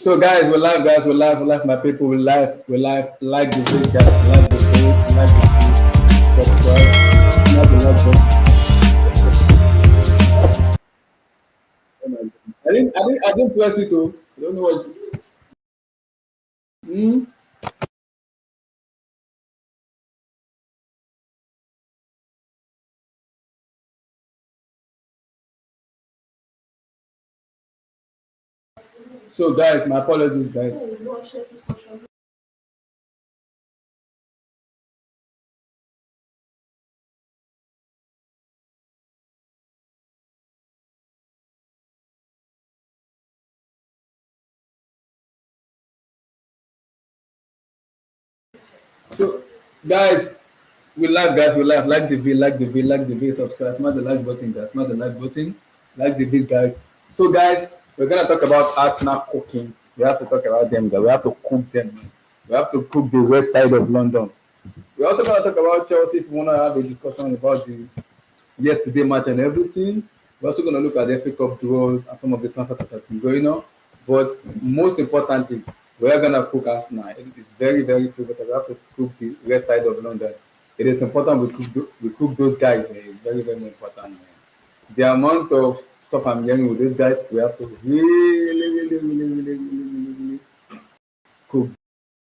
So guys, we live, my people, we live, like the video, guys, like the video, like the video, subscribe, smash the like button. Oh my God. I didn't press it though. I don't know what. Hmm? So guys, my apologies, guys. So guys, we live, like the video, like the video, like the video, subscribe, smash the like button, guys, smash the like button, like the video, guys. So guys, we're gonna talk about Arsenal cooking. We have to talk about them, guys. We have to cook them, man. We have to cook the west side of London. We're also going to talk about Chelsea if you want to have a discussion about the yesterday match and everything. We're also going to look at the FA Cup draws and some of the transfer that has been going on. But most importantly, we're going to cook Arsenal. It is very, very pivotal. We have to cook the west side of London. It is important we cook those guys. It's very, very important. Man. The amount of stuff I'm hearing with these guys, we have to really cook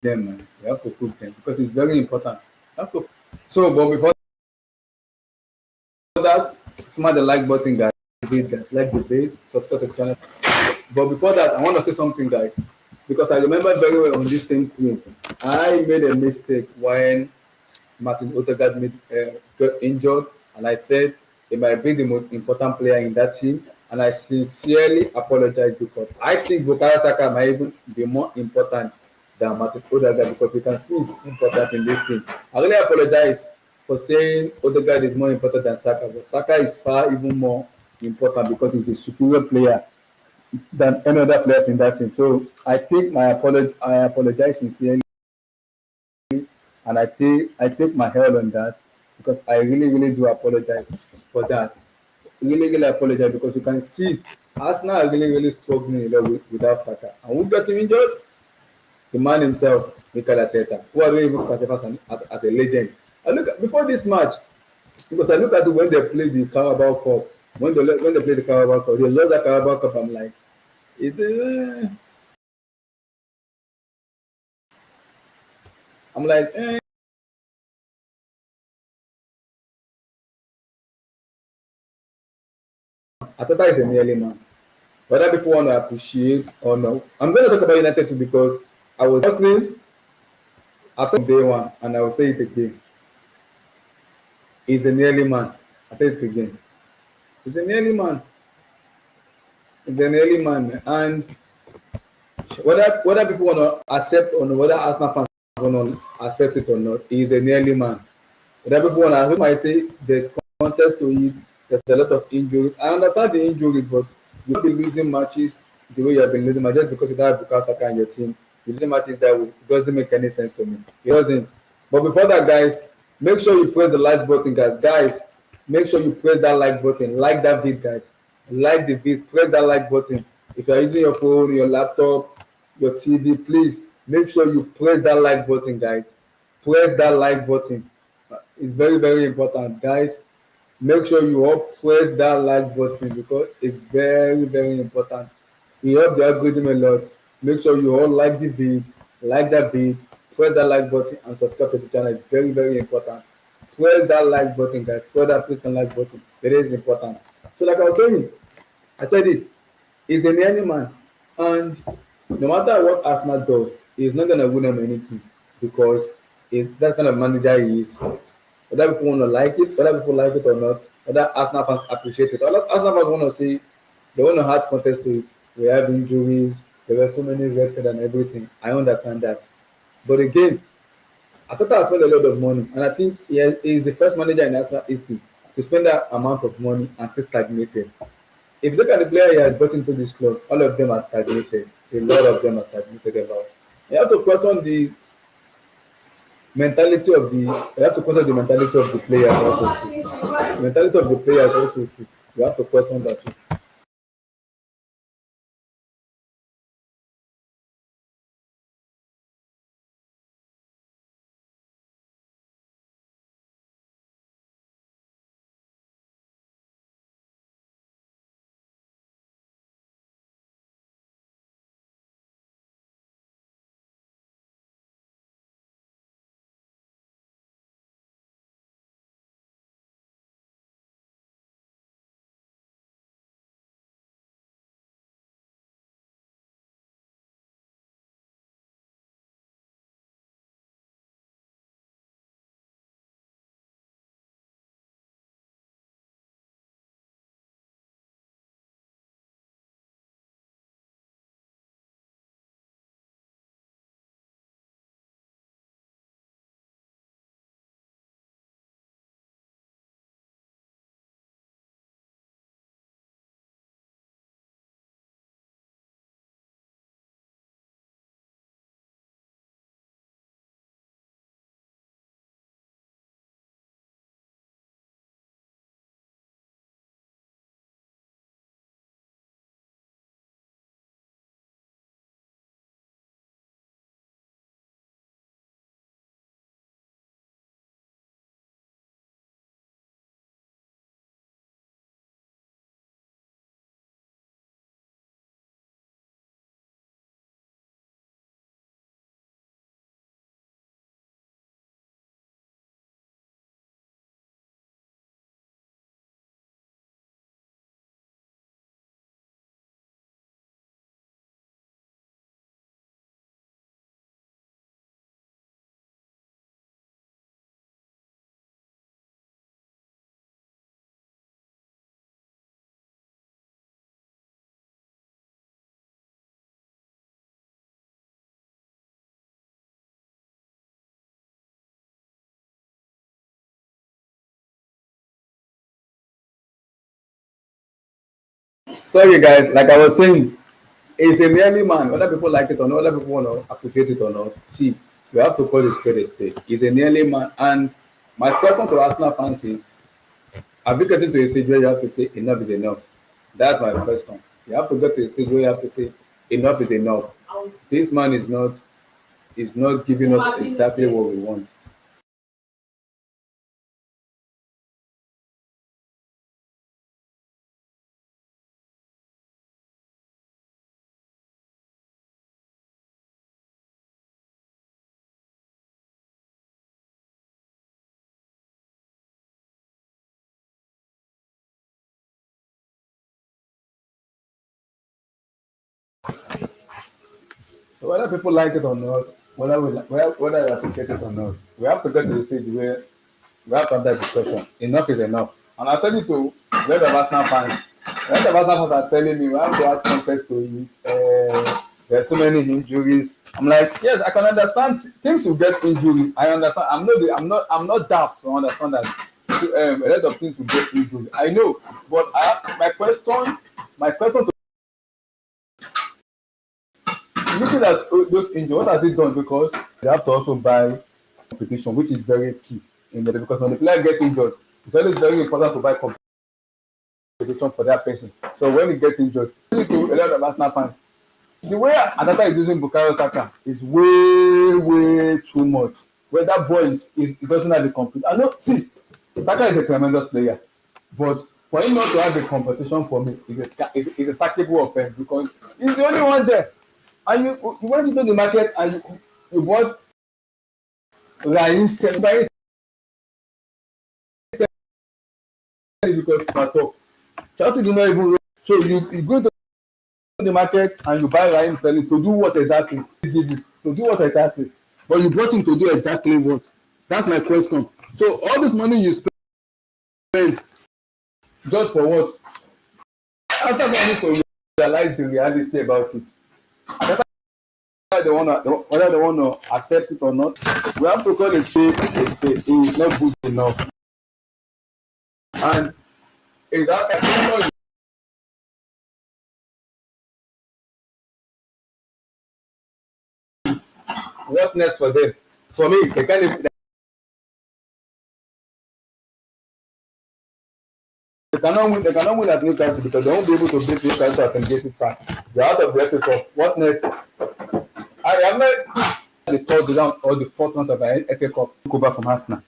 them, man. We have to cook them because it's very important. We have to. So, but before that, smash the like button, guys. Guys, like the video, subscribe to the channel. But before that, I want to say something, guys, because I remember very well on this same stream, I made a mistake when Martin Odegaard got injured, and I said he might be the most important player in that team, and I sincerely apologize because I think Bukayo Saka might even be more important than Martin Odegaard because we can see he's important in this team. I really apologize for saying Odegaard is more important than Saka, but Saka is far even more important because he's a superior player than any other players in that team. So I apologize sincerely, and I take my hell on that because I really, really do apologize for that. Really, really apologize because you can see Arsenal are really, really struggling a lot without Saka. And who got him injured? The man himself, Mikel Arteta, who I don't even consider as a legend. I look at, before this match, because I look at it when they played the Carabao Cup, when they played the Carabao Cup, they lost that Carabao Cup. I'm like, is it? I'm like, Arteta is a nearly man. Whether people want to appreciate or not, I'm going to talk about United too because I was firstly I've said day one, and I will say it again. He's a nearly man. I say it again. He's a nearly man. He's a nearly man, and whether people want to accept or not, whether Arsenal fans want to accept it or not, he's a nearly man. Whether people want to, people might say there's contest to it. There's a lot of injuries. I understand the injuries, but you will be losing matches the way you have been losing matches just because you don't have Bukayo Saka in your team. You losing matches that way. It doesn't make any sense to me. It doesn't. But before that, guys, make sure you press the like button, guys. Guys, make sure you press that like button. Like that vid, guys. Like the vid. Press that like button. If you're using your phone, your laptop, your TV, please make sure you press that like button, guys. Press that like button. It's very, very important, guys. Make sure you all press that like button because it's very, very important. We help the algorithm a lot. Make sure you all like the video, like that video, press that like button and subscribe to the channel. It's very, very important. Press that like button, guys. Press that click and like button. It is important. So like I was saying, I said it. He's a nearly man. And no matter what Arsenal does, he's not gonna win them anything because that kind of manager he is. Whether people want to like it, whether people like it or not, whether Arsenal fans appreciate it. A lot Arsenal fans want to see they want to hard contest to it. We have injuries, there were so many red cards and everything. I understand that. But again, Ateta has spent a lot of money, and I think he is the first manager in Arsenal history to spend that amount of money and still stagnated. If you look at the player he has brought into this club, all of them are stagnated. A lot of them are stagnated about. You have to question the mentality of the you have to question the mentality of the players also too. The mentality of the players also too. You have to question that too. Sorry, guys. Like I was saying, it's a merely man. Whether people like it or not, whether people want to appreciate it or not. See, we have to call a spade a spade. He's a merely man. And my question to Arsenal fans is, have you gotten to a stage where you have to say enough is enough? That's my question. You have to get to a stage where you have to say enough is enough. This man is not giving us exactly what we want. So whether people like it or not, whether they appreciate it or not, we have to get to the stage where we have to have that discussion. Enough is enough. And I said it to a lot of Arsenal fans. A lot of Arsenal fans are telling me we have to add context to it. There's so many injuries. I'm like, yes, I can understand teams will get injury. I understand. I'm not daft to understand that a lot of teams will get injury. I know, but my question to looking at those injuries, what has it done? Because they have to also buy competition, which is very key in the because when the player gets injured, it's always very important to buy competition for that person. So when he gets injured, to a lot of Arsenal fans, the way Adata is using Bukayo Saka is way too much. Where that boy is he doesn't have the competition. I know, see, Saka is a tremendous player, but for him not to have the competition for me is a sackable offense because he's the only one there. And you went into the market and you bought Raheem Sterling because at all. Chelsea did not even so you go to the market and you buy Raheem Sterling to do what exactly? Give you to do what exactly? But you bought him to do exactly what? That's my question. So all this money you spend just for what? After I need to realize the reality about it. Whether they want to accept it or not, we have to call a spade a spade. It is not good enough. And is that what next for them? For me, they cannot win at Newcastle because they won't be able to beat Newcastle at St. James's Park. They're out of the FA Cup. What next? I am not the third round or the fourth round of the FA Cup took over from Arsenal.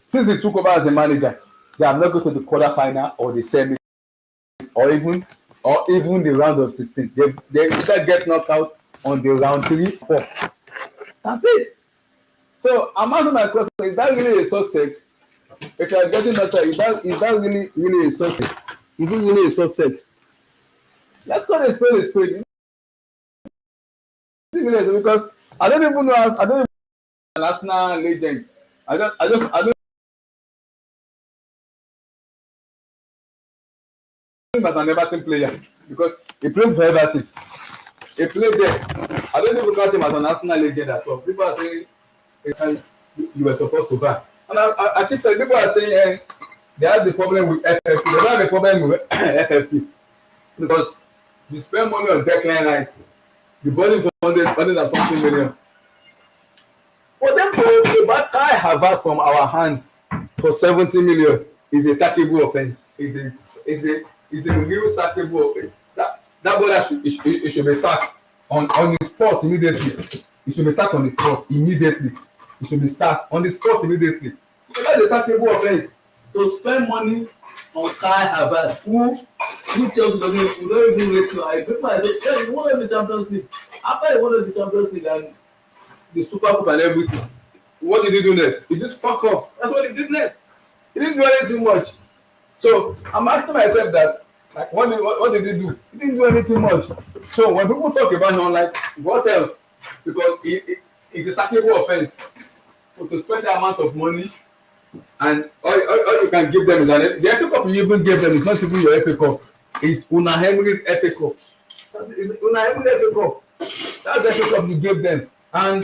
Since he took over as a manager, they have not go to the quarter-final or the semi or even the round of 16. They either get knocked out on the round 3, 4. That's it. So I'm asking my question: is that really a success? If you are getting knocked out, is that really a success? Is it really a success? Let's call it a spade. Because I don't even know. I don't even know an Arsenal legend. I don't him as an Everton player because he plays for Everton. He played there. I don't even count him as an Arsenal legend at all. People are saying you were supposed to buy. And I keep saying people are saying they have the problem with FFP. They don't have a problem with FFP because you spend money on Declan Rice. You bought him for 100 and something million. For them to buy Kai Havertz from our hand for 70 million is a sackable offense. Is a real sackable offense. That boy it should be sacked on the spot immediately. It should be sacked on the spot immediately. It should be sacked on the spot immediately. So that's a sackable offense. To spend money on Kai Havertz, who Chelsea don't even rate you. People are saying, yeah, you won the Champions League. After you won the Champions League and the Super Cup and everything, what did he do next? He just fuck off. That's what he did next. He didn't do anything much. So I'm asking myself that, like, what did he do? He didn't do anything much. So when people talk about him, like, what else? Because it's a sackable offense. So to spend the amount of money and all you can give them is the FA Cup you even give them is not even your FA Cup. It's Una Emery's FA Cup. It's Una Emery's FA Cup. That's the FA Cup you give them. And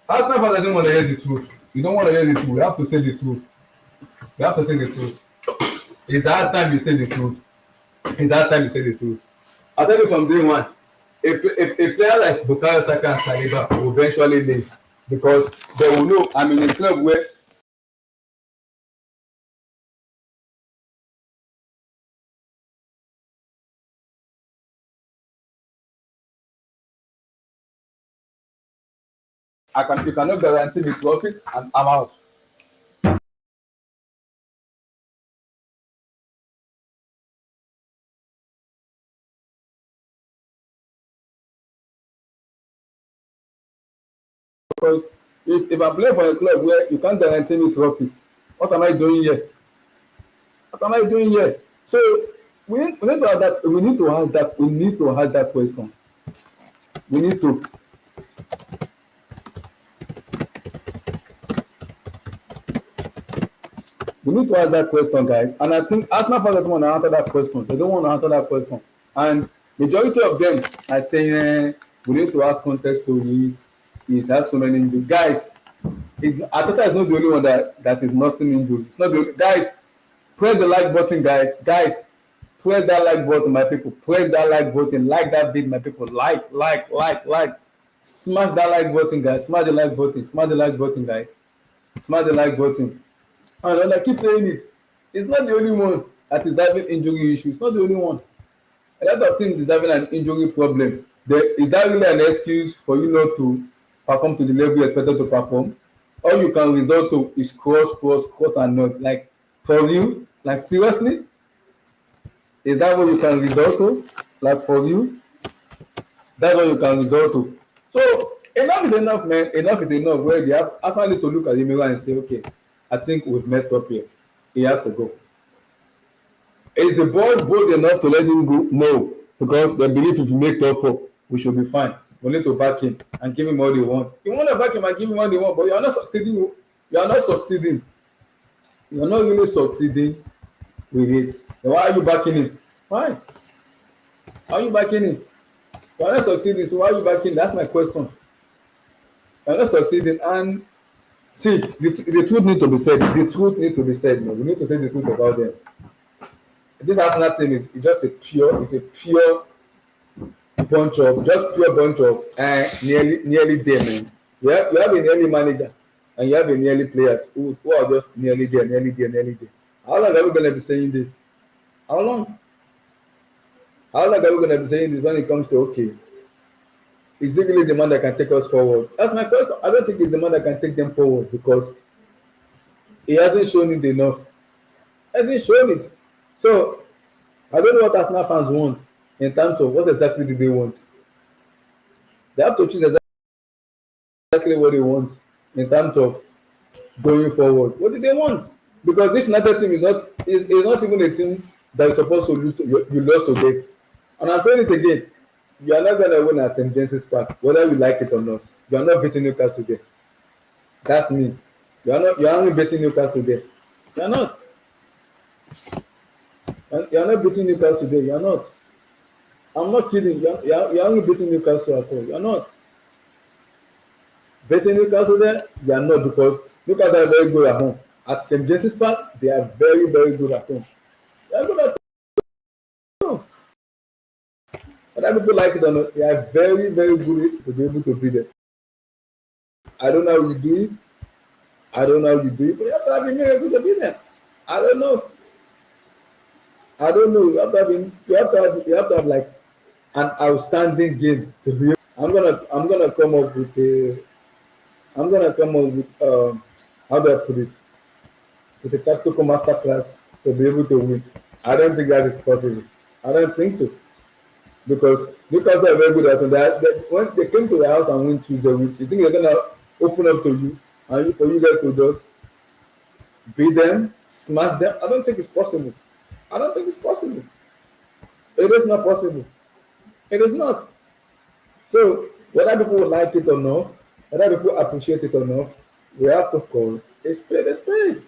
Arsenal fans doesn't want to hear the truth. You don't want to hear the truth. You have to say the truth. You have to say the truth. It's a hard time you say the truth. It's that time to say the truth. I tell you from day one, a player like Bukayo Saka and Saliba will eventually leave because they will know I'm in a club where you cannot guarantee me to office and I'm out. Because if I play for a club where you can't guarantee me to office, what am I doing here? What am I doing here? So we need to ask that we need to ask that question. We need to we need to ask that question, guys. And I think Arsenal fans doesn't want to answer that question. They don't want to answer that question. And majority of them are saying we need to add context to it. It has so many injuries. Guys, Ateta is not the only one that is nursing injury. It's not the only guys. Press the like button, guys. Guys, press that like button, my people. Press that like button. Like that vid, my people. Like. Smash that like button, guys. Smash the like button. Smash the like button, guys. Smash the like button. And I keep saying it, it's not the only one that is having injury issues. It's not the only one. A lot of teams is having an injury problem. Is that really an excuse for you not to perform to the level you expected to perform? All you can resort to is cross and not. Like, for you? Like, seriously? Is that what you can resort to? Like, for you? That's what you can resort to. So, enough is enough, man. Enough is enough. Where they have Arsenal need to look at the mirror and say, okay, I think we've messed up here. He has to go. Is the board bold enough to let him go? No, because they believe if you make top four, we should be fine. We need to back him and give him what they want. You want to back him and give him what they want, but you are not succeeding. You are not succeeding. You are not really succeeding with it. Then why are you backing him? Why? Why are you backing him? You are not succeeding, so why are you backing him? That's my question. You are not succeeding, and see, the truth need to be said. The truth need to be said. No, we need to say the truth about them. This Arsenal team is just a pure bunch of nearly there, man. You have a nearly manager and you have a nearly players who are just nearly there. How long are we gonna be saying this? How long? How long are we gonna be saying this when it comes to okay? Is it really the man that can take us forward? That's my question. I don't think it's the man that can take them forward because he hasn't shown it enough. Hasn't shown it. So I don't know what Arsenal fans want in terms of what exactly do they want. They have to choose exactly what they want in terms of going forward. What do they want? Because this United team is not even a team that is supposed to lose to you lost today. And I'm saying it again. You are not gonna win at St. James's Park, whether you like it or not. You are not beating Newcastle today. That's me. You are only beating Newcastle today. You are not. You are not beating Newcastle today. You are not. I'm not kidding. You are only beating Newcastle at all. You are not. Beating Newcastle there, you are not because Newcastle are very good at home. At St. James's Park, they are very, very good at home. They are good at home. Whether people like it or not, they are very, very good to be able to be there. I don't know how you do it. I don't know how you do it, but you have to have a miracle to be there. I don't know. You have to have like an outstanding game to be. I'm gonna come up with how do I put it, with a tactical masterclass to be able to win. I don't think that is possible. I don't think so because Newcastle are very good at it. When they came to the house and win 2-0, you think they're gonna open up to you and for you guys to just beat them, smash them? I don't think it's possible. I don't think it's possible. It is not possible. It is not. So whether people like it or not, whether people appreciate it or not, we have to call a spade a spade.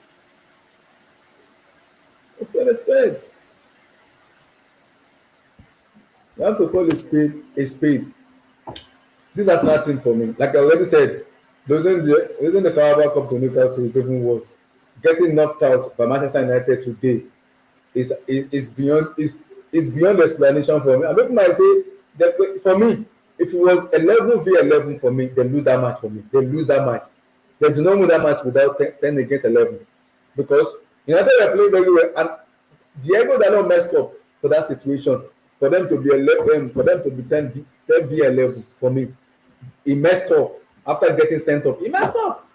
A spade a spade. We have to call a spade a spade. This has nothing for me. Like I already said, losing the Carabao Cup to Newcastle is even worse. Getting knocked out by Manchester United today is beyond is beyond explanation for me. And people might say that for me, if it was 11v11 for me, they lose that match for me. They lose that match. They do not win that match without 10 against 11. Because United are playing very well, and Diego Dalot messed up for that situation. For them to be 11, for them to be 10v11 for me. He messed up after getting sent off. He messed up.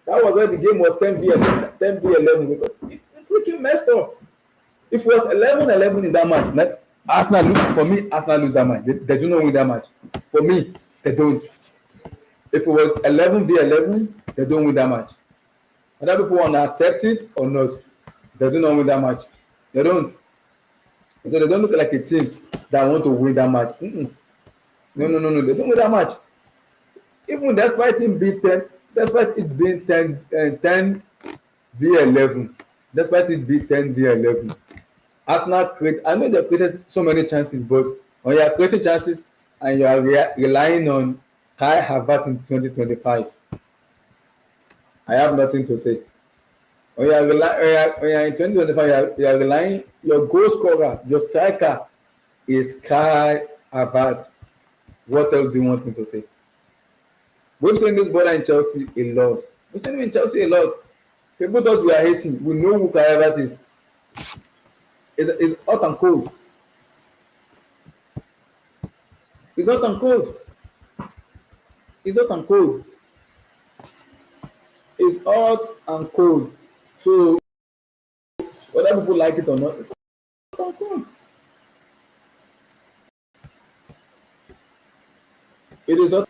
That was why the game was 10v11 because he freaking messed up. If it was 11-11 in that match, like Arsenal lose that match. They do not win that match. For me, they don't. If it was 11v11, they don't win that match. Whether people want to accept it or not, they do not win that match. They don't. Because they don't look like a team that want to win that match. No. They don't win that match. Even despite it being 10v11, despite it being 10v11, Arsenal I know they created so many chances, but when you are creating chances and you are relying on Kai Havertz in 2025, I have nothing to say. When you are in 2025, you are relying, your goal scorer, your striker is Kai Havertz. What else do you want me to say? We've seen this brother in Chelsea a lot. We've seen him in Chelsea a lot. People thought we are hating. We know who Kai Havertz is. It's hot and cold. It's hot and cold. It's hot and cold. It's hot and cold. So whether people like it or not, it's hot and cold. It is hot.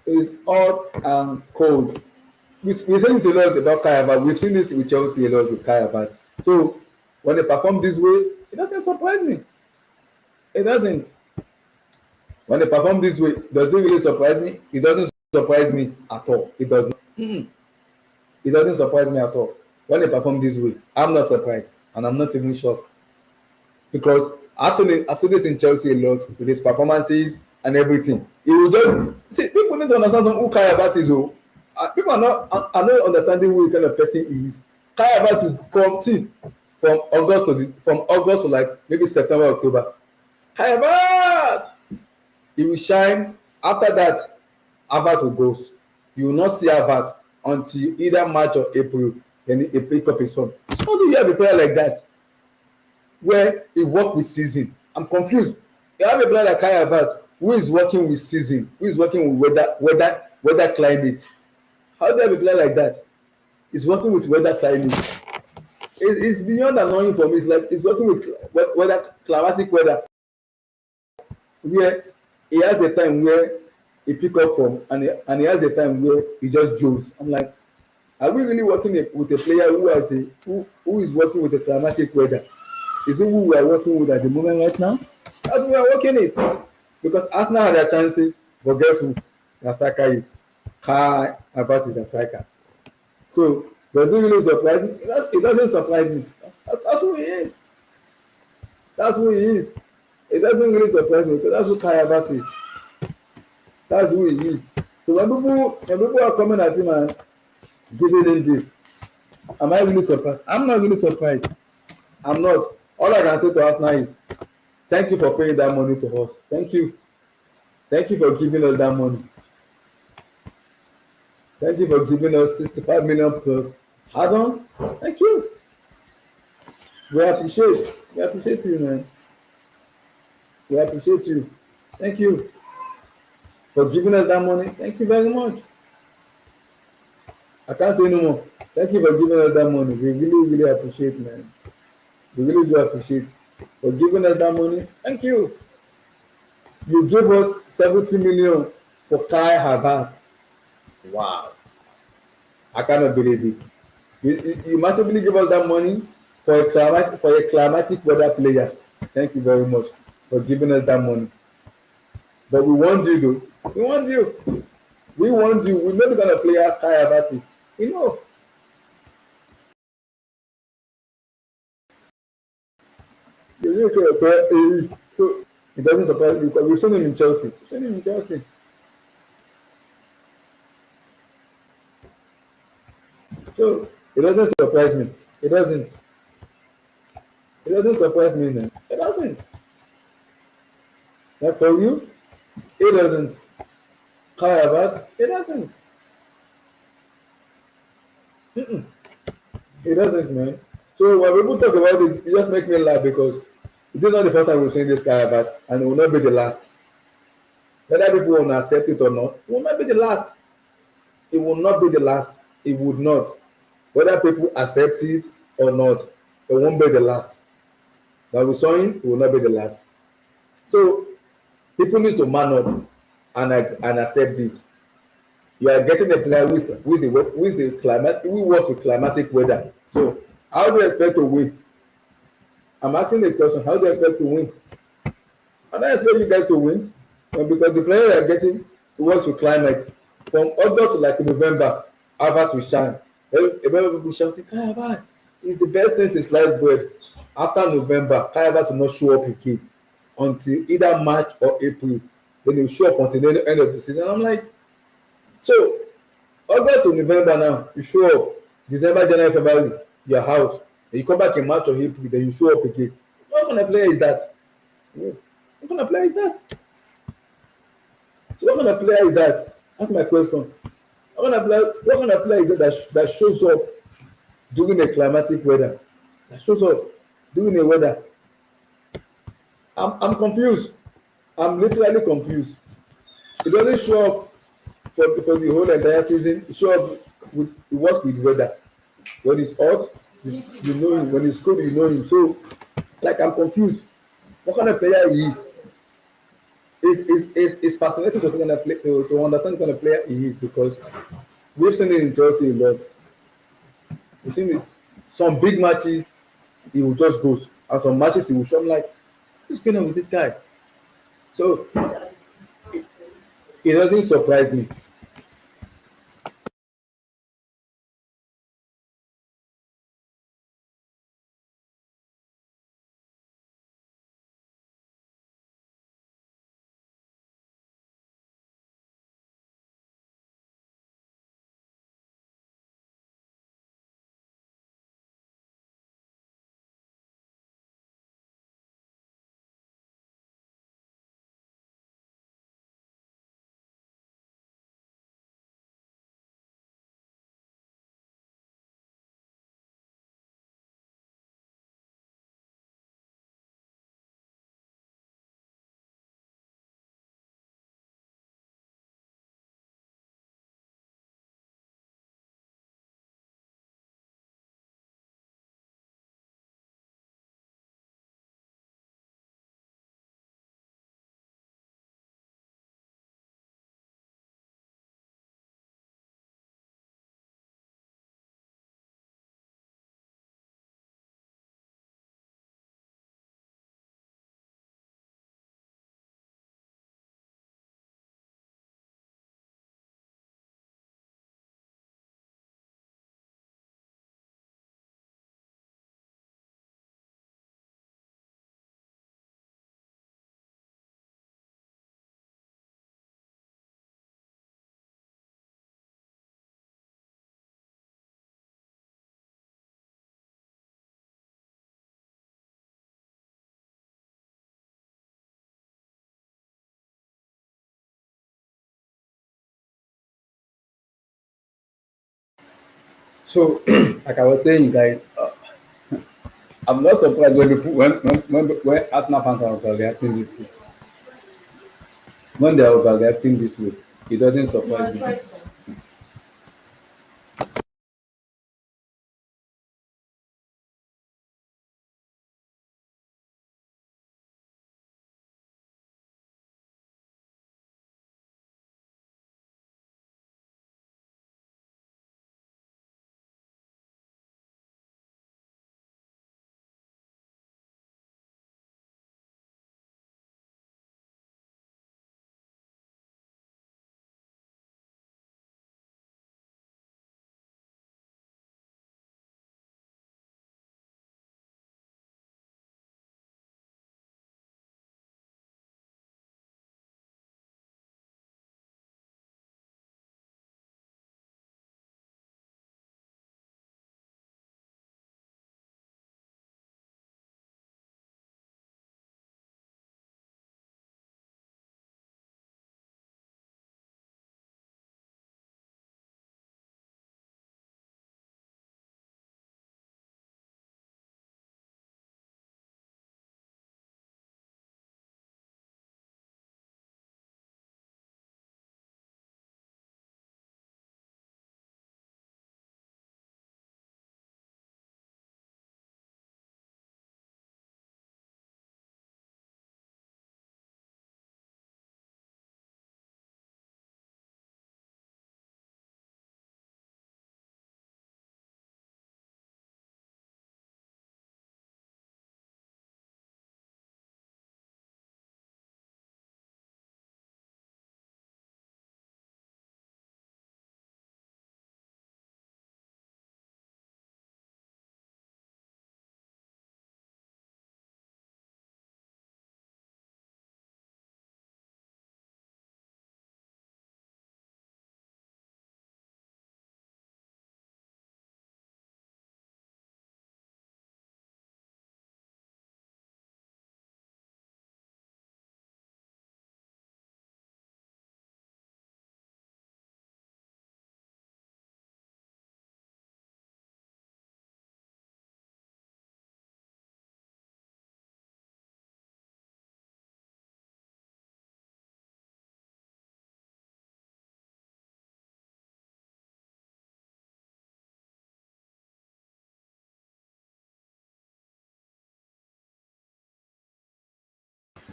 It's hot and cold. We say this a lot about Kai Havertz. We've seen this with Chelsea a lot with Kai Havertz. So when they perform this way, it doesn't surprise me. It doesn't. When they perform this way, does it really surprise me? It doesn't surprise me at all. It does not. It doesn't surprise me at all. When they perform this way, I'm not surprised, and I'm not even shocked. Because I've seen this in Chelsea a lot with his performances and everything. It will just see, people need to understand who Kai Havertz is. People are not understanding who kind of person he is. Kai Havertz will come from August to like maybe September, October. Kai Havertz, he will shine. After that, Havertz will ghost. You will not see Havertz until either March or April. Then he pick up his phone. How do you have a player like that where he work with season? I'm confused. You have a player like Kai Havertz who is working with season, who is working with weather climate. How do you have a player like that? He's working with weather climate. It's beyond annoying for me. It's like he's working with climatic weather, where he has a time where he pick up from, and he has a time where he just jolts. I'm like, are we really working with a player who is working with the climatic weather? Is it who we are working with at the moment right now? That's we are working it. Because Arsenal had their chances, but guess who? Their striker is Kai Havertz is a striker. So does it really surprise me? It doesn't surprise me. That's who he is. That's who he is. It doesn't really surprise me because that's who Kai Havertz is. That's who he is. So when people are coming at him and giving him this, am I really surprised? I'm not really surprised. I'm not. All I can say to Arsenal is thank you for paying that money to us. Thank you. Thank you for giving us that money. Thank you for giving us 65 million plus add-ons. Thank you. We appreciate you, man. We appreciate you. Thank you for giving us that money. Thank you very much. I can't say no more. Thank you for giving us that money. We really, really appreciate, man. We really do appreciate for giving us that money. Thank you. You gave us 70 million for Kai Havertz. Wow. I cannot believe it. You massively give us that money for a climatic weather player. Thank you very much for giving us that money. But we want you though. We want you. We want you. We're not going to play Kai Havertz is. We know. It doesn't surprise me because we've seen him in Chelsea. So It doesn't surprise me. It doesn't. It doesn't surprise me then. It doesn't. Like for you, it doesn't. Care about it doesn't. It doesn't, man. So when people talk about it, it just make me laugh because it is not the first time we've seen this guy about, and it will not be the last. Whether people will accept it or not, it will not be the last. It will not be the last. It would not. Whether people accept it or not, it won't be the last. That we saw him, it will not be the last. So people need to man up and accept this. You are getting a player who is the climate who works with climatic weather. So how do you expect to win? I'm asking the question, how do you expect to win? I don't expect you guys to win, because the player you are getting who works with climate from August to like November, Harvard will shine. Everybody will be shouting, Kayaba is the best thing since sliced bread. After November, Kayaba will not show up again until either March or April. Then he will show up until the end of the season. I'm like, so August to November now, you show up. December, January, February, you're out. Then you come back in March or April, then you show up again. What kind of player is that? What kind of player is that? So what kind of player is that? That's my question. What kind of player is that that shows up during a climatic weather? That shows up during a weather. I'm confused. I'm literally confused. It doesn't show up for the whole entire season. It show up with it works with weather. When it's hot, you know him. When it's cold, you know him. So like I'm confused. What kind of player he is? It's fascinating to, kind of play, to understand what kind of player he is because we've seen it in Chelsea a lot. We've seen it. Some big matches he will just go, and some matches he will show. I'm like, what's going on with this guy? So it doesn't surprise me. So like I was saying, guys, I'm not surprised when people when Arsenal fans are overreacting this way. When they are overreacting this way, it doesn't surprise me.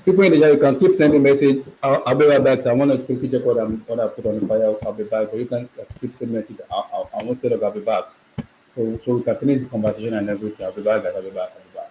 People in the chat, you can keep sending message. I'll be right back. I want to quickly check what I put on the fire. I'll be back. But you can keep sending message. I won't stay up. I'll be back. So we can finish the conversation and everything. I'll be back, guys. I'll be back. I'll be back.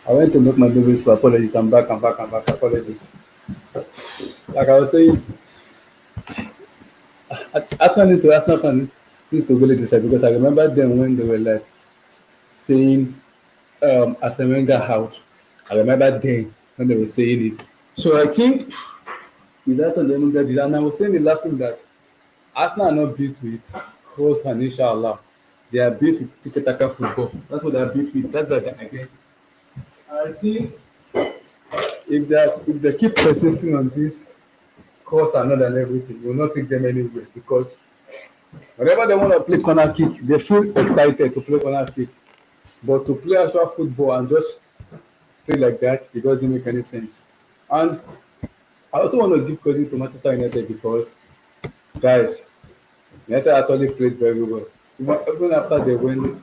I went to make my babies for apologies. I'm back. I'm back. I'm back. Apologies. Like I was saying, Arsenal fans used to really decide because I remember them when they were like saying Arsene Wenger out. I remember then when they were saying it. So I think with that on the Wenger did, and I was saying the last thing that Arsenal are not built with cross and inshallah. They are built with tiki-taka football. That's what they are built with. That's what I get. I think if they keep persisting on this course and not and everything, it will not take them anywhere because whenever they want to play corner kick, they feel excited to play corner kick. But to play actual football and just play like that, it doesn't make any sense. And I also want to give credit to Manchester United because, guys, United actually played very well. Even after they went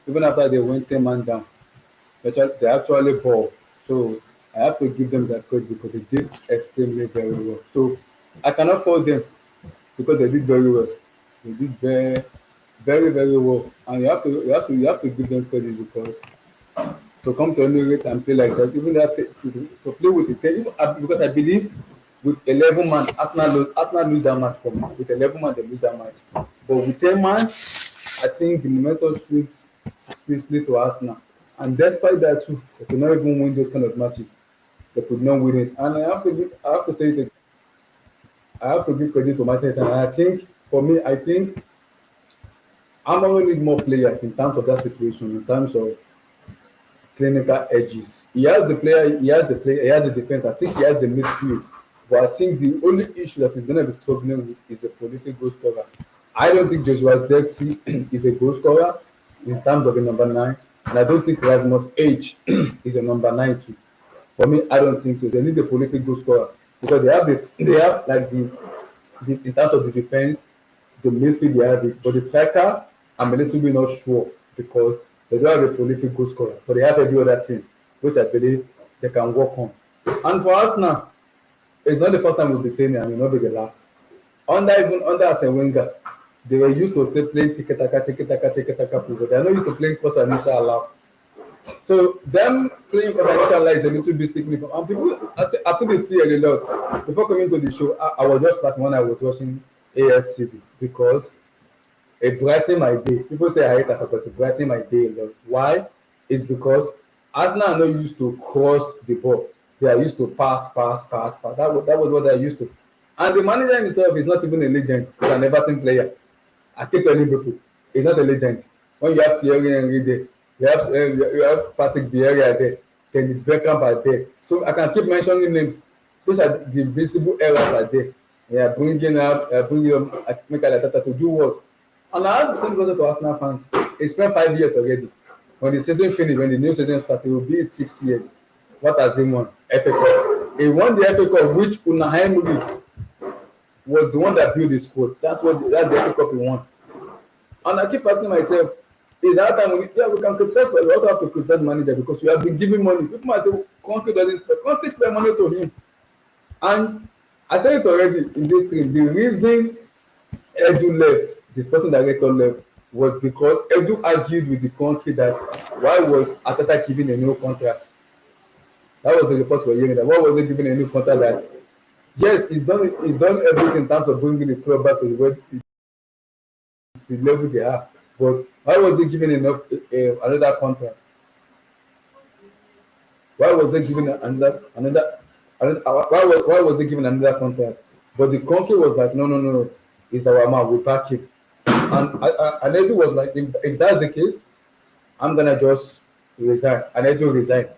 even after they went 10 man down, they actually ball. So I have to give them that credit because they did extremely very well. So I cannot fault them because they did very well. They did very well. And you have to give them credit because to come to Emirates and play like that, even that to play with the team, because I believe with 11 man, Arsenal lose that match for me. With 11 man, they lose that match. But with 10 man, I think the momentum swings swiftly to Arsenal. And despite that too, they could not even win those kind of matches. They could not win it. And I have to say it. I have to give credit to Manchester. And I think for me, I think Amorim need more players in terms of that situation, in terms of clinical edges. He has the player, he has the defense. I think he has the midfield. But I think the only issue that he's going to be struggling with is the prolific goal scorer. I don't think Joshua Zexi is a goal scorer in terms of the number 9. And I don't think Rasmus H is a number 9 too. For me, I don't think so. They need a prolific goal scorer because they have like the in terms of the defense, the midfield they have it. But the striker, I'm a little bit not sure because they don't have a prolific goal scorer, but they have every other team, which I believe they can work on. And for us now, it's not the first time we'll be saying it, and it will not be the last. Under Arsene Wenger, they were used to playing tiki-taka football. They are not used to playing cross and inshallah. So them playing cross and inshallah is a little bit significant. And people, I've seen it here a lot. Before coming to the show, I was just laughing when I was watching AFTV because it brightened my day. People say I hate Africa, but it brightened my day a lot. Why? It's because Arsenal are not used to cross the ball. They are used to pass. That was what they are used to. And the manager himself is not even a legend. He's an Everton player. I keep telling people, he's not a legend. When you have Thierry Henry there, you have Patrick Vieira there, Dennis Bergkamp are there. So I can keep mentioning names. Those are the visible errors are there. They are bringing up Mikel Arteta to do what? And I have the same question to Arsenal fans. He spent 5 years already. When the season finished, when the new season started, it will be 6 years. What has he won? FA Cup. He won the FA Cup, which Unai Emery was the one that built the squad. That's the FA Cup he won. And I keep asking myself, is that time we can criticize, but we also have to criticize manager because we have been giving money. People might say, Conte doesn't spend. Conte spend money to him. And I said it already in this stream. The reason Edu left, the sporting director left, was because Edu argued with the country that why was Arteta giving a new contract? That was the report we're hearing. That why was he giving a new contract? That yes, he's done everything in terms of bringing the club back to the level they are. But why was he giving another contract? Why was they giving why was he giving another contract? But the country was like, no, it's our man, we back him. And Edu was like, if that's the case, I'm gonna just resign. And Edu resigned.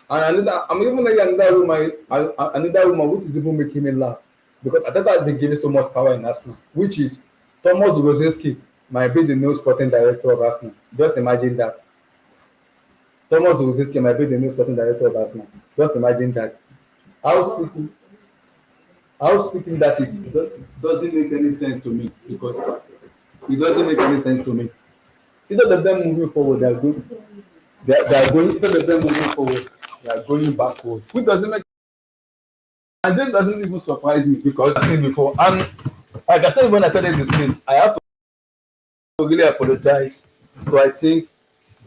And I'm even like another woman, which is even making me laugh. Because I thought I've been giving so much power in Arsenal, which is Thomas Rosinski might be the new sporting director of Arsenal. Just imagine that. Thomas Rosinski might be the new sporting director of Arsenal. Just imagine that. How sickening that is. It doesn't make any sense to me because it doesn't make any sense to me. Instead of them moving forward, they are going. They are going. Instead of them moving forward, they are going backward. Which doesn't make. And this doesn't even surprise me because I've seen before. And like I said when I said this thing, I have to really apologize to I think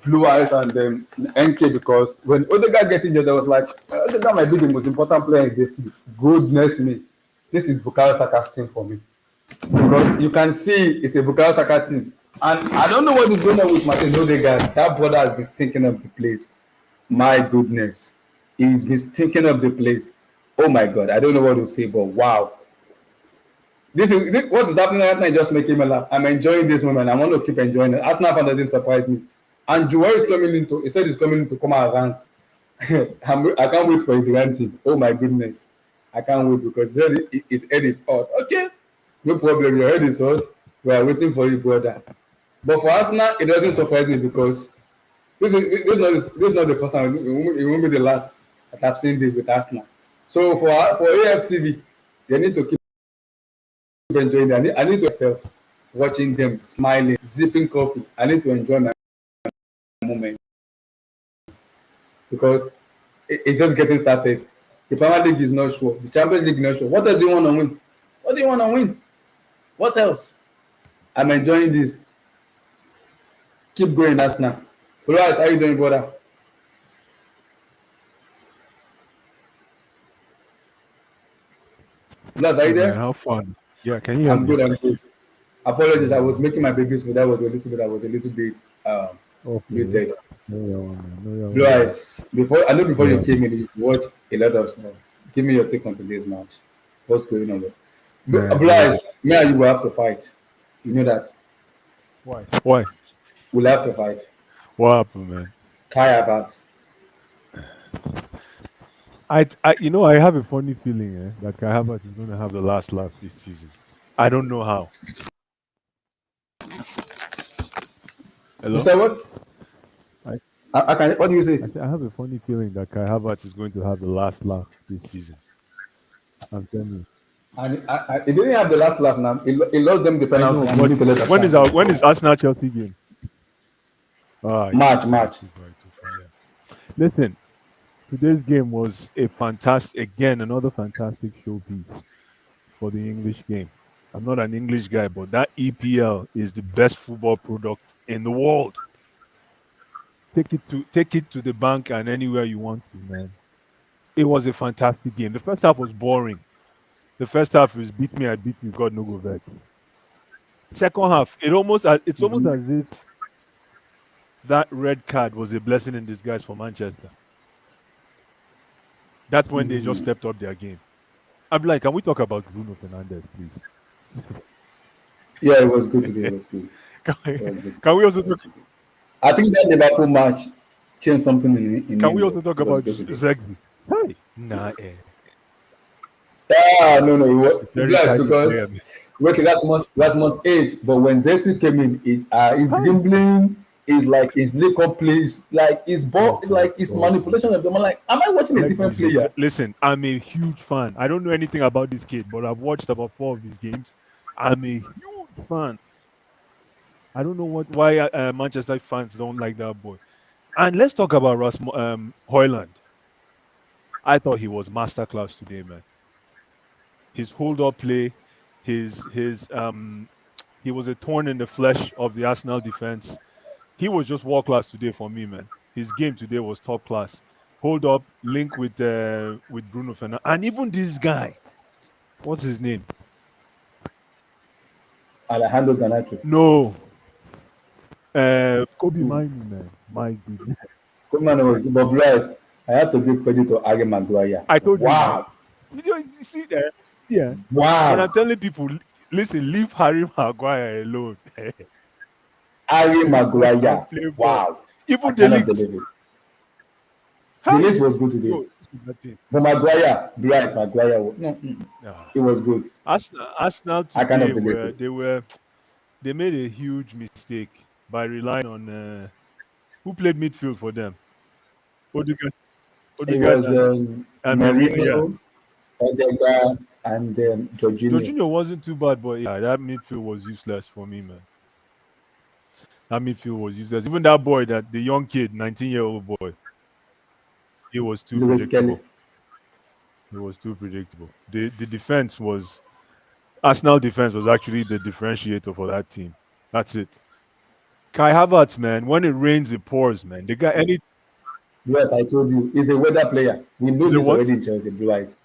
Blue Eyes and NK, because when Odegaard get injured, I was like, Odegaard might be the most important player in this team. Goodness me, this is Bukayo Saka's team for me, because you can see it's a Bukayo Saka team, and I don't know what is going on with Martin Odegaard. That brother has been stinking up the place. My goodness, he's been stinking up the place. Oh my God, I don't know what to say, but wow. What is happening right now is just making me laugh. I'm enjoying this moment. I want to keep enjoying it. Arsenal fan doesn't surprise me. And Joel is coming into. He said he's coming in to come and rant. I can't wait for his ranting. Oh my goodness, I can't wait, because his head is hot. Okay, no problem. Your head is hot. We are waiting for you, brother. But for Arsenal, it doesn't surprise me, because this is not the first time. It won't be the last that I've seen this with Arsenal. So for AFTV, they need to keep enjoying it. I need to myself watching them smiling, sipping coffee. I need to enjoy my moment, because it's just getting started. The Premier League is not sure. The Champions League is not sure. What else do you want to win? What do you want to win? What else? I'm enjoying this. Keep going, Arsenal. Otherwise, how you doing, brother? Lars, are you there? How fun? Yeah, can you hear I'm me? good. I'm good. Apologies, I was making my babies food. That was a little bit Okay. muted. No, Blue Eyes, before you Yeah. came in, you watched a lot of stuff. Give me your take on today's match. What's going on there? Man, Blue it was Eyes, me and you will have to fight. You know that. why? Why? We'll have to fight. What happened, man? Kai Havertz. I have a funny feeling that Kai Havertz is going to have the last laugh this season. I don't know how. You Hello? said what? I, I can. What do you say? I have a funny feeling that Kai Havertz is going to have the last laugh this season. I'm telling you. And he didn't have the last laugh now. He lost them the I penalty know, and he but missed a lot of when is chances. Arsenal Chelsea game? You're March. too far, too far. Yeah. Listen, today's game was another fantastic showpiece for the English game. I'm not an English guy, but that EPL is the best football product in the world. Take it to the bank and anywhere you want to, man. It was a fantastic game. The first half was boring. The first half was beat me, I beat you, God no go back. Second half, it's almost as if that red card was a blessing in disguise for Manchester. That's when they just stepped up their game. I'm like, can we talk about Bruno Fernandes, please? Yeah, it was good today. It was good. Can we also talk? I think that Liverpool match changed something in Can him, we though. also talk It was about good today. Zegzi? Hey, nah, No, it was very blessed, tidy player. because wait, Rasmus age, but when Zesi came in, his Hey. dribbling is like his link-up plays, like his ball, like his manipulation of them. I'm like, am I watching a different player? Listen, I'm a huge fan. I don't know anything about this kid, but I've watched about 4 of his games. I'm a huge fan. I don't know why Manchester fans don't like that boy. And let's talk about Hoyland. I thought he was masterclass today, man. His hold-up play, he was a thorn in the flesh of the Arsenal defense. He was just world class today for me, man. His game today was top class. Hold up, link with Bruno Fernandes, and even this guy, what's his name? Alejandro Garnacho. No, Kobe Minu, man. My goodness. But bless, I have to give credit to Harry Maguire. I told you, man. Wow, You see that? Yeah. And I'm wow, telling people, listen, leave Harry Maguire alone. Harry The boy can Maguire. play ball. Wow, I Even cannot Delete. believe it. Hi. Delete was good today, Yo, this is nothing. but Maguire, Maguire, Nah. it was good. Arsenal I cannot today believe it. they made a huge mistake by relying on who played midfield for them. Odegaard, It Odegaard was and Merino. Yeah, Merino, Odegaard, and Jorginho. Jorginho wasn't too bad, but yeah, that midfield was useless for me, man. That midfield was useless. Even that boy, the young kid, 19-year-old boy, he was too Lewis Kelly. predictable. He was too predictable. The defense was Arsenal defense was actually the differentiator for that team. That's it. Kai Havertz, man. When it rains, it pours, man. The guy, any Yes, I told you, he's a weather player. We know is a this what? already in Chelsea, Blue Eyes.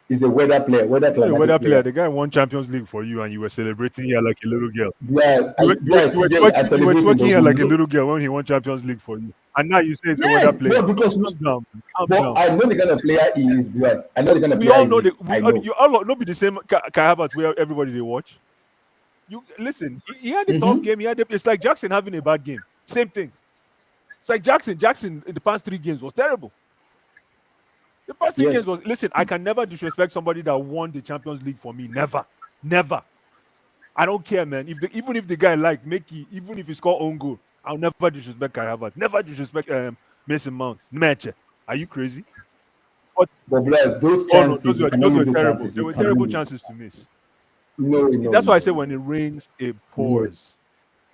He's a weather player, weather Yeah, weather climatic player. player. The guy won Champions League for you, and you were celebrating here like a little girl. Yeah, I, yes, yes, I'm You were celebrating, twerking but here we like a know. little girl when he won Champions League for you, and now you say it's a weather Yes, player. well, because Calm down, man. Calm but down. I know the kind of player he is, Blue Eyes. I know the kind of We player all he know that is. I know. you all not be the same Kai Havertz where everybody they watch. You listen. He had a tough Mm-hmm. game. It's like Jackson having a bad game. Same thing. It's like Jackson. Jackson in the past 3 games was terrible. The past 3 games Yes, was listen. I can never disrespect somebody that won the Champions League for me. Never, never. I don't care, man. Even if the guy even if he score own goal, I'll never disrespect Kai Havertz. Never disrespect Mason Mount. Match. Are you crazy? But but Blue Eyes, those oh no, chances, you cannot those lose were those terrible. chances. They You were cannot terrible lose. chances to miss. No, no, That's why I no, say when no, it rains, it no, pours.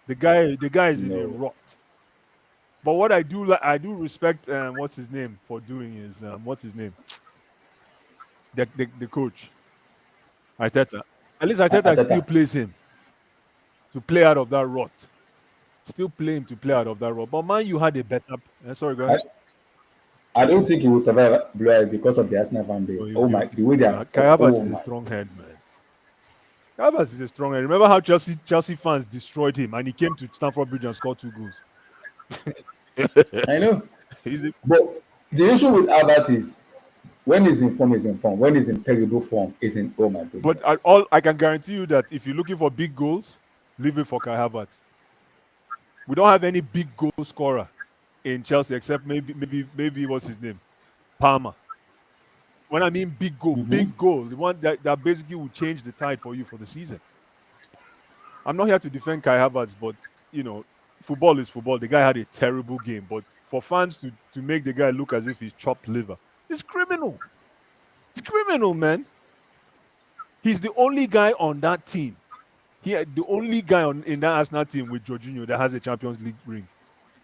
The guy is in a no. rot. But what I do like, I do respect what's his name for doing is what's his name, the coach Arteta. At least Arteta still Ateta. plays him to play out of that rot. Still play him to play out of that rot. But man, you had a better. Sorry, go I, ahead. I don't think he will survive Blue Eyes because of the Arsenal fan base. Oh, Oh my, the way they are. Kai Havertz Oh is a my. strong head, man. Kai Havertz is a strong head. Remember how Chelsea fans destroyed him, and he came to Stamford Bridge and scored 2 goals. I know. He's a, But the issue with Albert is when he's in form, he's in form. When he's in terrible form, he's in. Oh my but goodness. I can guarantee you that if you're looking for big goals, leave it for Kai Havertz. We don't have any big goal scorer in Chelsea except maybe what's his name, Palmer. When I mean Mm-hmm. big goal, the one that basically will change the tide for you for the season. I'm not here to defend Kai Havertz, but football is football. The guy had a terrible game, but for fans to make the guy look as if he's chopped liver, it's criminal. It's criminal, man. He's the only guy on that team. The only guy in that Arsenal team with Jorginho that has a Champions League ring.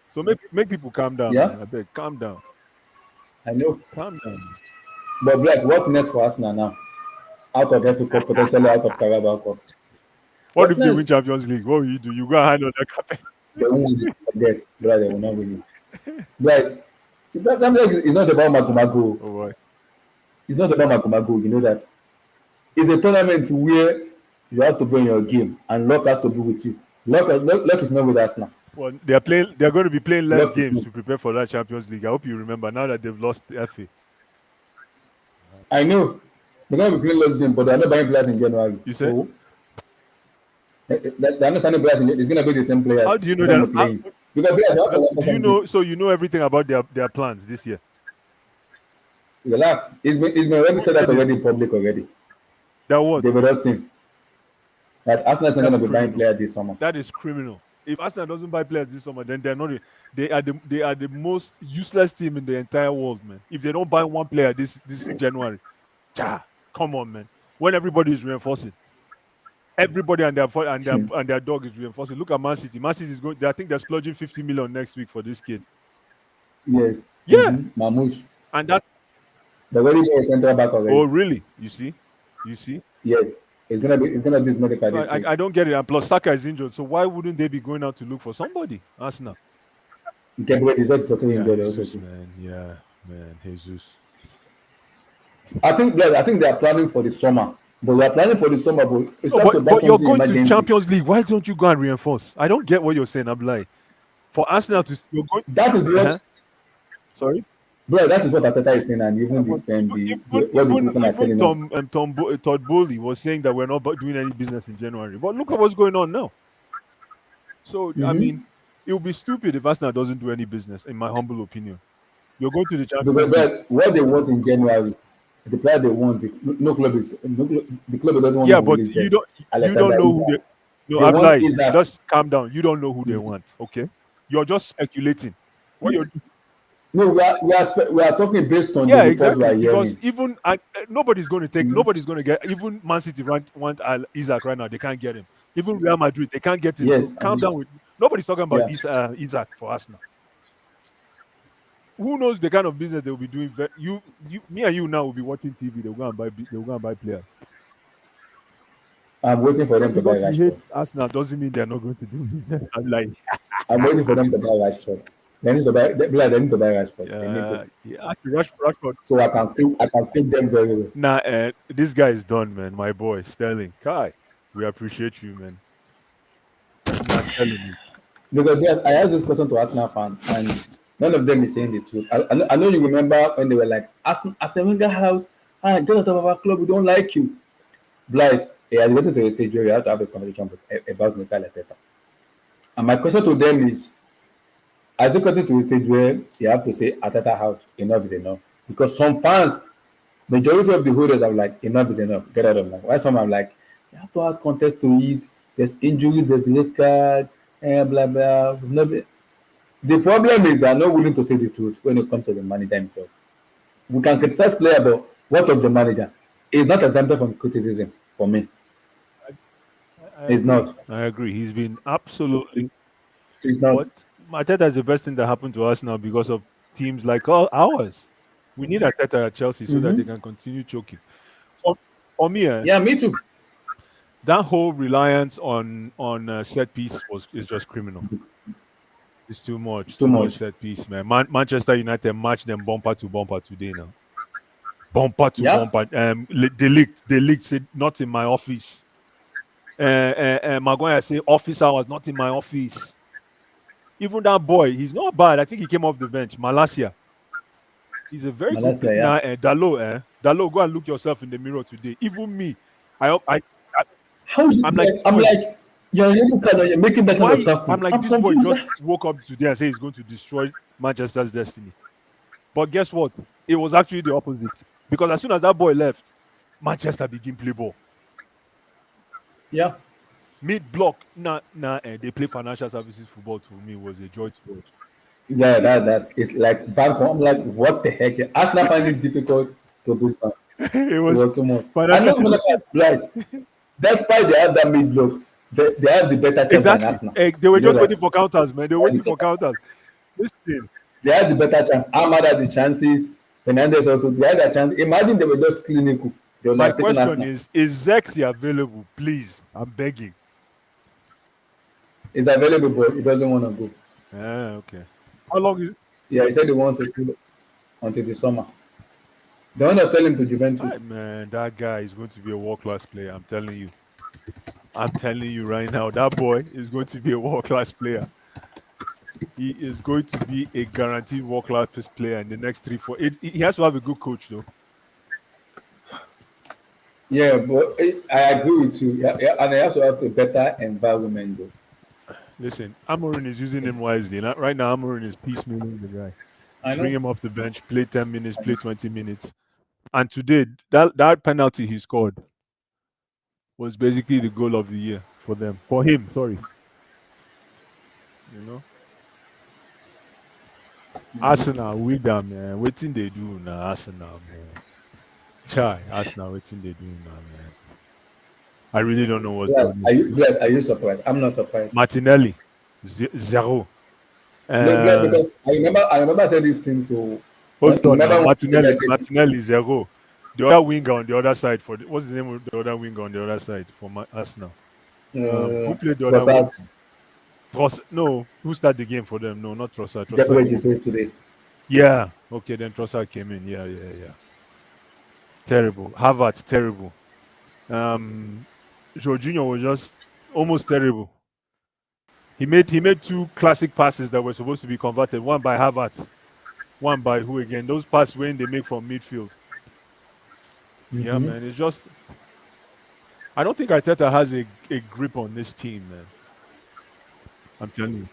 So make people calm down, Yeah, man. I beg, calm down, I know. calm down. But bless, what next for Arsenal now? Out of FA Cup, potentially out of Carabao Cup. What What if they win next? Champions League? What will you do? You go and hide on the carpet. They won't win it. Forget. Brother, they will not win it. Guys, it's not about Magumago. Oh boy. It's not about Magumago. You know that. It's a tournament where you have to be in your game and luck has to be with you. Luck is not with us now. Well, they're playing. They're going to be playing less Luck is games not. to prepare for that Champions League. I hope you remember now that they've lost the FA. I know they're going to be playing less game, but they're not buying players in January. You said? So they're not signing players. It's going to be the same players How do you know they're that? going to be playing. Because players have to learn for Do you something. know? So you know everything about their plans this year. Relax. It's been already Who said that said it? already in public already. That what? David Austin. That Arsenal is not going That's to be buying criminal. players this summer. That is criminal. If Arsenal doesn't buy players this summer, then they're not. They are the most useless team in the entire world, man. If they don't buy one player this January, come on, man. When everybody is reinforcing, everybody and their dog is reinforcing. Look at Man City. Man City is going. I think they're splurging 50 million next week for this kid. Yes. Yeah, Mamouche. and that. The already bought a central back already. Oh, really? You see? Yes. It's gonna be his medical So this week. I don't get it. And plus, Saka is injured. So why wouldn't they be going out to look for somebody? Arsenal. Gabriel is also Yeah, injured also. Jesus, man. Yeah, man. Jesus. I think they are planning for the summer. But we are planning for the summer, but it's No, have to buy but you're something going to emergency. Champions League. Why don't you go and reinforce? I don't get what you're saying. I'm like, for Arsenal to you're going. That is what Sorry. bro, that is what Ateta is saying, and even But what the people are telling us. Todd Bowley was saying that we're not doing any business in January. But look at what's going on now. So I mean, it would be stupid if Arsenal doesn't do any business, in my humble opinion. You're going to the Champions League. But what they want in January, the player they want, the club doesn't want Yeah, to but release you them. don't know who they. No, They I'm want like, Isaac. just calm down. You don't know who they want. Okay, you're just speculating. What you're No, we are talking based on Yeah, the reports we exactly. are Because hearing. even nobody's going to take, nobody's going to get. Even Man City want Isaac right now. They can't get him. Even Real Madrid, they can't get him. So Yes, calm down with. Nobody's talking about yeah. Isaac for Arsenal. Who knows the kind of business they'll be doing? Me and you now will be watching TV. They'll go and buy. They'll go and buy players. I'm waiting for them Just to buy because we hate Rashford. Arsenal doesn't mean they're not going to do business. I'm like, I'm waiting for them to buy Rashford. They need to buy Rashford. They need to. Yeah, actually, Rashford. So I can keep them very well. Nah, this guy is done, man. My boy, Sterling. Kai, we appreciate you, man. Nah, Sterling. Because I asked this question to Arsenal fans, and none of them is saying the truth. I know you remember when they were like, Arsene Wenger out, get out of our club, we don't like you. Blaise, he has gotten to a stage where you have to have a conversation about Mikel Arteta. And my question to them is, has it gotten to a stage where you have to say Arteta out, enough is enough? Because some fans, majority of the holders are like, enough is enough, get out of my. Why some are like, you have to add contest to it, there's injury, there's red card, blah blah. The problem is they are not willing to say the truth when it comes to the manager himself. We can criticize player, but what of the manager? He's not exempted from criticism for me. I He's agree. not. I agree. He's been absolutely. He's not. But Arteta is the best thing that happened to us now because of teams like all ours. We need Arteta at Chelsea so that they can continue choking. For, for me, Yeah, me too. that whole reliance on set piece is just criminal. It's too much. It's too Too much much. set piece, man. Manchester United match them bumper to bumper today now. Bumper to Yeah. bumper. They leaked. Said not in my office. Maguire say office hours not in my office. Even that boy, he's not bad. I think he came off the bench. Malasia. He's a very good Malaysia, player. yeah. Nah, Dalo, go and look yourself in the mirror today. Even me, I How is I'm it like like, this I'm boy. like, you're really kind of, you're making that kind of Why? I'm tackle. like I'm this boy confused. just woke up today and say he's going to destroy Manchester's destiny. But guess what? It was actually the opposite. Because as soon as that boy left, Manchester begin play ball. Yeah. Mid block, they play financial services football. To me was a joy to watch. Yeah, that it's like back home. I'm like, what the heck? Arsenal find it difficult to do that. It It was was so much. I financial. know when I realize, despite they have that mid block, they have the better chance than Exactly. Arsenal. They were You know just that. waiting for counters, man. They were They have waiting the for better counters. Listen, They had the better chance. Ahmad had the chances. Fernandez also. They had a chance. Imagine they were just clinical. They were my like beating question Arsenal. is Zexi available? Please, I'm begging. It's available, but he doesn't want to go. Okay. How long is? Yeah, he said he wants to stay until the summer. They want to sell him to Juventus. Hey, man, that guy is going to be a world class player. I'm telling you. I'm telling you right now, that boy is going to be a world class player. He is going to be a guaranteed world class player in the next 3, 4. He has to have a good coach, though. Yeah, but I agree with you. Yeah, yeah, and they also have a better environment, though. Listen, Amorin is using him wisely. Right now, Amorin is piecemealing the guy. I Bring know. him off the bench, play 10 minutes, play 20 minutes. And today, that penalty he scored was basically the goal of the year for them. For him, sorry. You know? Arsenal, with them, man. Waiting they do now, Arsenal, man. Chai, Arsenal, waiting they do now, man. I really don't know what's Yes, going on. Are you surprised? I'm not surprised. Martinelli, zero. Uh, Because I remember I said this thing to hold you on now. remember when Martinelli, Martinelli, zero. The other winger on the other side what's the name of the other winger on the other side for Arsenal? Who played the other Trossard one? No, who started the game for them? No, not Trossard. get Trossard where came. Jesus today. Yeah, okay, then Trossard came in. Yeah. Terrible. Havertz, terrible. Jorginho was just almost terrible. He made two classic passes that were supposed to be converted. One by Havertz, one by who again? Those passes when they make from midfield. Yeah, Mm-hmm. man. It's just I don't think Arteta has a grip on this team, man. I'm telling you.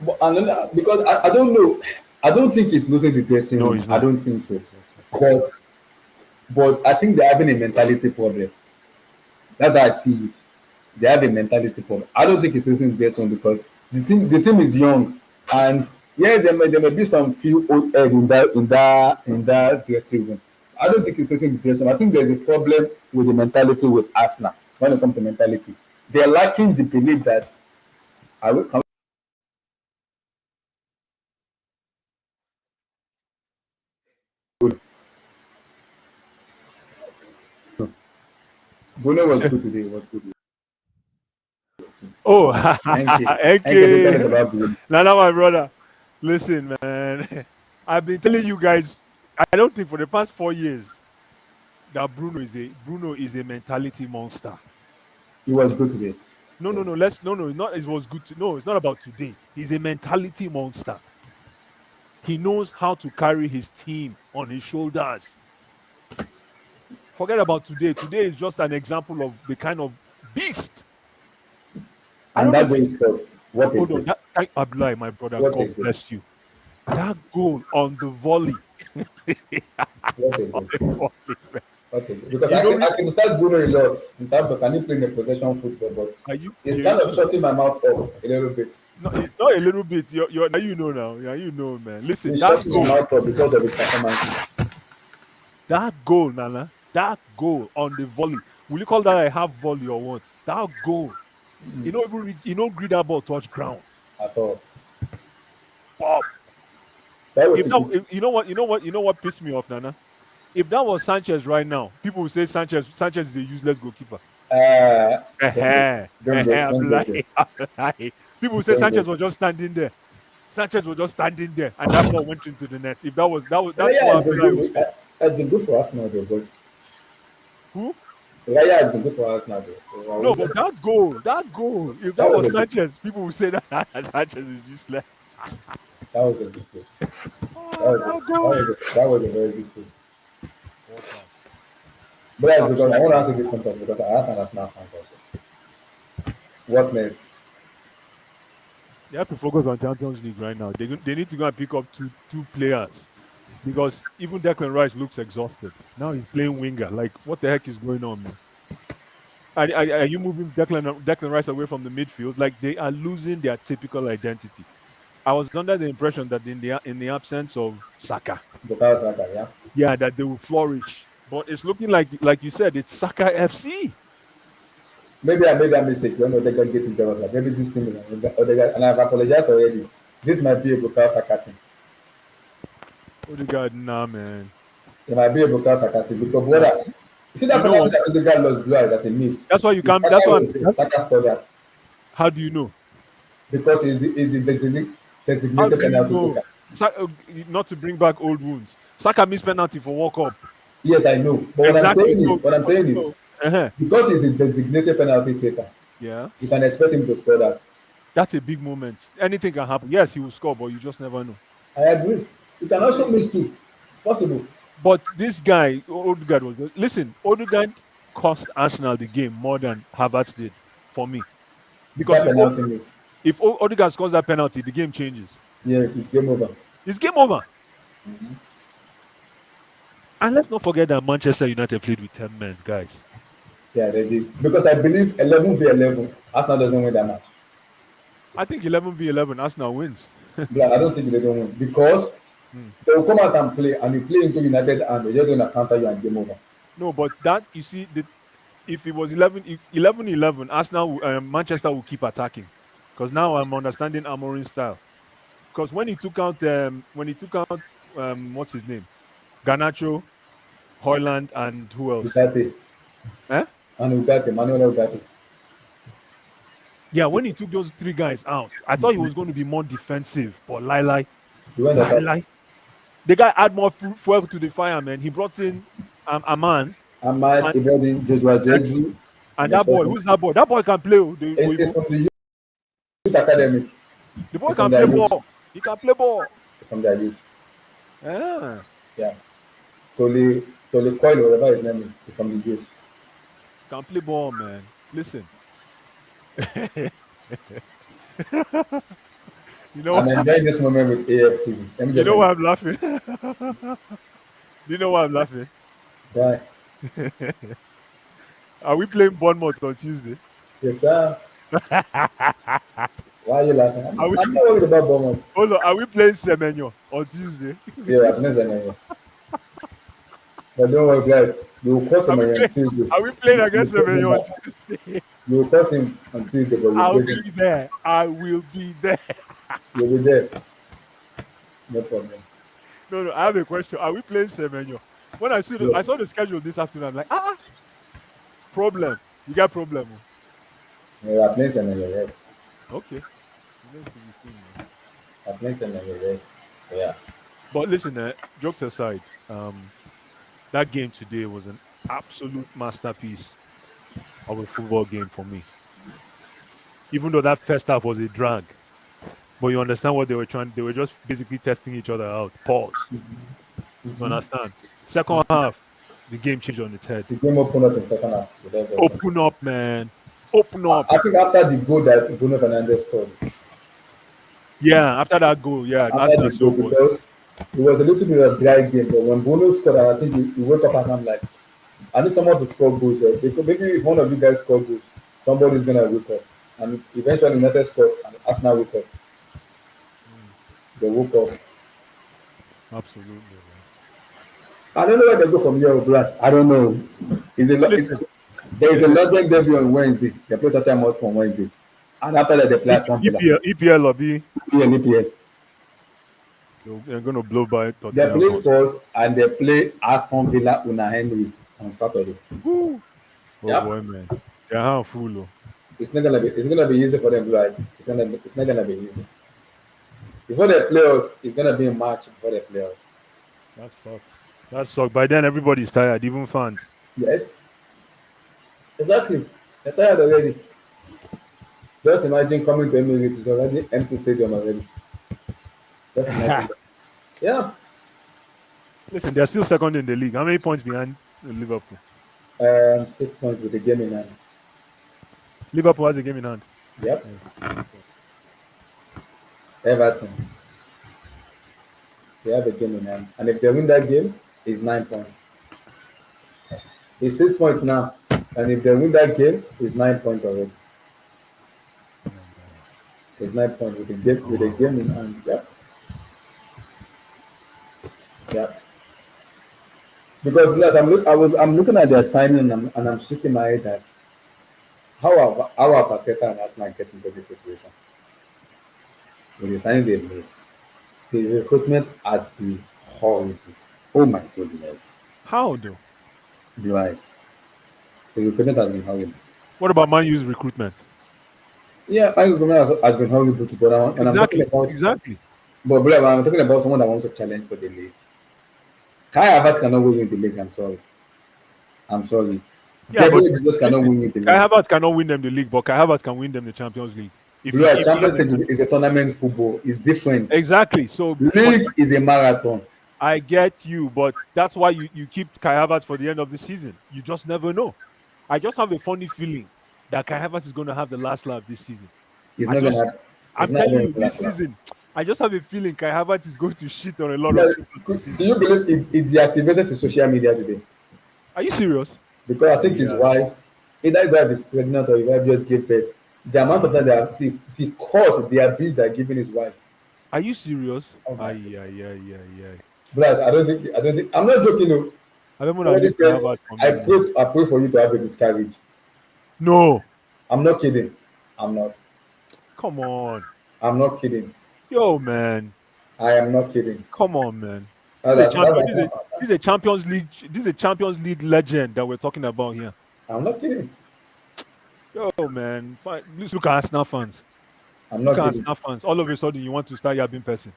But another, because I don't know, I don't think it's losing the dressing No, room. he's I not. don't think so. But I think they're having a mentality problem. That's how I see it. They have a mentality problem. I don't think it's losing the dressing room because the team is young, and yeah, there may be some few old head in that dressing room. I don't think it's losing the dressing room. I think there's a problem with the mentality with Arsenal when it comes to mentality. They're lacking the belief that I will come. Bruno You was say, good today. Was good. Oh, Thank you. Thank you for telling us okay. about Bruno. Now, my brother, listen, man. I've been telling you guys. I don't think for the past 4 years that Bruno is a mentality monster. He was good today. No, Yeah. no, no. No. It's not. It was good. No, it's not about today. He's a mentality monster. He knows how to carry his team on his shoulders. Forget about today. Today is just an example of the kind of beast. I And don't know that if way he scored. What a hold on. goal. Thank Abdullah, my brother. What a God goal. bless you. That goal on the volley. What a On goal. the volley, man. Okay. Because You know, I criticize Bruno a lot in terms of can he play in a possession football, but are you? it's kind of shutting my mouth up a little bit. No, it's not a little bit. You're now you know now. Yeah, you know, man. Listen, He's shutting my mouth up because of his performance. that goal, Nana, that goal on the volley. Will you call that a half volley or what? That goal. You know, even you know, green that ball touch ground. At all. Pop. That was If a that, good. if, you know what pissed me off, Nana. If that was Sanchez right now, people would say Sanchez is a useless goalkeeper. Uh, I'm don't go there. lying. I'm lying. People would say Don't go Sanchez there. was just standing there. Sanchez was just standing there, and that ball went into the net. If that was that's Raya what has been Abdullah would good. say. Has been good for Arsenal though, but Who? Raya has been good for Arsenal though. So I No, would but not, that goal. If that that was was a good. Sanchez, people would say that Sanchez is useless. That was a good goal. Oh, that goal. That was a very good goal. What else? But that's because I Absolutely. want to answer this something because I asked an Arsenal fan also. What next? They have to focus on Champions League right now. They need to go and pick up two players because even Declan Rice looks exhausted. Now he's playing winger. Like, what the heck is going on, man? Are you moving Declan Rice away from the midfield? Like, they are losing their typical identity. I was under the impression that in the absence of Saka, Bukayo Saka, yeah. yeah, that they will flourish. But it's looking like you said, it's Saka FC. Maybe I made that mistake when Odegaard get into us. Like maybe this thing is Odegaard, and I've apologized already. This might be a Bukayo Saka thing. Odegaard, nah, man. It might be a Bukayo Saka thing because what Nah. I, you see that You know penalty what? that Odegaard lost blue eye that he missed. That's why you If can't. Saka That's why. was there, Saka scored that How do you know? because he's the How designated do you penalty know? taker. Not to bring back old wounds. Saka missed penalty for World Cup. Yes, I know. But Exactly. what I'm saying is Uh-huh. because he's a designated penalty taker, Yeah, you can expect him to score that. that's a big moment. Anything can happen. Yes, he will score, but you just never know. I agree. You can also miss too. It's possible. But this guy, Odegaard, listen. Odegaard cost Arsenal the game more than Havertz did for me. Because That penalty miss. if Odegaard scores that penalty, the game changes. Yes, it's game over. It's game over. And let's not forget that Manchester United played with 10 men, guys. Yeah, they did. Because I believe 11v11, Arsenal doesn't win that match. I think 11v11, Arsenal wins. Yeah, I don't think they don't win. Because Hmm. they will come out and play, and you play into United, and they're just going to counter you and game over. No, but that you see, if it was 11-11, Arsenal, Manchester will keep attacking. Because now I'm understanding Amorim's style. Because when he took out, what's his name, Garnacho, Hoyland, and who else? Ugarte. Eh? And Ugarte, Manuel Ugarte. Yeah, when he took those three guys out, I thought he was going to be more defensive. But Lai, He went attack. the guy add more fuel to the fire, man. He brought in a man, Ahmad, and, Ibrahim, Joshua Zexu. and that boy, who's that boy? That boy can play. It's from the youth academy. The boy It's can from play their youth. ball. He can play ball. It's from their youth. Yeah. Yeah. Tole Coil, whatever his name is from the youth. Can play ball, man. Listen. You know I'm what? enjoying this moment with AFTV. Let me You just know why I'm laughing? You know why I'm laughing? Why? Are we playing Bournemouth on Tuesday? Yes, sir. Why are you laughing? Are we, I'm not worried about Bournemouth. hold on, are we playing Semenyo on Tuesday? Yeah, I've never done. But don't worry, guys. You will cross Are him we, on Tuesday. are we playing against Semenyo on Tuesday? You will cross him on Tuesday, but you'll I'll place be him. there. I will be there. You'll be there. No problem. No, I have a question. Are we playing Semenyo? When I saw the schedule this afternoon, I'm like, problem. You got problem. We are playing Senegal. Okay, remains to be seen, man. We are playing Senegal. Yeah. But listen, jokes aside, that game today was an absolute masterpiece of a football game for me. Even though that first half was a drag, but you understand what they were trying. They were just basically testing each other out. Pause. You understand? Second half, the game changed on its head. The game opened up in second half. The rest opened. Open up, man. Open up. I think after the goal that Bruno Fernandes scored, Yeah, after that goal, yeah, after Arsenal the goal, so good. because it was a little bit of a dry game, but when Bruno scored, I think he woke up and I'm like, I need someone to score goals. Because maybe if one of you guys score goals, somebody's gonna wake up. And eventually United scored and Arsenal woke up. Mm, They woke up. absolutely, man. I don't know where they go from here, Blast. I don't know. It's a lot. Listen, There is a listen. London derby on Wednesday. They play Tottenham Hotspur on Wednesday, and after that they play Aston Villa. EPL lobby, EPL. they're going to blow by They Tottenham. play Spurs and they play Aston Villa Una Henry on Saturday. Woo. Oh Yep. boy, man. They're half full. Oh. It's gonna be easy for them guys. It's not gonna be easy. Before the playoffs, it's gonna be a match before the playoffs. That sucks. That sucks. By then, everybody's tired, even fans. Yes, exactly. They're tired already. Just imagine coming to Emirates, it's already empty stadium already. Just imagine that. Yeah. Listen, they're still second in the league. How many points behind Liverpool? 6 points with the game in hand. Liverpool has a game in hand. Yep. Yeah. Everton. They have a game in hand. And if they win that game, it's 9 points. It's 6 points now. And if they win that game, it's 9 points already. It's 9 points with the game in hand. Yep. Yep. Because yes, I'm looking at their signing and I'm shaking my head at how are Paqueta and Arsenal get into this situation with the signing they made. The recruitment has been horrible. Oh my goodness. How though? Be right. The recruitment has been horrible. What about Man U's recruitment? Yeah, my recruitment has been horrible too, but when I'm talking Exactly. about Exactly. but when I'm talking about someone that wants to challenge for the league. Kai Havertz cannot win with the league, I'm sorry. I'm sorry. Yeah, but Gabriel Jesus cannot listen, win with the Kai league. Havertz cannot win them the league, but Kai Havertz can win them the Champions League. Bro, If Champions League is a tournament football. It's different. exactly. So, but League is a marathon. I get you, but that's why you keep Kai Havertz for the end of the season. You just never know. I just have a funny feeling that Kai Havertz is going to have the last laugh this season. It's I not gonna just, have it's I'm not telling going you, to this last long. season, I just have a feeling Kai Havertz is going to shit on a lot of Yeah, people this do season. you believe it deactivated to social media today? Are you serious? Because I think his Yeah. wife, either his wife is pregnant or his wife just gave birth. The amount of time the abuse they're giving his wife. Are you serious? Oh my Aye, god. aye, aye, aye, aye. Blast, I don't think I'm not joking though. I don't want to Somebody leave Kai said Havertz for I me, man. pray for you to have a miscarriage. No, I'm not kidding. I'm not. come on. I'm not kidding. Yo, man. I am not kidding. Come on, man. That's, This is a that's, champion. that's, This is a Champions League. This is a Champions League legend that we're talking about here. I'm not kidding. Yo, man. Let's look at Arsenal fans. I'm Look not at kidding. Arsenal fans. All of a sudden, you want to start yabbing person.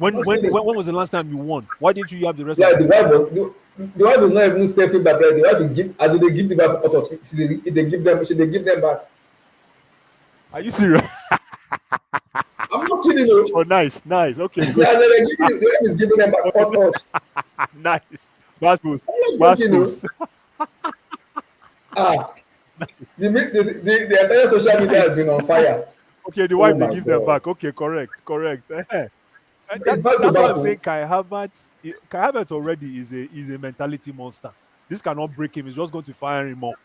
I'm not kidding. When was the last time you won? Why didn't you yab the rest Yeah, of the the wife was not even stepping back. Like, the wife is give as they give the back out of should they give them back. Are you serious? I'm not kidding you. Oh, nice, nice. Okay, Yeah, good. the wife is giving them back out of. Nice. Rasmus. I'm not joking, Rasmus. Ah, the entire social media has been on fire. Okay, the Oh wife they my give them god. back. Okay, correct. And It's back to that's why back. I'm saying Kai Havertz already is a mentality monster. This cannot break him. It's just going to fire him up.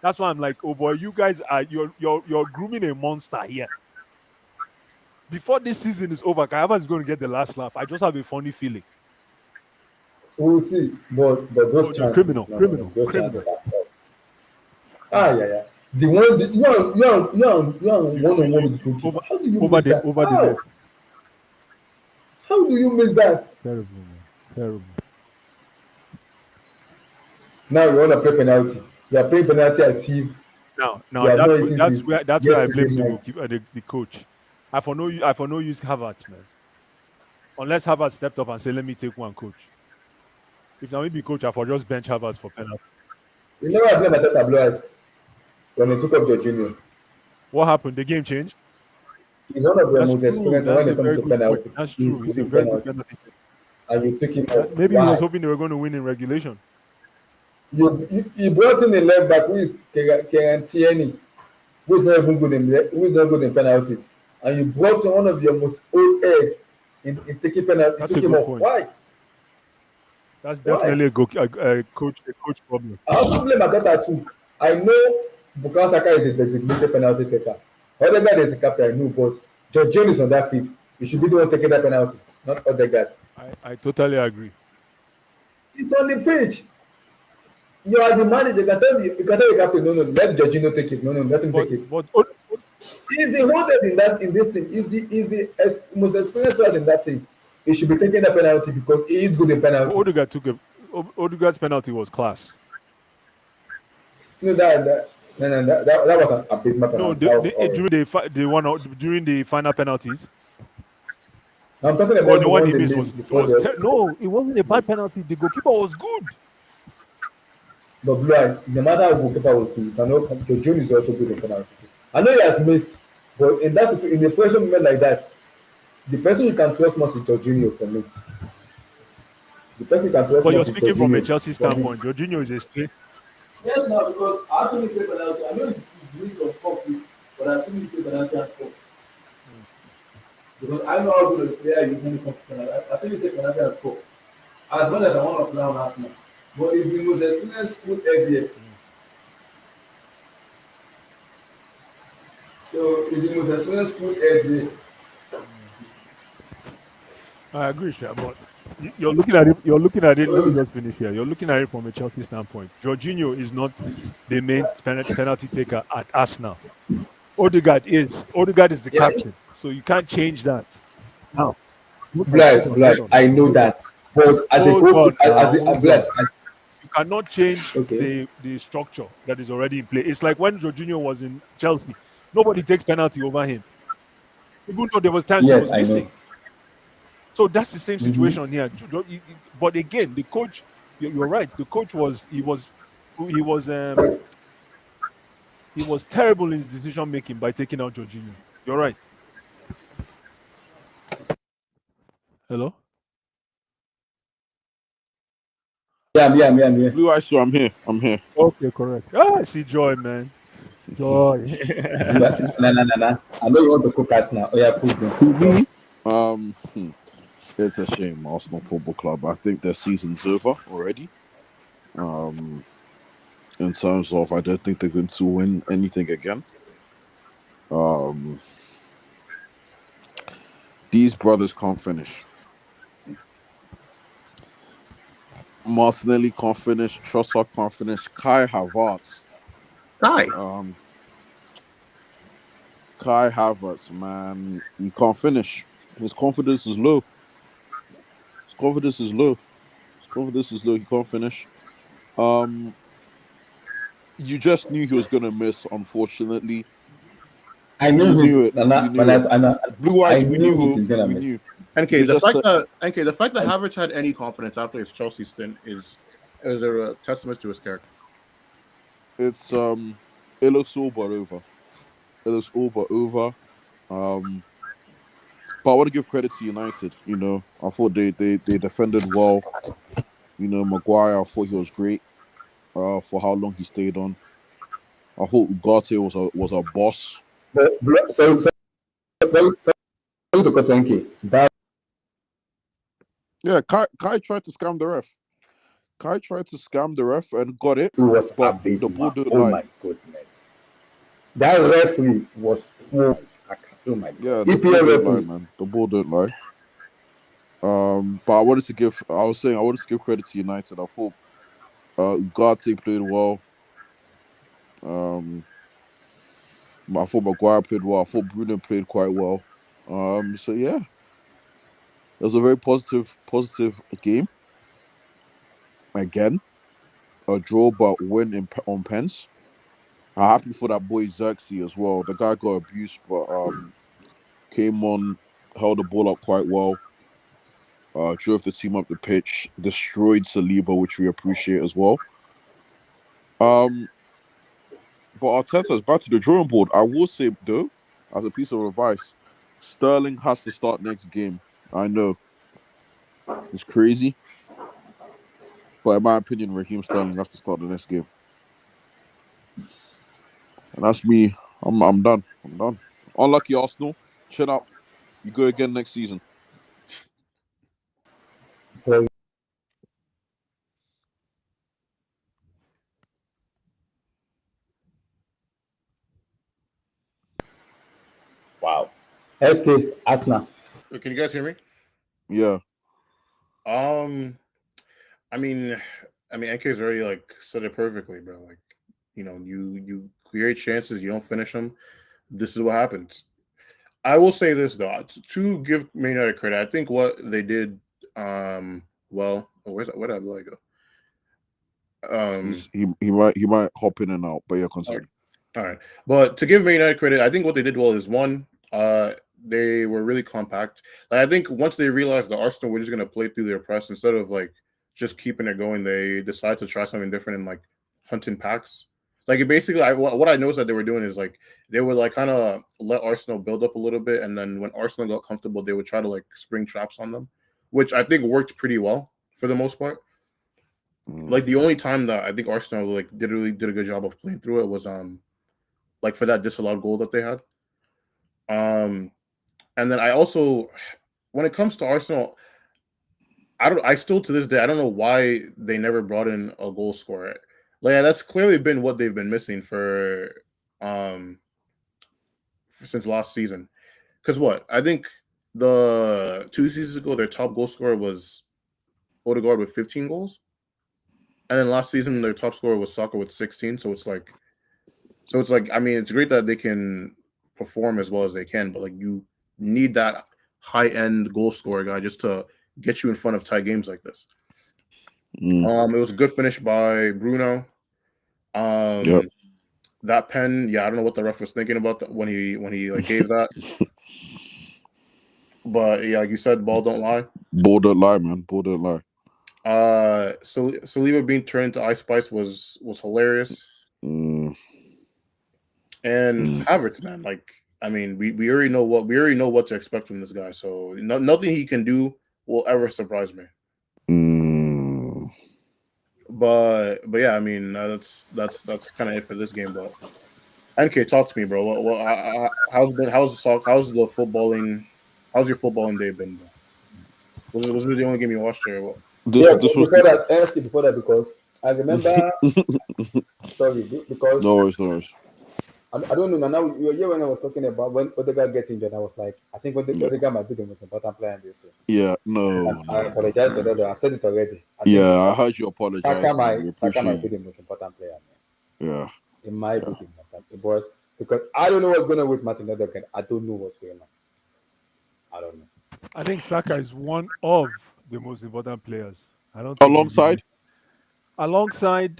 That's why I'm like, oh boy, you guys are you're grooming a monster here. Before this season is over, Kai Havertz is going to get the last laugh. I just have a funny feeling. We'll see. But those Oh, chances, criminal. those chances are tough. Yeah. The one you're on one-on-one with the goalkeeper. How do you miss that? Over the net. How do you miss that? Terrible, man. Terrible. Now you want to play penalty. You are playing penalty as if Now You have not that's eaten that's since where that's where I yesterday blame the night. goalkeeper, the coach. I for no use Havertz, man. Unless Havertz stepped up and said, "Let me take one, coach." If now maybe coach, I for just bench Havertz for penalty. You know what I blame Ateta Blue Eyes when they took up Jorginho? What happened? The game changed. He's one of the That's most true. experienced when That's it a comes very to good point. penalty. That's He's true. He's good a in very good penalty. penalty taker. And you took him off. Maybe he was Why? hoping they were going to win in regulation. You brought in a left back who is Kieran Tierney, who is not even good who is not good in penalties. And you brought in one of your most old head in taking penalty. You That's a took him good off. point. Why? That's Why? definitely a coach problem. I also blame Ateta too. I know Bukayo Saka is a designated penalty taker. Odegaard is the captain, I know, but just Jones on that field. You should be the one taking that penalty, not Odegaard. I totally agree. It's on the pitch. You are the manager. You can tell the captain, no, no, let Jorginho take it. No, no, let him But take it. but He's the holder in this team. He's the most experienced player in that team. He should be taking that penalty because he is good in penalties. Odegaard's penalty was class. You know that was an abysmal No, penalty. That was horrible. during the final penalties. Now I'm talking Or about the the one one he they missed missed before was the no, it wasn't a bad penalty. The goalkeeper was good. Blue Eye. No matter how goalkeeper will do, you cannot. Jones is also good in penalty. I know he has missed, but in a pressure moment like that, the person you can trust most is Jorginho for me. The person you can trust But you're most is speaking from a Jorginho Chelsea for me. standpoint. Jorginho is a straight. Yes, now because I actually play penalty. I know it's missed some cup, but I've seen him play penalty and score. Because I know how good a player he is when it comes to penalty. I've seen him play penalty and score. As well as I want to play on Arsenal. But he's the most experienced foot head. So he's the most experienced foot head. I agree, Sha, but you're looking at it. You're looking at it. Let me So just finish here. You're looking at it from a Chelsea standpoint. Jorginho is not the main penalty taker at Arsenal. Odegaard is. Odegaard is the yeah, captain, so you can't change that. Now, bless, hold bless. on, I know hold on, that. But as a hold coach, on now, as a hold bless, on. You cannot change okay. the structure that is already in play. It's like when Jorginho was in Chelsea. Nobody takes penalty over him, even though there was times he Yes, was I know. missing. So that's the same Mm-hmm. situation here. But again, the coach, you're right. The coach he was um he was terrible in his decision making by taking out Jorginho. You're right. Hello. Yeah. Blue Eyes, so I'm here. I'm here. Okay, correct. Ah, I see joy, man. Joy. Nah. I know you want to cook us now. Oh yeah, cook them. Who me? Um, hmm, it's a shame, Arsenal Football Club. I think their season's over already. Um, in terms of, I don't think they're going to win anything again. Um, these brothers can't finish. Martinelli can't finish. Trossard can't finish. Kai Havertz. Hi. Um, Kai Havertz, man, he can't finish. His confidence is low. His confidence is low. His confidence is low. He can't finish. Um, you just knew he was gonna miss. Unfortunately, I you knew it. knew it. You Nana, knew it. Blue I eyes, we knew it knew. is gonna We miss. knew. NK, They the just fact said that NK, the fact that Havertz had any confidence after his Chelsea stint is a testament to his character. it's it looks all but over. It looks all but over. Um, but I want to give credit to United. I thought they defended well. Maguire, I thought he was great. For how long he stayed on. I thought Ugarte was a boss. So to cut NK. That Yeah, Kai tried to scam the ref. Kai tried to scam the ref and got it, was but the ball abysmal. don't Oh lie. my goodness. That referee was oh my god. Yeah, the ball EPL don't lie, referee. man. The ball don't lie. But I wanted to give credit to United. I thought Ugarte played well. Um, I thought Maguire played well. I thought Bruno played quite well. So yeah, it was a very positive game. Again, a draw but win on pens. I'm happy for that boy Xerxes as well. The guy got abused, but came on, held the ball up quite well. Drove the team up the pitch, destroyed Saliba, which we appreciate as well. Um, but Arteta's back to the drawing board. I will say though, as a piece of advice, Sterling has to start next game. I know it's crazy, but in my opinion, Raheem Sterling has to start the next game, and that's me. I'm done. I'm done. Unlucky Arsenal. Chin up. You go again next season. For wow. SK Arsenal. Can you guys hear me? Yeah. Um, I mean, NK's already like said it perfectly, bro. Like, you create chances, you don't finish them. This is what happens. I will say this though, to give Man United credit, I think what they did, well, where did I go? He might hop in and out, but yeah, continue. All right. But to give Man United credit, I think what they did well is one, they were really compact. Like I think once they realized the Arsenal were just gonna play through their press instead of like just keeping it going, they decided to try something different and like hunting packs. Like it basically, what I noticed that they were doing is like they would like kind of let Arsenal build up a little bit, and then when Arsenal got comfortable, they would try to like spring traps on them, which I think worked pretty well for the most part. Like the only time that I think Arsenal like did a good job of playing through it was like for that disallowed goal that they had. And then I also, when it comes to Arsenal, I still to this day I don't know why they never brought in a goal scorer. Like that's clearly been what they've been missing since last season. Because what I think the 2 seasons ago their top goal scorer was Odegaard with 15 goals, and then last season their top scorer was Saka with 16. So it's like I mean it's great that they can perform as well as they can, but like you need that high end goal scorer guy just to get you in front of tight games like this. It was a good finish by Bruno. Yep. That pen, yeah, I don't know what the ref was thinking about that when he like gave that. But yeah, like you said, ball don't lie. Ball don't lie, man. Ball don't lie. So Saliba being turned into Ice Spice was hilarious. And Havertz, man, like I mean, we already know what to expect from this guy. So nothing he can do will ever surprise me. But yeah, I mean that's kind of it for this game. But NK, talk to me, bro. How's your footballing day been, bro? Was this the only game you watched, or what? Yeah, before that, honestly, before that, because I remember. Sorry, because no worries. I don't know. Now you were here when I was talking about when Odegaard gets injured. I was like, I think Odegaard might be the most important player in this. Yeah, no. I apologize for that. I've said it already. I heard you apologize. Saka might be the most important player. Man. Yeah, it might be the most important. It was because I don't know what's going on with Martin Odegaard. I don't know what's going on. I don't know. I think Saka is one of the most important players. I don't think alongside.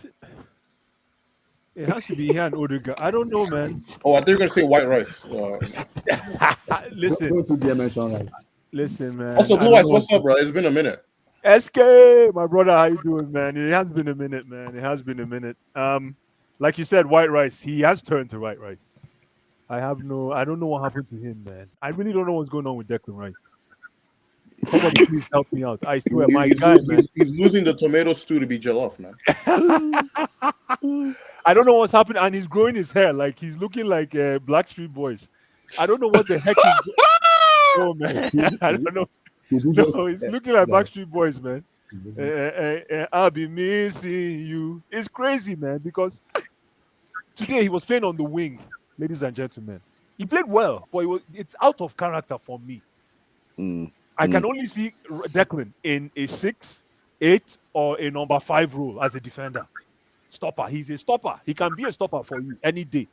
It has to be here and Odegaard. I don't know, man. Oh, I thought you were gonna say white rice. Listen, man. Also, Blue Eyes, what's up, bro? It's been a minute. SK, my brother, how you doing, man? It has been a minute, man. It has been a minute. Like you said, white rice. He has turned to white rice. I don't know what happened to him, man. I really don't know what's going on with Declan Rice. Somebody please help me out. I swear, he's losing the tomato stew to be jollof, man. I don't know what's happening, and he's growing his hair like he's looking like Blackstreet Boys. I don't know what the heck is. Oh man, I don't know. No, he's looking like Backstreet Boys, man. I'll be missing you. It's crazy, man. Because today he was playing on the wing, ladies and gentlemen. He played well, but it's out of character for me. I can only see Declan in a 6, 8, or a number 5 role as a defender. Stopper. He's a stopper. He can be a stopper for you any day.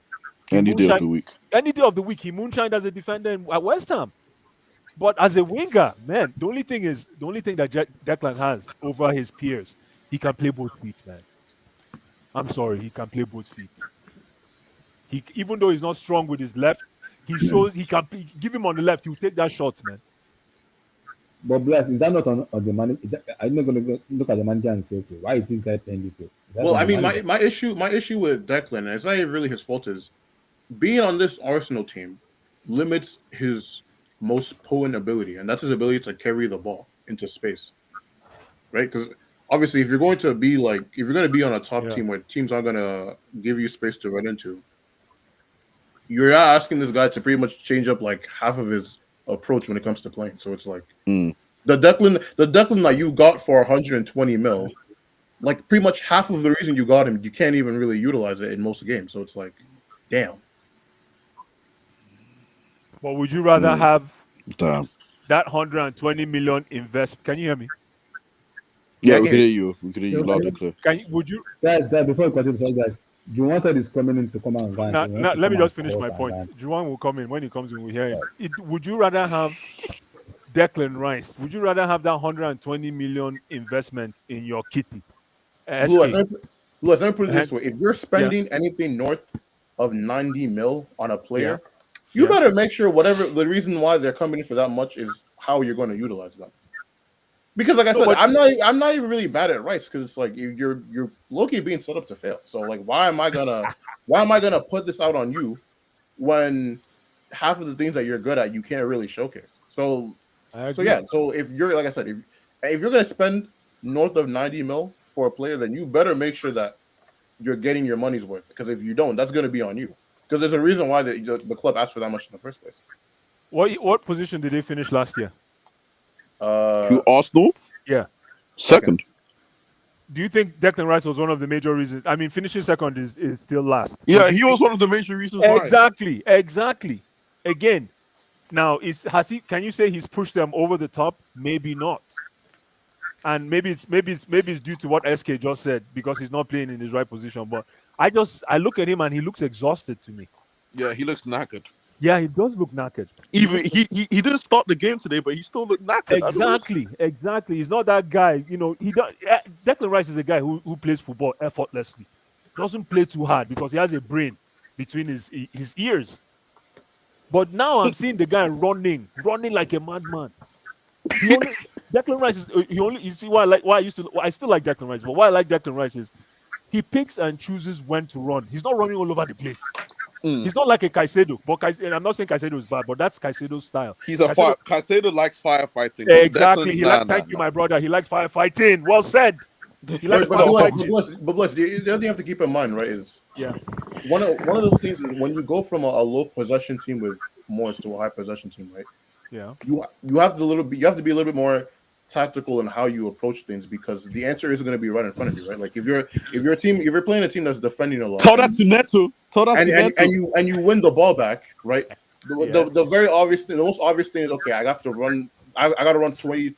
Any day of the week. Any day of the week. He moonshined as a defender at West Ham. But as a winger, man, the only thing that Declan has over his peers, he can play both feet, man. I'm sorry, he can play both feet. He even though he's not strong with his left, he shows he can give him on the left. He'll take that shot, man. But Bless, is that not on the manager? I'm not going to look at the manager and say, okay, why is this guy playing this way? Well, I mean, my issue with Declan, and it's not even really his fault, is being on this Arsenal team limits his most potent ability, and that's his ability to carry the ball into space, right? Because obviously, if you're going to be on a top team where teams aren't going to give you space to run into, you're not asking this guy to pretty much change up like half of his approach when it comes to playing. So it's like the Declan that you got for 120 mil, like pretty much half of the reason you got him, you can't even really utilize it in most games. So it's like, damn. But would you rather have Damn. that 120 million invest? Can you hear me? Yeah, we can hear you. We can hear you loud and clear. Would you guys, before we continue, guys, Juwan said he's coming in to come and go. Now, let me just finish my point. Juwan will come in. When he comes in, we'll hear him. Would you rather have Declan Rice? Would you rather have that 120 million investment in your kitty? Let me put it this way. If you're spending anything north of 90 mil on a player, you better make sure whatever the reason why they're coming in for that much is how you're going to utilize them. Because, like I said, I'm not even really bad at Rice because it's like you're low-key being set up to fail. So, like, why am I gonna put this out on you when half of the things that you're good at you can't really showcase? So if you're like I said, if you're gonna spend north of 90 mil for a player, then you better make sure that you're getting your money's worth. Because if you don't, that's gonna be on you. Because there's a reason why the club asked for that much in the first place. What position did they finish last year? Arsenal? Yeah. Second. Do you think Declan Rice was one of the major reasons? I mean, finishing second is still last. Yeah, he was one of the major reasons why. Exactly. Again, now can you say he's pushed them over the top? Maybe not. And maybe it's due to what SK just said because he's not playing in his right position. But I look at him and he looks exhausted to me. Yeah, he looks knackered. Yeah, he does look knackered. Even he didn't start the game today, but he still looked knackered. Exactly. He's not that guy. You know, Declan Rice is a guy who plays football effortlessly. Doesn't play too hard because he has a brain between his ears. But now I'm seeing the guy running like a madman. Declan Rice is you see why I still like Declan Rice, but why I like Declan Rice is he picks and chooses when to run. He's not running all over the place. He's not like a Caicedo, but I'm not saying Caicedo is bad, but that's Caicedo's style. Caicedo likes firefighting. Exactly. Thank you, my brother. He likes firefighting. Well said. He likes firefighting. But bless, the other thing you have to keep in mind, right, is one of those things is when you go from a low possession team with Morris to a high possession team, right? Yeah. You have to be a little bit more tactical in how you approach things because the answer isn't going to be right in front of you, right? Like if you're playing a team that's defending a lot, tell that to Neto. And you win the ball back, right? The very obvious thing, the most obvious thing is okay. I got to run 20,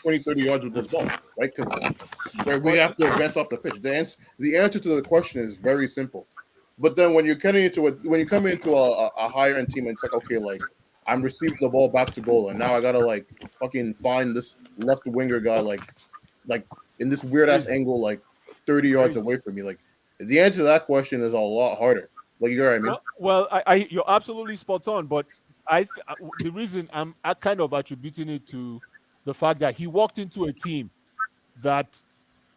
30 yards with this ball, right? Because we have to advance off the pitch. The answer to the question is very simple. But then when you come into a higher end team, and it's like okay, like I'm receiving the ball back to goal, and now I gotta like fucking find this left winger guy like in this weird ass angle like 30 yards away from me. Like the answer to that question is a lot harder. Like you know what I mean? Well, you're absolutely spot on, but the reason I'm kind of attributing it to the fact that he walked into a team that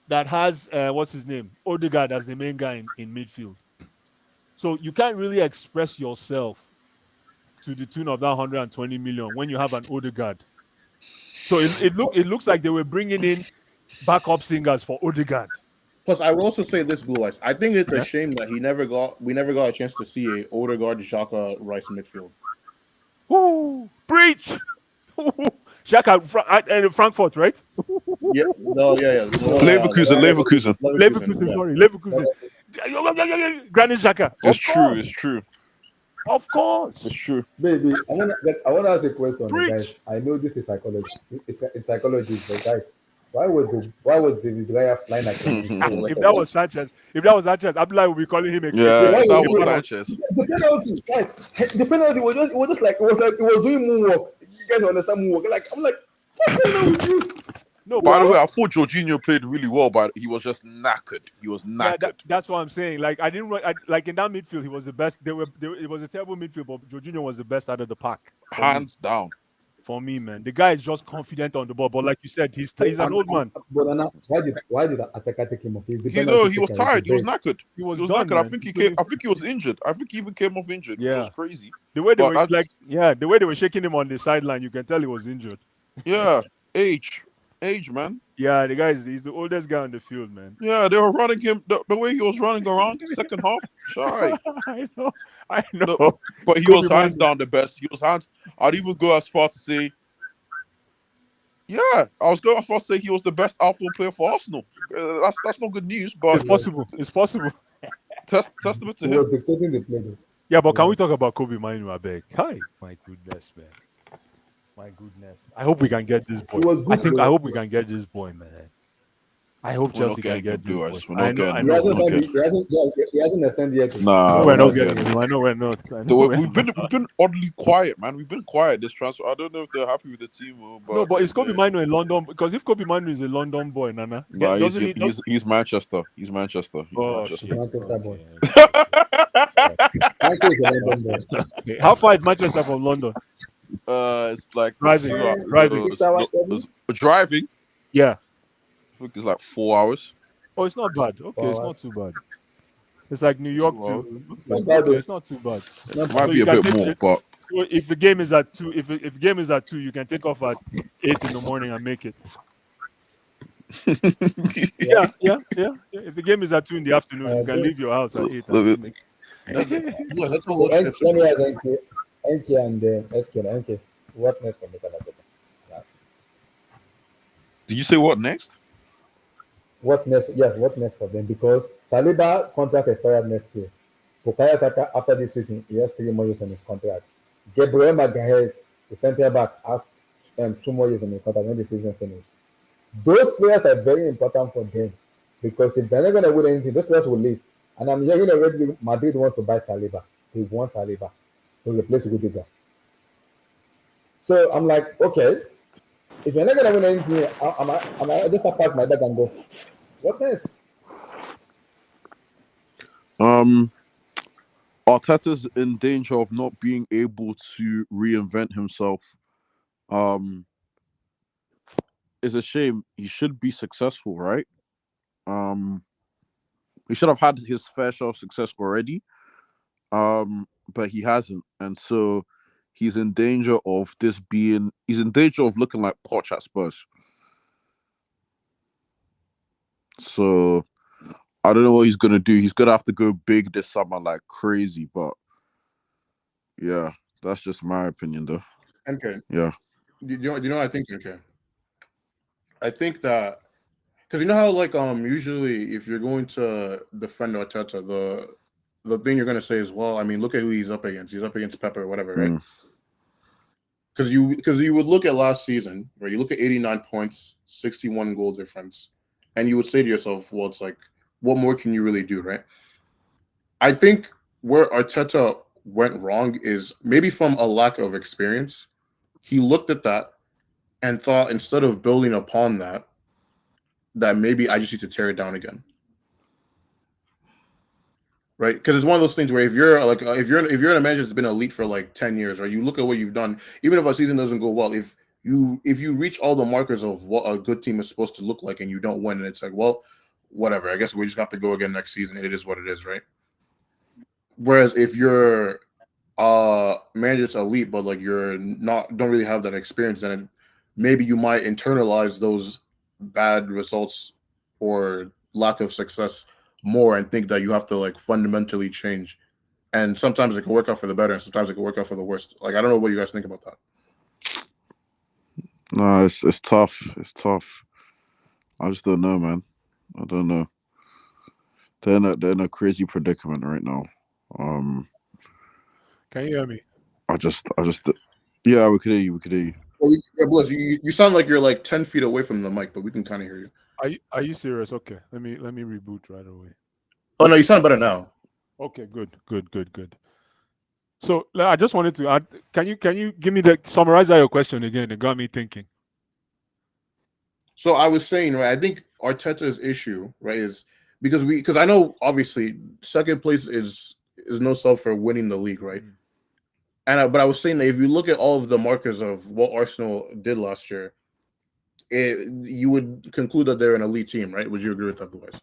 has what's his name, Odegaard as the main guy in midfield. So you can't really express yourself to the tune of that 120 million when you have an Odegaard. So it looks like they were bringing in backup singers for Odegaard. Plus, I will also say this, Blue Eyes. I think it's a shame that we never got a chance to see a Odegaard, Xhaka, Rice midfield. Ooh, preach! Xhaka, Frankfurt, right? Yeah. Leverkusen. Leverkusen. Granit Xhaka. It's true. Of course. It's true. Baby, I want to ask a question, guys. I know this is psychology. It's psychology, but guys, why was David Raya flying like a If that was Sanchez, Abdullah would be calling him a that was Sanchez. The penalty, guys. The penalty was just like it was doing moonwalk. You guys understand moonwalk? Like I'm like, what's going on with you? No, By but the way, I thought Jorginho played really well, but he was just knackered. He was yeah, knackered. that's what I'm saying. Like I didn't like in that midfield, he was the best. It was a terrible midfield, but Jorginho was the best out of the pack Hands down. for me, man. The guy is just confident on the ball, but like you said, he's an old man. But Nana, why did Ateka take him off? He's the He penalty was taker, he's the tired. He was best. knackered. He was He was done, knackered. I man. think He he came. couldn't- I think he was injured. I think he even came off injured, which Yeah. was crazy. The way they But were the way they were shaking him on the sideline, you can tell he was injured. Yeah, age, man. Yeah, he's the oldest guy on the field, man. Yeah, they were running him the way he was running around second half. Shy. I know. No, but he Kobe was hands Manu. down the best. He was hands. I'd even go as far to say, yeah, I was going as far to say he was the best outfield player for Arsenal. That's not good news, but It's possible. It's possible. testament to He him. was dictating the play, though. Yeah, but can we talk about Kobe Manu, I beg? Hi, my goodness, man. My goodness. I hope we can get this boy. He was good, I though. hope we can get this boy, man. I hope We're not Chelsea can getting get him, this Blue boy. Eyes. We're I not know. getting I him. He know. hasn't, Okay. he hasn't extended yet. Nah, No, we're we're not not getting getting him. I know we're not. I know So we're we've been oddly quiet, man. We've been quiet this transfer. I don't know if they're happy with the team, but No, but is Kobe Manu in London? Because if Kobe Manu is a London boy, Nana, Nah, doesn't he? he's Manchester. He's Manchester. He's Oh, Manchester. okay. Manchester boy. Okay. Michael is a London boy. Okay. How far is Manchester from London? It's like Driving. Driving. 6 hours, 7? driving. Yeah. I think it's like 4 hours. Oh, it's not bad. Okay, it's not hours. too bad. It's like New York 2 hours. too. It's not bad, Okay, though. it's not too bad. It might be you a can bit take more, it- but So if the game is at 2, if the game is at 2, you can take off at 8 in the morning and make it. Yeah. If the game is at 2 in the afternoon, you can leave your house at 8 and make it. Yeah, that's a So whole shift. let me ask NK and SK. NK, what next for Mikel Arteta? Last. did you say what next? What next? Yes, what next for them? Because Saliba contract expired next year. Bukayo Saka after this season, he has 3 more years on his contract. Gabriel Magalhaes, the centre back, has 2 more years on his contract when the season finishes. Those players are very important for them because if they're not going to win anything, those players will leave. And I'm hearing already Madrid wants to buy Saliba. They want Saliba to replace Rudiger. So I'm like, okay, if you're not going to win anything, I just pack my bag and go. What next? Arteta's in danger of not being able to reinvent himself. It's a shame. He should be successful, right? He should have had his fair share of success already. But he hasn't, and so he's in danger of he's in danger of looking like Poch at Spurs. So I don't know what he's gonna do. He's gonna have to go big this summer like crazy, but yeah, that's just my opinion though. Okay. Yeah. Do you know what I think? Okay. I think that because you know how like usually if you're going to defend Arteta, the thing you're gonna say is, well, I mean, look at who he's up against. He's up against Pep or whatever, right? Because you would look at last season, where you look at 89 points, 61 goal difference, and you would say to yourself, well, it's like, what more can you really do, right? I think where Arteta went wrong is maybe from a lack of experience. He looked at that and thought, instead of building upon that maybe I just need to tear it down again. Right? Because it's one of those things where if you're in a manager that's been elite for like 10 years, or you look at what you've done, even if a season doesn't go well, if you reach all the markers of what a good team is supposed to look like and you don't win, and it's like, well, whatever. I guess we just have to go again next season. It is what it is, right? Whereas if you're manager's elite, but like don't really have that experience, then maybe you might internalize those bad results or lack of success more and think that you have to like fundamentally change. And sometimes it can work out for the better, and sometimes it can work out for the worst. Like, I don't know what you guys think about that. No, it's tough. It's tough. I just don't know, man. I don't know. They're in a crazy predicament right now. Can you hear me? Yeah, we could hear you. We could hear you. Well, Bliss, you sound like you're like 10 feet away from the mic, but we can kind of hear you. Are you serious? Okay, let me reboot right away. Oh no, you sound better now. Okay, good. So I just wanted to add. Can you give me summarize that your question again? It got me thinking. So I was saying, right, I think Arteta's issue, right, is because I know obviously second place is no sub for winning the league, right? But I was saying that if you look at all of the markers of what Arsenal did last year, you would conclude that they're an elite team, right? Would you agree with that, boys?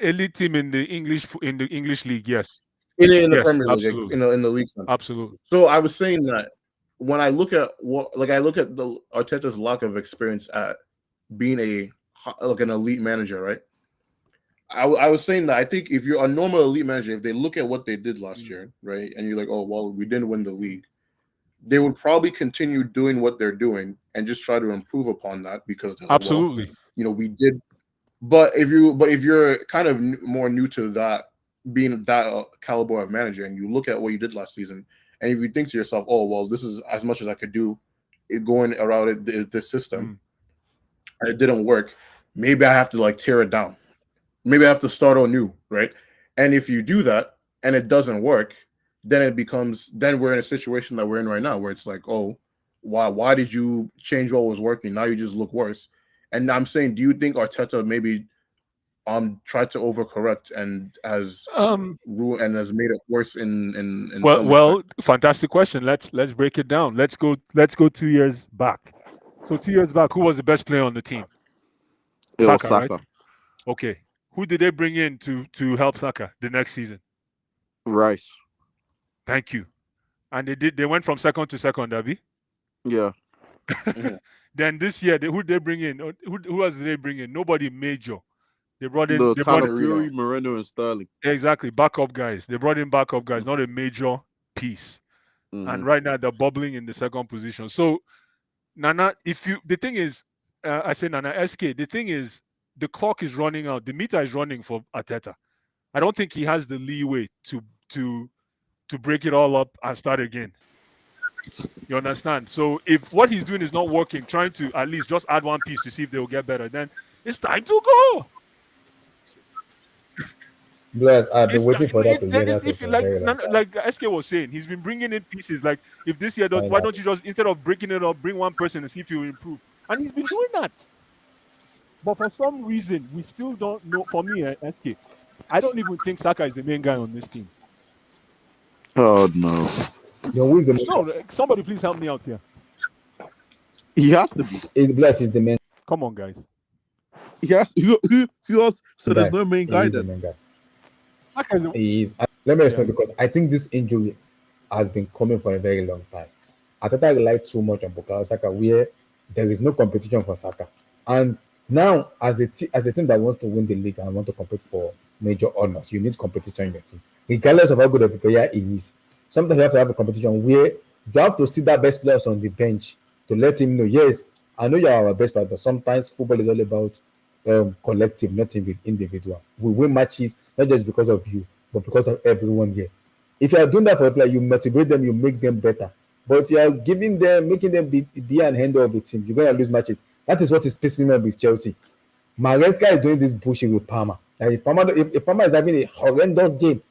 Elite team in the English league, yes. In the Yes, Premier League, absolutely. in the league sense. Absolutely. So I was saying that when I look at I look at the Arteta's lack of experience at being an elite manager, right? I was saying that I think if you're a normal elite manager, if they look at what they did last year, right, and you're like, oh well, we didn't win the league, they would probably continue doing what they're doing and just try to improve upon that because they're like, Absolutely. well, we did. But if you're kind of more new to that, being that caliber of manager, and you look at what you did last season, and if you think to yourself, oh well, this is as much as I could do, going around this system, and it didn't work, maybe I have to tear it down. Maybe I have to start anew, right? And if you do that and it doesn't work, then we're in a situation that we're in right now where it's like, oh, why did you change what was working? Now you just look worse. And I'm saying, do you think Arteta maybe tried to overcorrect and has ruined and has made it worse in well, fantastic question. Let's break it down. Let's go 2 years back. So 2 years back, who was the best player on the team? It was Saka, Saka. right? Okay. Who did they bring in to help Saka the next season? Rice. Thank you. And they went from second to second, Abby. Yeah. Then this year, who did they bring in? Who else did they bring in? Nobody major. They brought in Fury, Moreno, and Sterling. Exactly, backup guys. They brought in backup guys, not a major piece. And right now they're bubbling in the second position. So Nana, the thing is, I say Nana SK. The thing is, the clock is running out. The meter is running for Arteta. I don't think he has the leeway to break it all up and start again. You understand? So if what he's doing is not working, trying to at least just add one piece to see if they'll get better, then it's time to go. Bless, I've been waiting for that to hear that. Like SK was saying, he's been bringing in pieces. Like if this year why don't you just, instead of breaking it up, bring one person and see if you improve? And he's been doing that. But for some reason, we still don't know. For me, SK, I don't even think Saka is the main guy on this team. Oh no! Who is the main guy? Somebody please help me out here. He has to be. Bless is the main. Come on, guys. Yes. Who else? So there's no main guy then. The main guy. He is. Let me explain because I think this injury has been coming for a very long time. I thought I relied too much on Bukayo Saka, where there is no competition for Saka, and now as a team that wants to win the league and want to compete for major honors, you need competition in your team, regardless of how good of a player he is. Sometimes you have to have a competition where you have to see that best players on the bench to let him know, yes, I know you are our best player, but sometimes football is all about collective, not individual. We win matches not just because of you, but because of everyone here. If you are doing that for a player, you motivate them, you make them better. But if you are making them be an handle of the team, you're going to lose matches. That is what is pissing me off with Chelsea. Maresca is doing this bullshit with Palmer. Like if Palmer is having a horrendous game,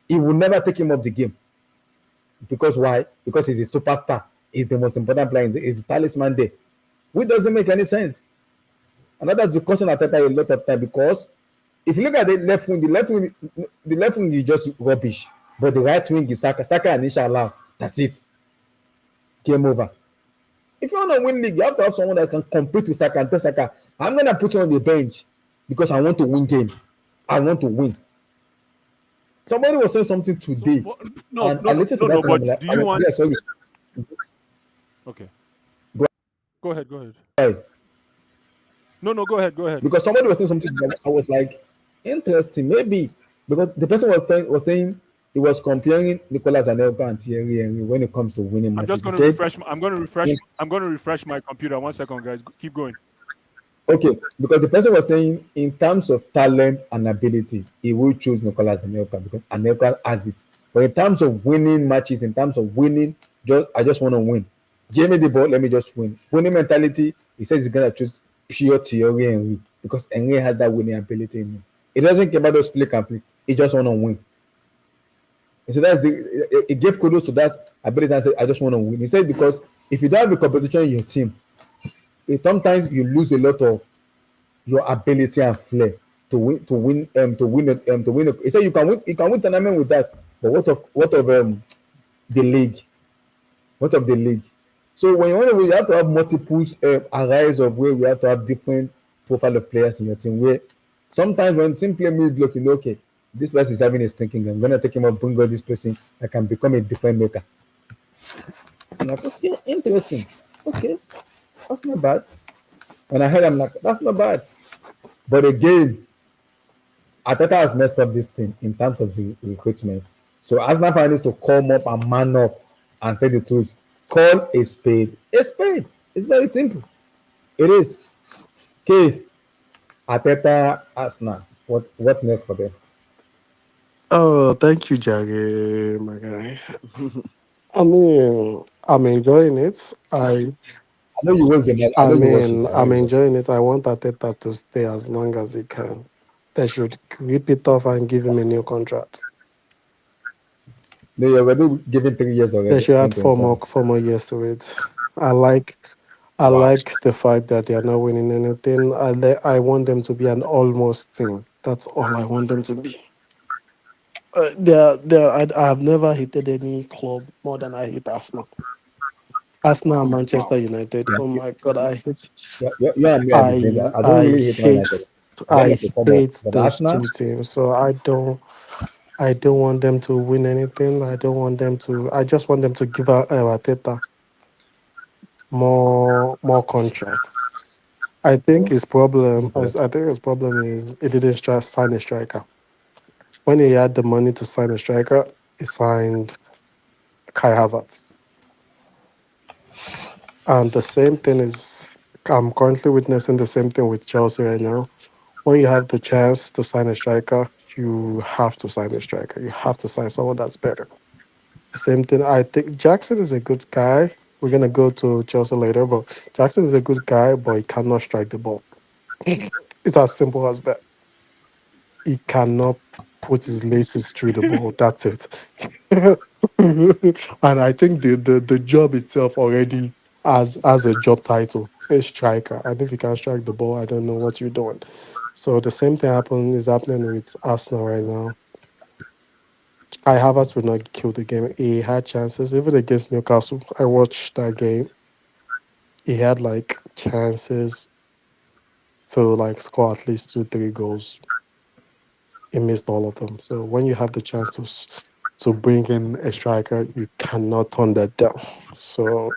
he will never take him off the game. Because why? Because he's a superstar. He's the most important player. He's the talisman there. Which doesn't make any sense. And that's because Arteta a lot of time. Because if you look at the left wing is just rubbish. But the right wing is Saka and Inshallah. That's it. Game over. If you want to win league, you have to have someone that can compete with Saka and tell Saka, I'm going to put you on the bench because I want to win games. I want to win. Somebody was saying something today. But do you want... Sorry. Okay. Go ahead. No, go ahead. Because somebody was saying something, I was like, interesting, maybe. Because the person was saying he was comparing Nicolas Anelka and Thierry Henry when it comes to winning matches. I'm going to refresh my computer. 1 second, guys. Keep going. Okay, because the person was saying in terms of talent and ability, he will choose Nicolas Anelka because Anelka has it. But in terms of winning matches, in terms of winning, I just want to win. Give me the ball, let me just win. Winning mentality, he says he's going to choose pure Thierry Henry because Henry has that winning ability in him. He doesn't care about those flick and flick. He just want to win. And so it gave kudos to that ability and said, I just want to win. He said because if you don't have a competition in your team, sometimes you lose a lot of your ability and flair to win. He said you can win tournament with that, but what of the league? What of the league? So when you want to win, you have to have multiple arise of where we have to have different profile of players in your team. Where sometimes when team play mid block, you know, okay, this person is having a stinking game. I'm gonna take him up, bring out this person that can become a different maker. I'm like, okay, interesting. Okay, that's not bad. When I heard, I'm like, that's not bad. But again, Ateta has messed up this team in terms of the recruitment. So Arsenal fans need to come up and man up and say the truth. Call a spade a spade. It's very simple. It is. Okay, Ateta, Arsenal. What next for them? Oh, thank you, Jagger, my guy. I mean, I'm enjoying it. I know you watch the match. I know you watch it. I know I'm you watch it. enjoying it. I want Ateta to stay as long as he can. They should rip it off and give him a new contract. They already given 3 years They already. should add 2027. 4 more years to it. I like I Wow. like the fact that they are not winning anything. I want them to be an almost team. That's all I want them to be. I have never hated any club more than I hate Arsenal. Arsenal and Manchester Wow. United. Yeah, Oh my god, you and me are the same. I don't I really hate Man United. hate Them I have to come up. hate But those Arsenal, two teams. So I don't want them to win anything. I don't want them to. I just want them to give Arteta more contracts. I think his problem. okay. I think his problem is he didn't sign a striker. When he had the money to sign a striker, he signed Kai Havertz. And the same thing is, I'm currently witnessing the same thing with Chelsea right now. When you have the chance to sign a striker, you have to sign a striker. You have to sign someone that's better. The same thing. I think Jackson is a good guy. We're gonna go to Chelsea later, but Jackson is a good guy, but he cannot strike the ball. It's as simple as that. He cannot put his laces through the ball. That's it. And I think the job itself already has a job title, a striker. And if you can't strike the ball, I don't know what you're doing. So the same thing is happening with Arsenal right now. Kai Havertz would not kill the game. He had chances, even against Newcastle. I watched that game. He had like chances to like score at least 2, 3 goals. He missed all of them. So when you have the chance to bring in a striker, you cannot turn that down. So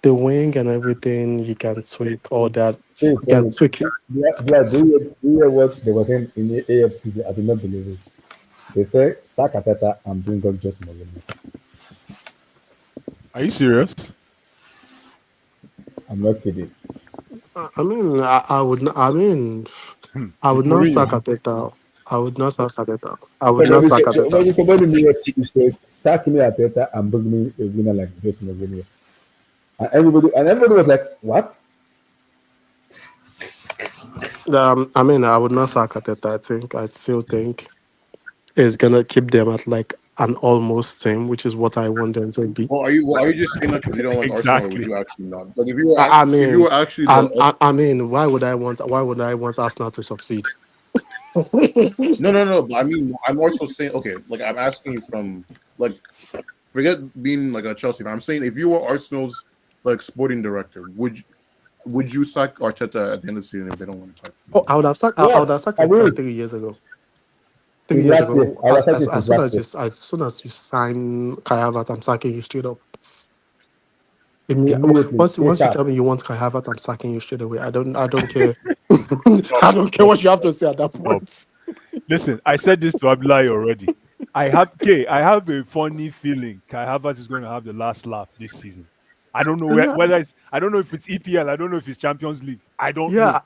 the wing and everything, you can tweak all that. Hey, You can sorry. tweak it. Do you hear what they were saying in the AFTV? I did not believe it. They say sack Ateta and bring up just Mourinho. Are you serious? I'm not kidding. I would not sack Mourinho. Ateta. I would not sack Ateta. I would not Somebody sack said, Ateta. somebody in the AFTV said sack me Ateta and bring me a winner like just Mourinho. And everybody was like, what? I would not sack Ateta. I still think it's gonna keep them at like an almost team, which is what I want them to be. Are you just saying that because you don't like Arsenal, or would Exactly. you actually not? Like I if you mean, were actually the why would I want Arsenal to succeed? no. But I mean, I'm also saying okay. Like I'm asking you from like forget being like a Chelsea fan. I'm saying if you were Arsenal's like sporting director, would you sack Arteta at the end of the season if they don't win the title? Oh, I Yeah, would have sacked I Arteta will. 3 years ago. Since 3 years last year. ago, I was sacking since last year. as soon as you sign Kai Havertz, I'm sacking you straight up. Immediately. Once you ASAP. tell me you want Kai Havertz, I'm sacking you straight away. I don't care. Stop, I don't care stop, what you have to say at that stop. point. Listen, I said this to Abdullahi already. I have a funny feeling Kai Havertz is going to have the last laugh this season. I don't know Yeah, whether I don't know if it's EPL. I don't know if it's Champions League. I don't know. yeah.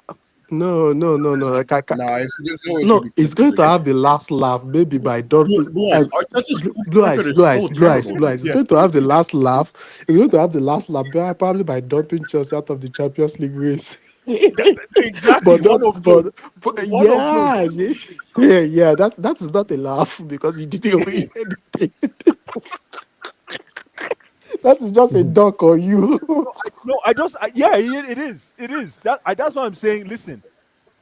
No. Like, Nah, there's no way it's gonna no, be he's going Champions to League. have the last laugh, maybe by dumping. Blue Eyes, Arteta's Blue record eyes, is blue eyes, so blue eyes, terrible, blue eyes. man. He's Yeah. going to have the last laugh. He's going to have the last laugh, probably by dumping Chelsea out of the Champions League race. Exactly. but not, One of those. but One of those. yeah. That is not a laugh because you didn't win anything. That is just a duck on you. No, I just yeah, it is. It is. That's why I'm saying. Listen,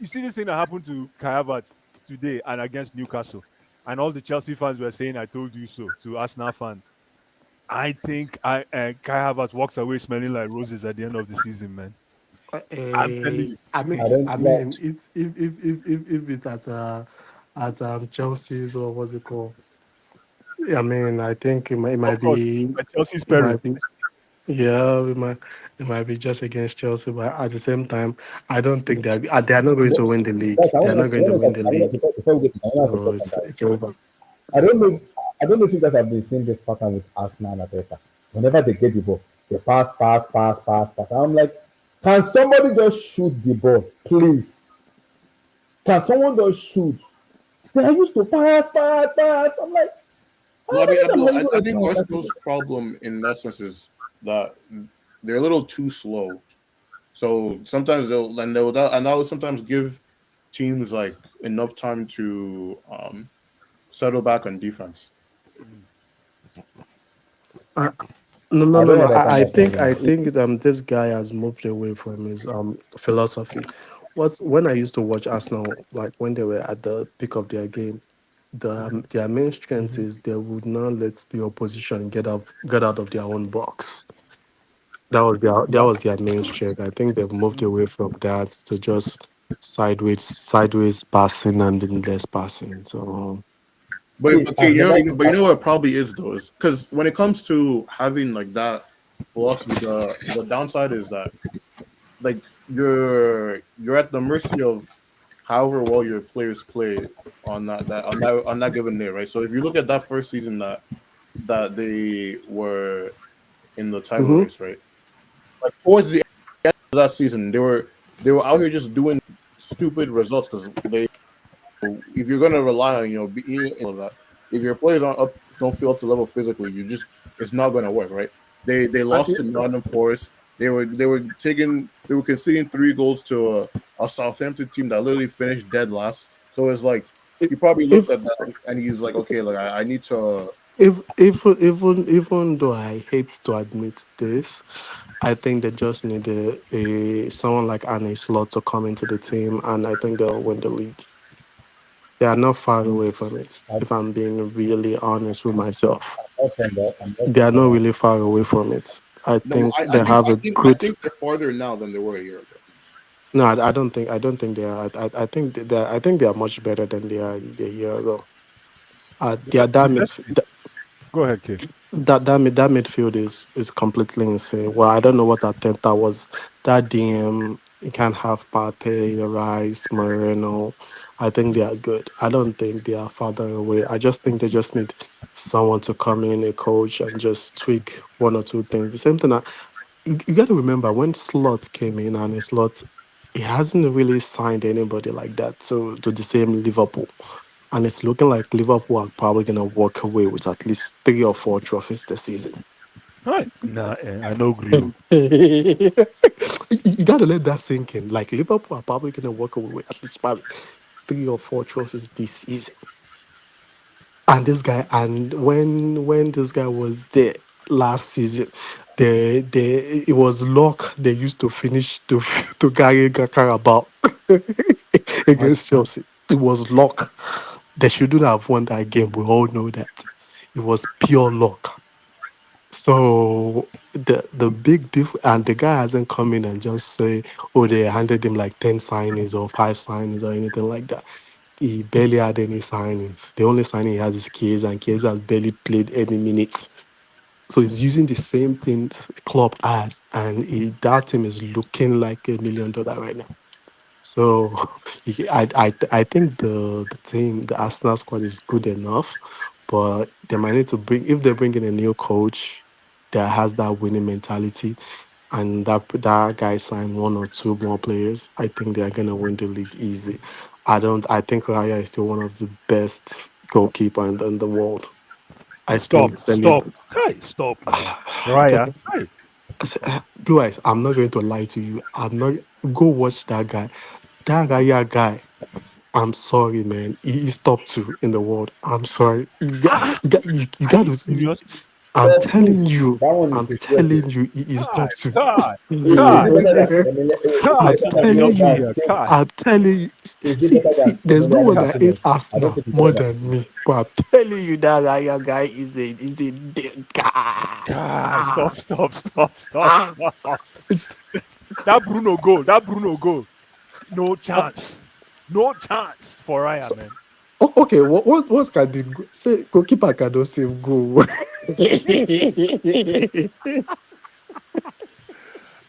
you see this thing that happened to Kai Havertz today and against Newcastle, and all the Chelsea fans were saying "I told you so" to Arsenal fans. I think Kai Havertz walks away smelling like roses at the end of the season, man. I'm telling you. I don't I like. mean, it's if it's at Chelsea's or what's it called? I mean, I think it Of might course, be but Chelsea's it peril. might be yeah, it might be just against Chelsea, but at the same time, I don't think they are not going to win the league. Guys, They are not going to win the I want league, to before we get, I want to ask a so question, guys. it's over. I don't know. I don't know if you guys have been seeing this pattern with Arsenal and Atletico. Whenever they get the ball, they pass, pass, pass, pass, pass. And I'm like, can somebody just shoot the ball, please? Can someone just shoot? They are used to pass, pass, pass. I'm like, No, how many times are you I going to think pass that? Arsenal's problem in that sense is that they're a little too slow. So sometimes and that will sometimes give teams like enough time to settle back on defense. Mm. Uh, no, no, I no, don't no. understand that thing. I think this guy has moved away from his philosophy. What's when I used to watch Arsenal, like when they were at the peak of their game, their main strength is they would not let the opposition get out of their own box. That was their main strength. I think they've moved Mm. away from that to just sideways passing and then less passing. So But See, okay, I've never seen. but you know what it probably is though is because when it comes to having like that philosophy, the downside is that like you're at the mercy of however well your players play on that given day, right? So if you look at that first season that they were in the title mhm. race, right? Like towards the end of that season, they were out here just doing stupid results because they if you're gonna rely on being of that, if your players don't feel up to level physically, you just it's not gonna work, right? They I, lost to Nottingham Forest. They were conceding 3 goals to a Southampton team that literally finished dead last. So it's like he probably looked if at that and he's like, okay, like I need to. even though I hate to admit this, I think they just need a someone like Annie Slot to come into the team, and I think they'll win the league. They are not far away from it. I'm If I'm being really honest with myself, not from that. I'm not they are from not that. really far away from it. I No, think they have a I good. think they're farther now than they were a year ago. No, I don't think they are. I think I think they are much better than they are a year ago. The, Their the best. Go ahead, Kay. that midfield is completely insane. Well, I don't know what Atenta was. That DM you can't have Partey, Rice, Moreno. I think they are good. I don't think they are farther away. I just think they just need someone to come in, a coach, and just tweak one or two things. The same thing. You got to remember when Slots came in and Slots, he hasn't really signed anybody like that to the same Liverpool. And it's looking like Liverpool are probably going to walk away with at least 3 or 4 trophies this season. Hi. Nah, I know Grio. You got to let that sink in. Like Liverpool are probably going to walk away with at least probably 3 or 4 trophies this season. And this guy, and when this guy was there last season, they it was luck they used to finish to to carry Carabao My against Chelsea. It was luck. They shouldn't have won that game. We all know that. It was pure luck. So the big diff and the guy hasn't come in and just say, oh, they handed him like 10 signings or 5 signings or anything like that. He barely had any signings. The only signing he has is Kies, and Kies has barely played any minutes. So he's using the same things club has, and that team is looking like $1 million right now. So I think the team, the Arsenal squad is good enough, but they might need to bring if they bring in a new coach that has that winning mentality, and that guy sign 1 or 2 more players. I think they are gonna win the league easy. I don't. I think Raya is still one of the best goalkeeper in the world. I stop, think sending. stop. Hi, stop now. Raya. Hi. Blue Eyes, I'm not going to lie to you. I'm not. Go watch that guy. That Raya guy. I'm sorry, man. He's top 2 in the world. I'm sorry. Ah, You are got you to. serious? I'm telling you, That one is I'm situated. telling you, he is Kai, going to. Kai, Is it Kai, better than Emile? Is Kai, it I'm better put than me up telling Bruno you, here, that Kai. I'm telling you. is it See, better see, than there's no one Emiliano that hates Martinez? I don't Arsenal think it's more better than. than me, but I'm telling you that Ryan guy is a dead guy. Kai, stop, stop, stop, stop, Ah. stop. That Bruno goal. No chance. No chance for Raya, So, man. okay, what can the say? Goalkeeper cannot save goal.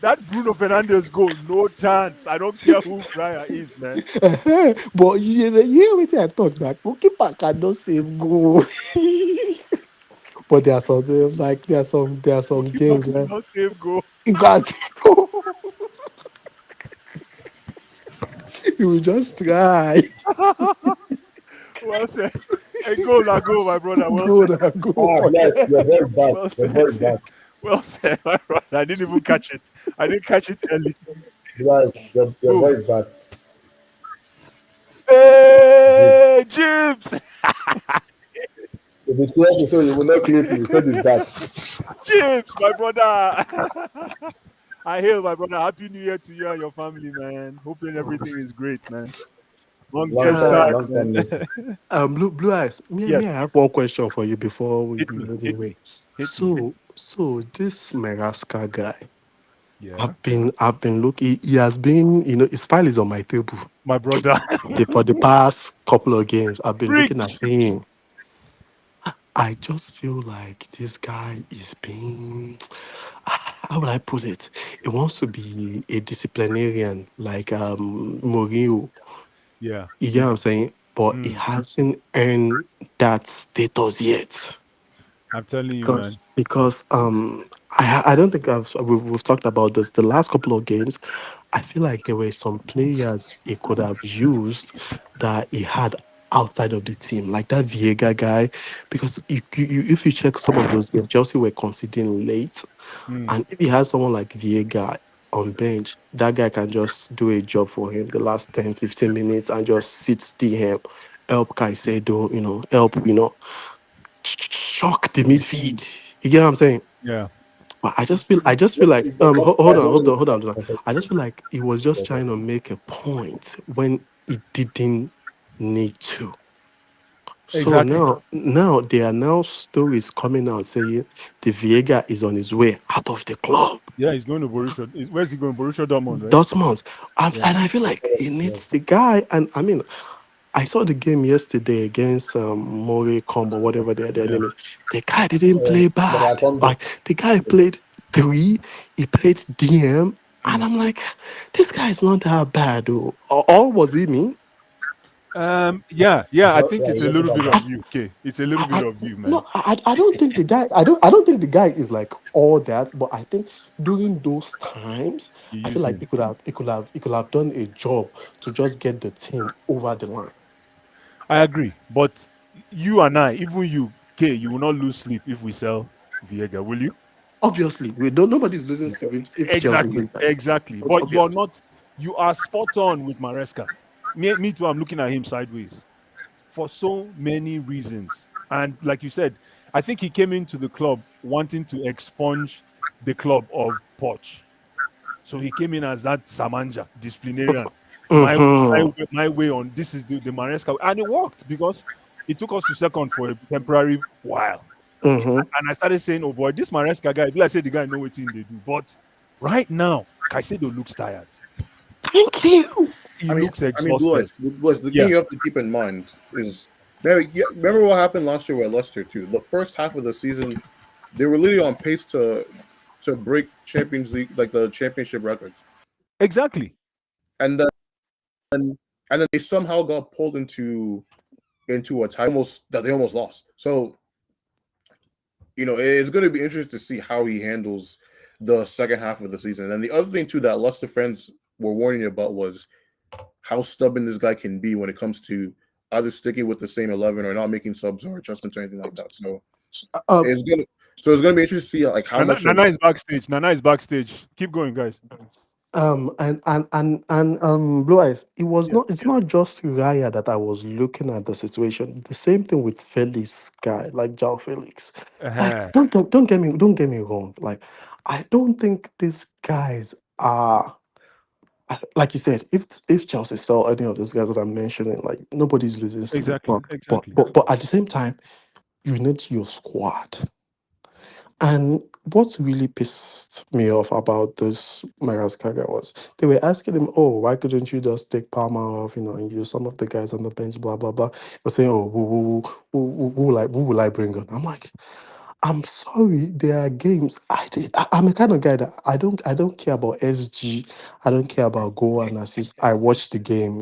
That Bruno Fernandes goal, no chance. I don't care who Raya is, man. But you hear what I talk that goalkeeper cannot save goal. But there are some like there are some Keeper games where cannot save goal. you guys go, you will just try. Well said. Hey, goal, la goal, my brother. Well Go said. and go Ah, for bless. them. Your voice back. Well Your said, voice Jim. back. Well said, my brother. I didn't even catch it. I didn't catch it early. Bless. Your Go. voice back. Gibbs. Hey, James. If it's clear, so you will not clip you. So this back. James, my brother. I hail my brother. Happy New Year to you and your family, man. Hoping everything is great, man. Long Long chest time, time, Uh, long time man. missing. blue eyes. Me, Yes, I have one question for you before we hit me, move hit me, away. hit me. So this Meraska guy, Yeah, I've been looking. He has been, his file is on my table. my brother. For the past couple of games, I've been looking at Preach. him. I just feel like this guy is being, how would I put it? He wants to be a disciplinarian like Mourinho. Yeah. You get what I'm saying? But he Mm, hasn't earned that status yet. I'm telling you, man. Because I don't think we've talked about this. The last couple of games, I feel like there were some players he could have used that he had outside of the team, like that Viega guy. Because if you check some of those games, Chelsea were conceding late, Mm, and if he has someone like Viega on bench, that guy can just do a job for him the last 10, 15 minutes and just sit DM, help Caicedo, help, shock the midfield. You get what I'm saying? yeah. But I just feel like hold on, hold on. Perfect. I just feel like he was just trying to make a point when he didn't need to. So Exactly. now there are now stories coming out saying the Viega is on his way out of the club. Yeah, he's going to Borussia. Where's he going? Borussia Dortmund, right? Dustmont. Yeah. And I feel like he needs the guy. And I mean, I saw the game yesterday against Mori Combo, whatever their Yeah. name is. The guy didn't play But I bad. come to Like the guy played three, he played DM, and Mm. I'm like, this guy is not that bad. Though. Or was it me? Yeah. I think yeah, it's he a wasn't little that bit bad. of you. Okay, it's a little bit of you, man. No, I don't think the guy. I don't think the guy is like all that. But I think during those times, You I feel use like him. he could have done a job to just get the team over the line. I agree, but you and I, even you, K, you will not lose sleep if we sell Viega, will you? Obviously, we don't. Nobody's losing sleep if Chelsea Exactly, win that. exactly. But you're Obviously. not. You are spot on with Maresca. Me too. I'm looking at him sideways for so many reasons. And like you said, I think he came into the club wanting to expunge the club of Poch. So he came in as that Samanja disciplinarian. Mm-hmm. My way on this is the Maresca, and it worked because it took us to second for a temporary while. Mm-hmm. And I started saying, "Oh boy, this Maresca guy." Like I said, the guy know what thing they do, but right now, Caicedo looks tired. Thank you. He looks Blue exhausted. Eyes, the thing Yeah, you have to keep in mind is remember what happened last year with Leicester too. The first half of the season, they were literally on pace to break Champions League, like the championship records, exactly. and then and then they somehow got pulled into a tie almost that they almost lost. So it's going to be interesting to see how he handles the second half of the season. And the other thing too that Leicester fans were warning about was how stubborn this guy can be when it comes to either sticking with the same 11 or not making subs or adjustments or anything like that. So Uh, it's gonna be interesting to see like how much of Nana is backstage. Nana is backstage. Keep going, guys. Blue Eyes, Yeah. it's not just Raya that I was looking at the situation. The same thing with Felix guy, like Jao Felix. Like, Uh-huh. don't get me wrong. Like, I don't think these guys are like you said, if Chelsea sell any of those guys that I'm mentioning, like nobody's losing sleep. Exactly. Exactly. But at the same time, you need your squad. And what really pissed me off about this Madagascar was they were asking him, "Oh, why couldn't you just take Palmer off, and use some of the guys on the bench, blah blah blah." But saying, "Oh, who will I bring on?" I'm like, I'm sorry, there are games. I'm a kind of guy that I don't care about SG. I don't care about goal and assist. I watch the game,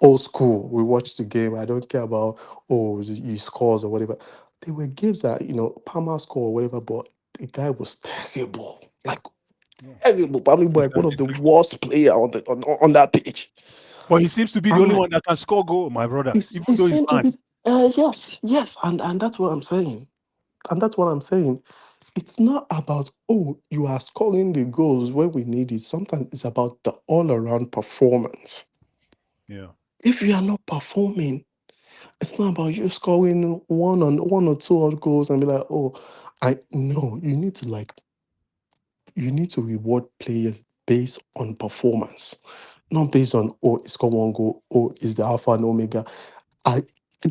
old school. We watch the game. I don't care about he scores or whatever. There were games that Palmer score or whatever, but the guy was terrible, like Yeah. terrible, probably like one of Exactly. the worst player on that pitch. But he seems to be the I'm only like, one that can score goal, my brother. Even it though he's seemed to bad. be yes, and that's what I'm saying. And that's what I'm saying. It's not about, you are scoring the goals when we need it. Sometimes it's about the all around performance. Yeah. If you are not performing, it's not about you scoring one or two odd goals and be like, I no, you need to reward players based on performance, not based on score one goal, is the alpha and omega. I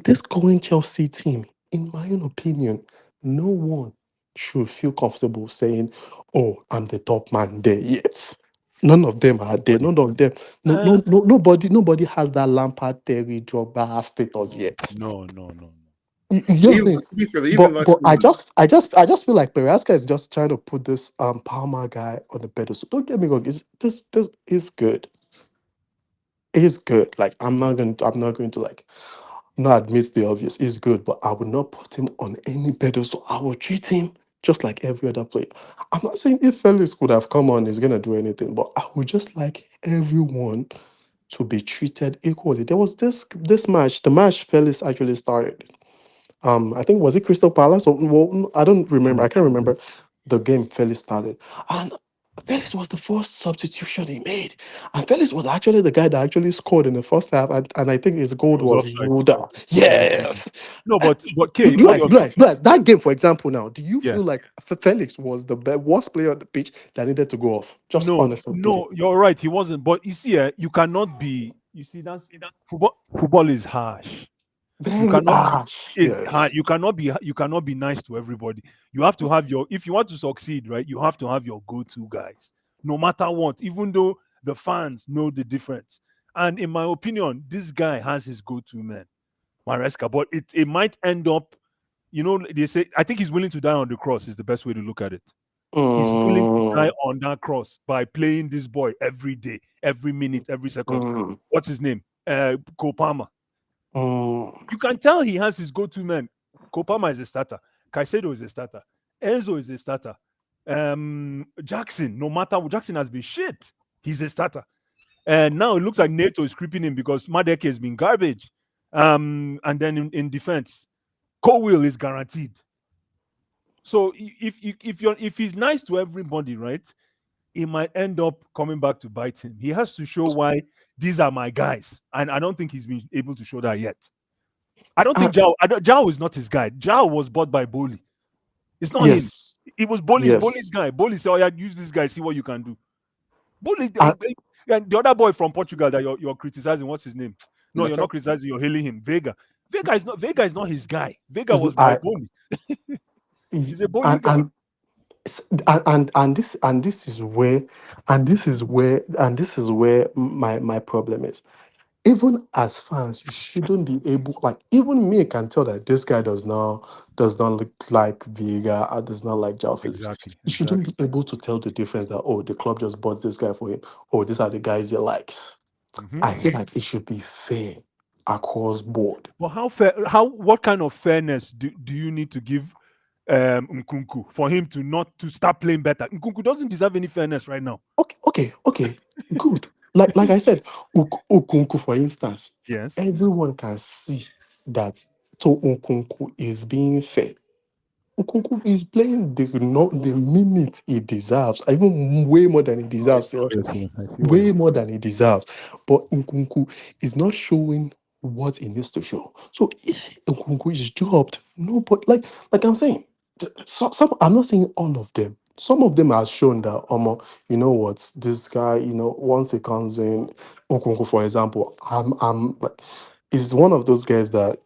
This current Chelsea team, in my own opinion, no one should feel comfortable saying, "Oh, I'm the top man there." Yet, none of them are there. Nobody. None of them. Uh, Nobody has that Lampard, Terry, Drogba status yet. no, no, no, no. You know what I'm Even saying? to be fair, even But last season, I just feel like Pereira is just trying to put this Palmer guy on the pedestal. Don't get me wrong. This is good. It is good. Like I'm not going to like not admit the obvious. He's good, but I would not put him on any pedestal. I will treat him just like every other player. I'm not saying if Felix could have come on, he's gonna do anything, but I would just like everyone to be treated equally. There was this match, the match Felix actually started. I think was it Crystal Palace or well, I don't remember. I Mm. can't remember the game Felix started, and Felix was the first substitution he made, and Felix was actually the guy that actually scored in the first half, and I think his goal It was was offside. ruled out. It was offside. Yes, No, Eh, but K, what you're Bless. That game, for example, now, do you yeah. feel like Felix was the worst player on the pitch that needed to go off? Just No, honestly speaking. no, you're right. He wasn't. But you see, you cannot be. You see, that's football. Football is harsh. You Very cannot. harsh. It's hard. Yes. You cannot be. You cannot be nice to everybody. You have to have your. If you want to succeed, right, you have to have your go-to guys, no matter what. Even though the fans know the difference. And in my opinion, this guy has his go-to man, Maresca. But it might end up. They say I think he's willing to die on the cross. Is the best way to look at it. He's willing to die Mm, on that cross by playing this boy every day, every minute, every second. mm, What's his name? Kopama. mm. You can tell he has his go-to man. Kopama is a starter. Caicedo is a starter. Enzo is a starter. Jackson, no matter what, Jackson has been shit. He's a starter. And now it looks like NATO is creeping in because Madeke has been garbage. And then in defense, Cowell is guaranteed. So if he's nice to everybody, right? It might end up coming back to bite him. He has to show why these are my guys, and I don't think he's been able to show that yet. I don't Ah, think Jao is not his guy. Jao was bought by Boli. It's not him. yes. It was Boli's Yes. guy. Boli said, "Oh yeah, use this guy. See what you can do." Boli, Ah, and the other boy from Portugal that you're criticizing. What's his name? No, you're Neto. not criticizing. You're hailing him. Vega. Vega is not his guy. Vega is- was by I, Boli. y- He's a Boli guy. and this is where my problem is. Even as fans, you shouldn't be able, like, even me can tell that this guy does not look like Vega, does not like Jao Felix. Exactly. You shouldn't Exactly. be able to tell the difference that, the club just bought this guy for him. Oh, these are the guys he likes. Mhm. I feel like it should be fair across board. But how fair? What kind of fairness do you need to give Nkunku for him to not to start playing better? Nkunku doesn't deserve any fairness right now. Okay, good. Like I said, Okunku, for instance, Yes. everyone can see that to Okunku is being fair. Nkunku is playing the minute he deserves, even way more than he I deserves. see what you're saying. I see what you're Way saying. more than he deserves. But Nkunku is not showing what he needs to show. So if Nkunku is dropped, no, but like I'm saying, some I'm not saying all of them. Some of them have shown that you know what, this guy, once he comes in, Nkunku, for example, I'm like is one of those guys that,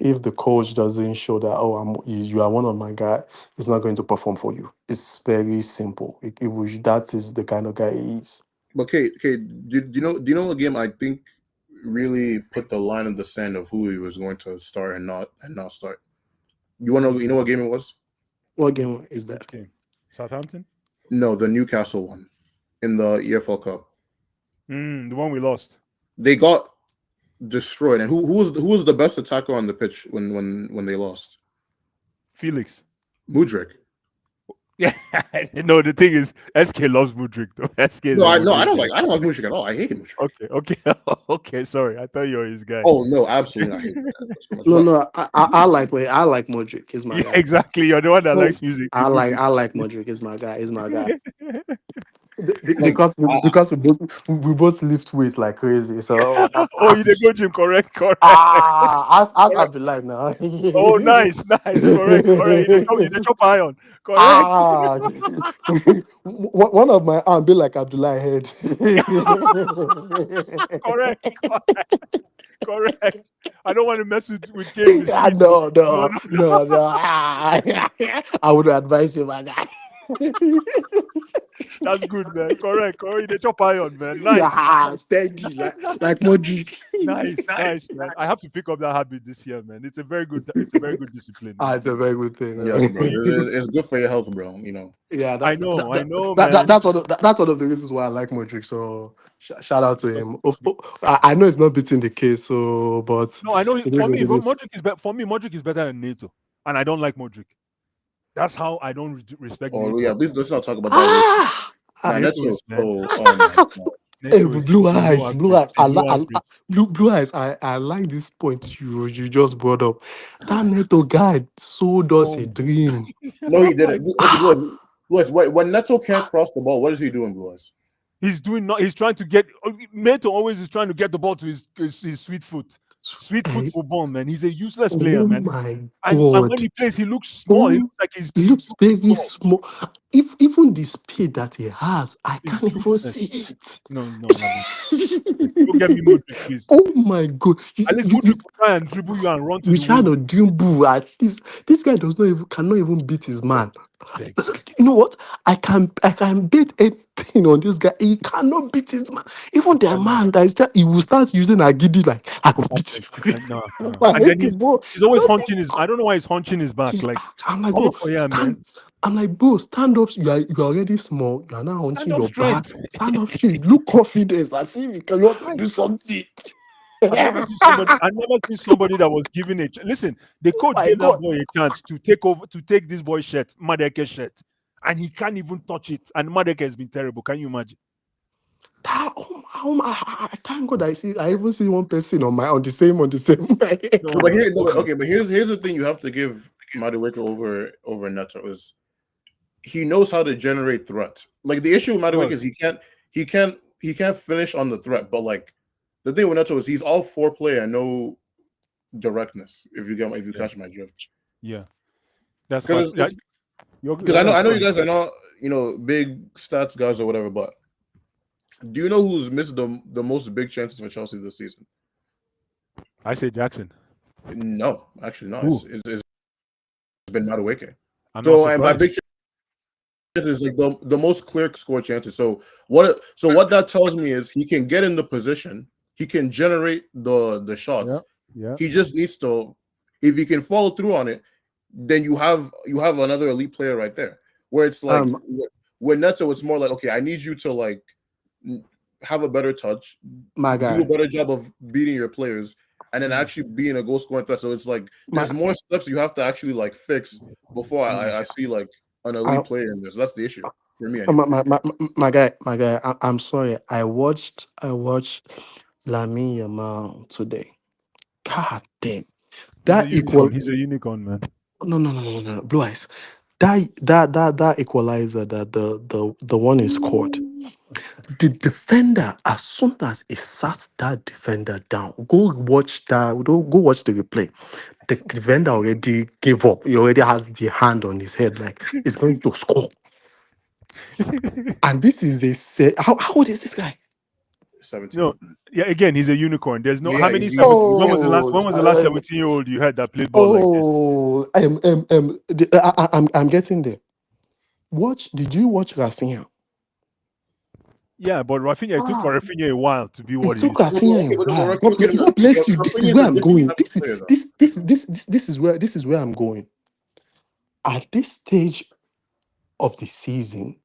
if the coach doesn't show that, oh, you are one of my guy, he's not going to perform for you. It's very simple. That is the kind of guy he is. Okay, do you know a game I think really put the line in the sand of who he was going to start and not start? You know what game it was? What game is that? Which game? Southampton? No, the Newcastle one in the EFL Cup. The one we lost. They got destroyed. And who was the best attacker on the pitch when they lost? Felix. Mudryk. Yeah. No, the thing is, SK loves Mudryk though. SK is No, a I Mudryk don't guy. like Mudryk at all. I hate Mudryk. Okay. Okay, sorry. I thought you were his guy. Oh no, absolutely, I hate that so much. No, But no, I like Modric. He's my Yeah, guy. exactly. You're the one that no, likes music. I like Modric. He's my guy. He's my guy. like Because we both lift weights like crazy. So Oh, you did go gym, correct, correct. ask Correct. Abdullah now. Oh, nice, correct. You dey chop iron, correct. Ah, one of my arm be like Abdullah head. Correct, correct. I don't want to mess with game this Ah, week. no, No, no, no, no, no. Ah, I would advise you, my guy. that's good, man. Correct. You dey chop iron, man. Nice, Yeah, steady, like Modric. nice, man. I have to pick up that habit this year, man. It's a very good. It's a very good discipline, man. It's a very good thing. yes, bro, it's good for your health, bro. Yeah, I that, know, that, man. that's one of the reasons why I like Modric. So shout out to him. I know it's not beating the case, so but No, I know. it is For what me, it is. Modric is better than Nato, and I don't like Modric. That's how I don't respect Oh Nato. yeah, please let's not talk about that race. Ah, Nah, that's Nato is, so. man. Oh my god. hey, Nato is blue a low eyes, blue average. eyes. A low average. Blue eyes. I like this point you just brought up. That Neto guy sold us Oh, a dream. No, he I'm like, didn't. Okay, Blues. When Neto can't cross the ball, what is he doing, Blues? he's doing not. He's trying to get. Nato always is trying to get the ball to his sweet foot. Sweet foot Hey, football, man. He's a useless player, oh man. my And when god. he plays, he looks small. He Oh, looks like he's he he looks looks very small. small. If even the speed that he has, I He's can't even useless. see it. No, Nabi. Don't get me Modric, please. Oh my god. At least Modric will try and dribble you and run to We the try wing. to dribble at least. This guy cannot even beat his Beg, man. beg. You know what? I can bet anything on this guy. He cannot beat his man. Even the Cannot. man that is he will start using a giddy like I could I beat beg. you. No. And then Like, bro, he's always does he hunching his. I don't know why he's hunching his back. Like, I'm like, come bro, up for yeah, man. stand. I'm like, bro, stand up. You are already small. You are now Stand hunching up your back. strength. Stand up straight. Look confidence. I see you can want to do something. I've never seen somebody that was given listen, the coach My gave that God. boy a chance to take this boy's shirt, Madeke's shirt, and he can't even touch it. And Madeke has been terrible. Can you imagine? I thank God I even see one person on the same No, No, but no, here, no, no, but, no. okay, but here's the thing you have to give Madueke over Neto is he knows how to generate threat. Like the issue with Madueke is he can't finish on the threat, but like the thing with Neto is he's all foreplay and no directness. If you Yeah, catch my drift, yeah. That's because fast. Yeah, because you're right. I know you guys are not big stats guys or whatever, but do you know who's missed the most big chances for Chelsea this season? I say Jackson. No, actually, no. Who? It's been Madueke. I'm not So and by big surprised. chances is like the most clear score chances. So what that tells me is he can get in the position, he can generate the Yeah, shots. yeah. He just needs to, if he can follow through on it, then you have another elite player right there. Where it's like with Neto, it's more like, okay, I need you to like have a better touch, my do a guy. better job of beating your players, and then actually being a goal scoring threat. So it's like there's more steps you have to actually like fix before I see like an elite player in this. That's the issue for me anyway. My guy. I'm sorry. I watched Lamine Yamal today. God damn. He's a That equal unicorn. He's a unicorn, man. No. Blue eyes. That equalizer that the one is scored. The defender, as soon as he sat that defender down, go watch the replay. The defender already gave up. He already has the hand on his head, like he's going to score. And this is how old is this guy? 17. No, yeah. Again, he's a unicorn. There's no how Yeah, many he's 17. unicorn. When was the Yeah. last? Oh, When was the last 17-year-old you had that played ball like this? I'm getting there. Did you watch Rafinha? Yeah, but Rafinha, it took for Rafinha a while to be It what he took is. Rafinha a But while. Rafinha made him God bless you. This is Rafinha is where a I'm different going. type of player, though. This is where I'm going. At this stage of the season,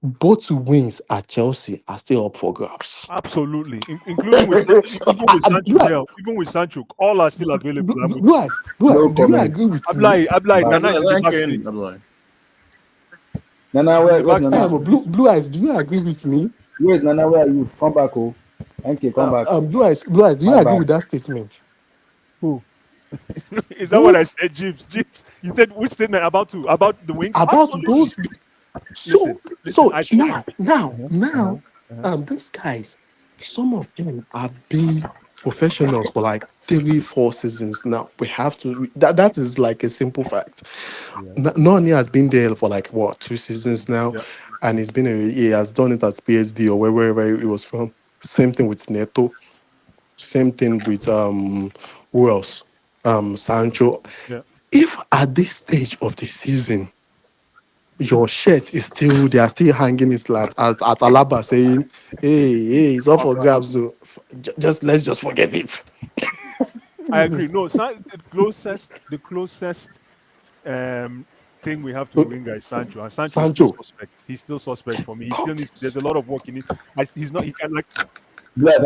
both wings at Chelsea are still up for grabs. Absolutely, including with even with Sancho there, even with Sancho, all are still available. I mean, No Do you comment. agree with me? I'm like, Bye. Nana is in the backstage. Nana, He's in the where's backstage. Nana? Blue eyes, do you agree with me? Where's Nana? Where are you? Come back, oh. MK, come back. Blue eyes, do you Bye agree bye. with that statement? Who is that? What I Both said, Jeeps. You said which statement about the wings? about Absolutely. those. Listen, So I think. now, Uh-huh. these guys, some of them have been professionals for like 3, 4 seasons now. We have to that is like a simple fact. Yeah, Noni has been there for like what 2 seasons now, yeah, and he has done it at PSV or wherever he was from. Same thing with Neto. Same thing with who else? Sancho. yeah. If at this stage of the season your shirt is still they are still hanging it like at Alaba saying, hey, it's up for grabs. So just let's just forget it. I agree. No, the closest um thing we have to a winger is Sancho, and Sancho is still Sancho, suspect. He's still suspect for me. He still God, needs. There's a lot of work in it. He's not. He can like. Blood,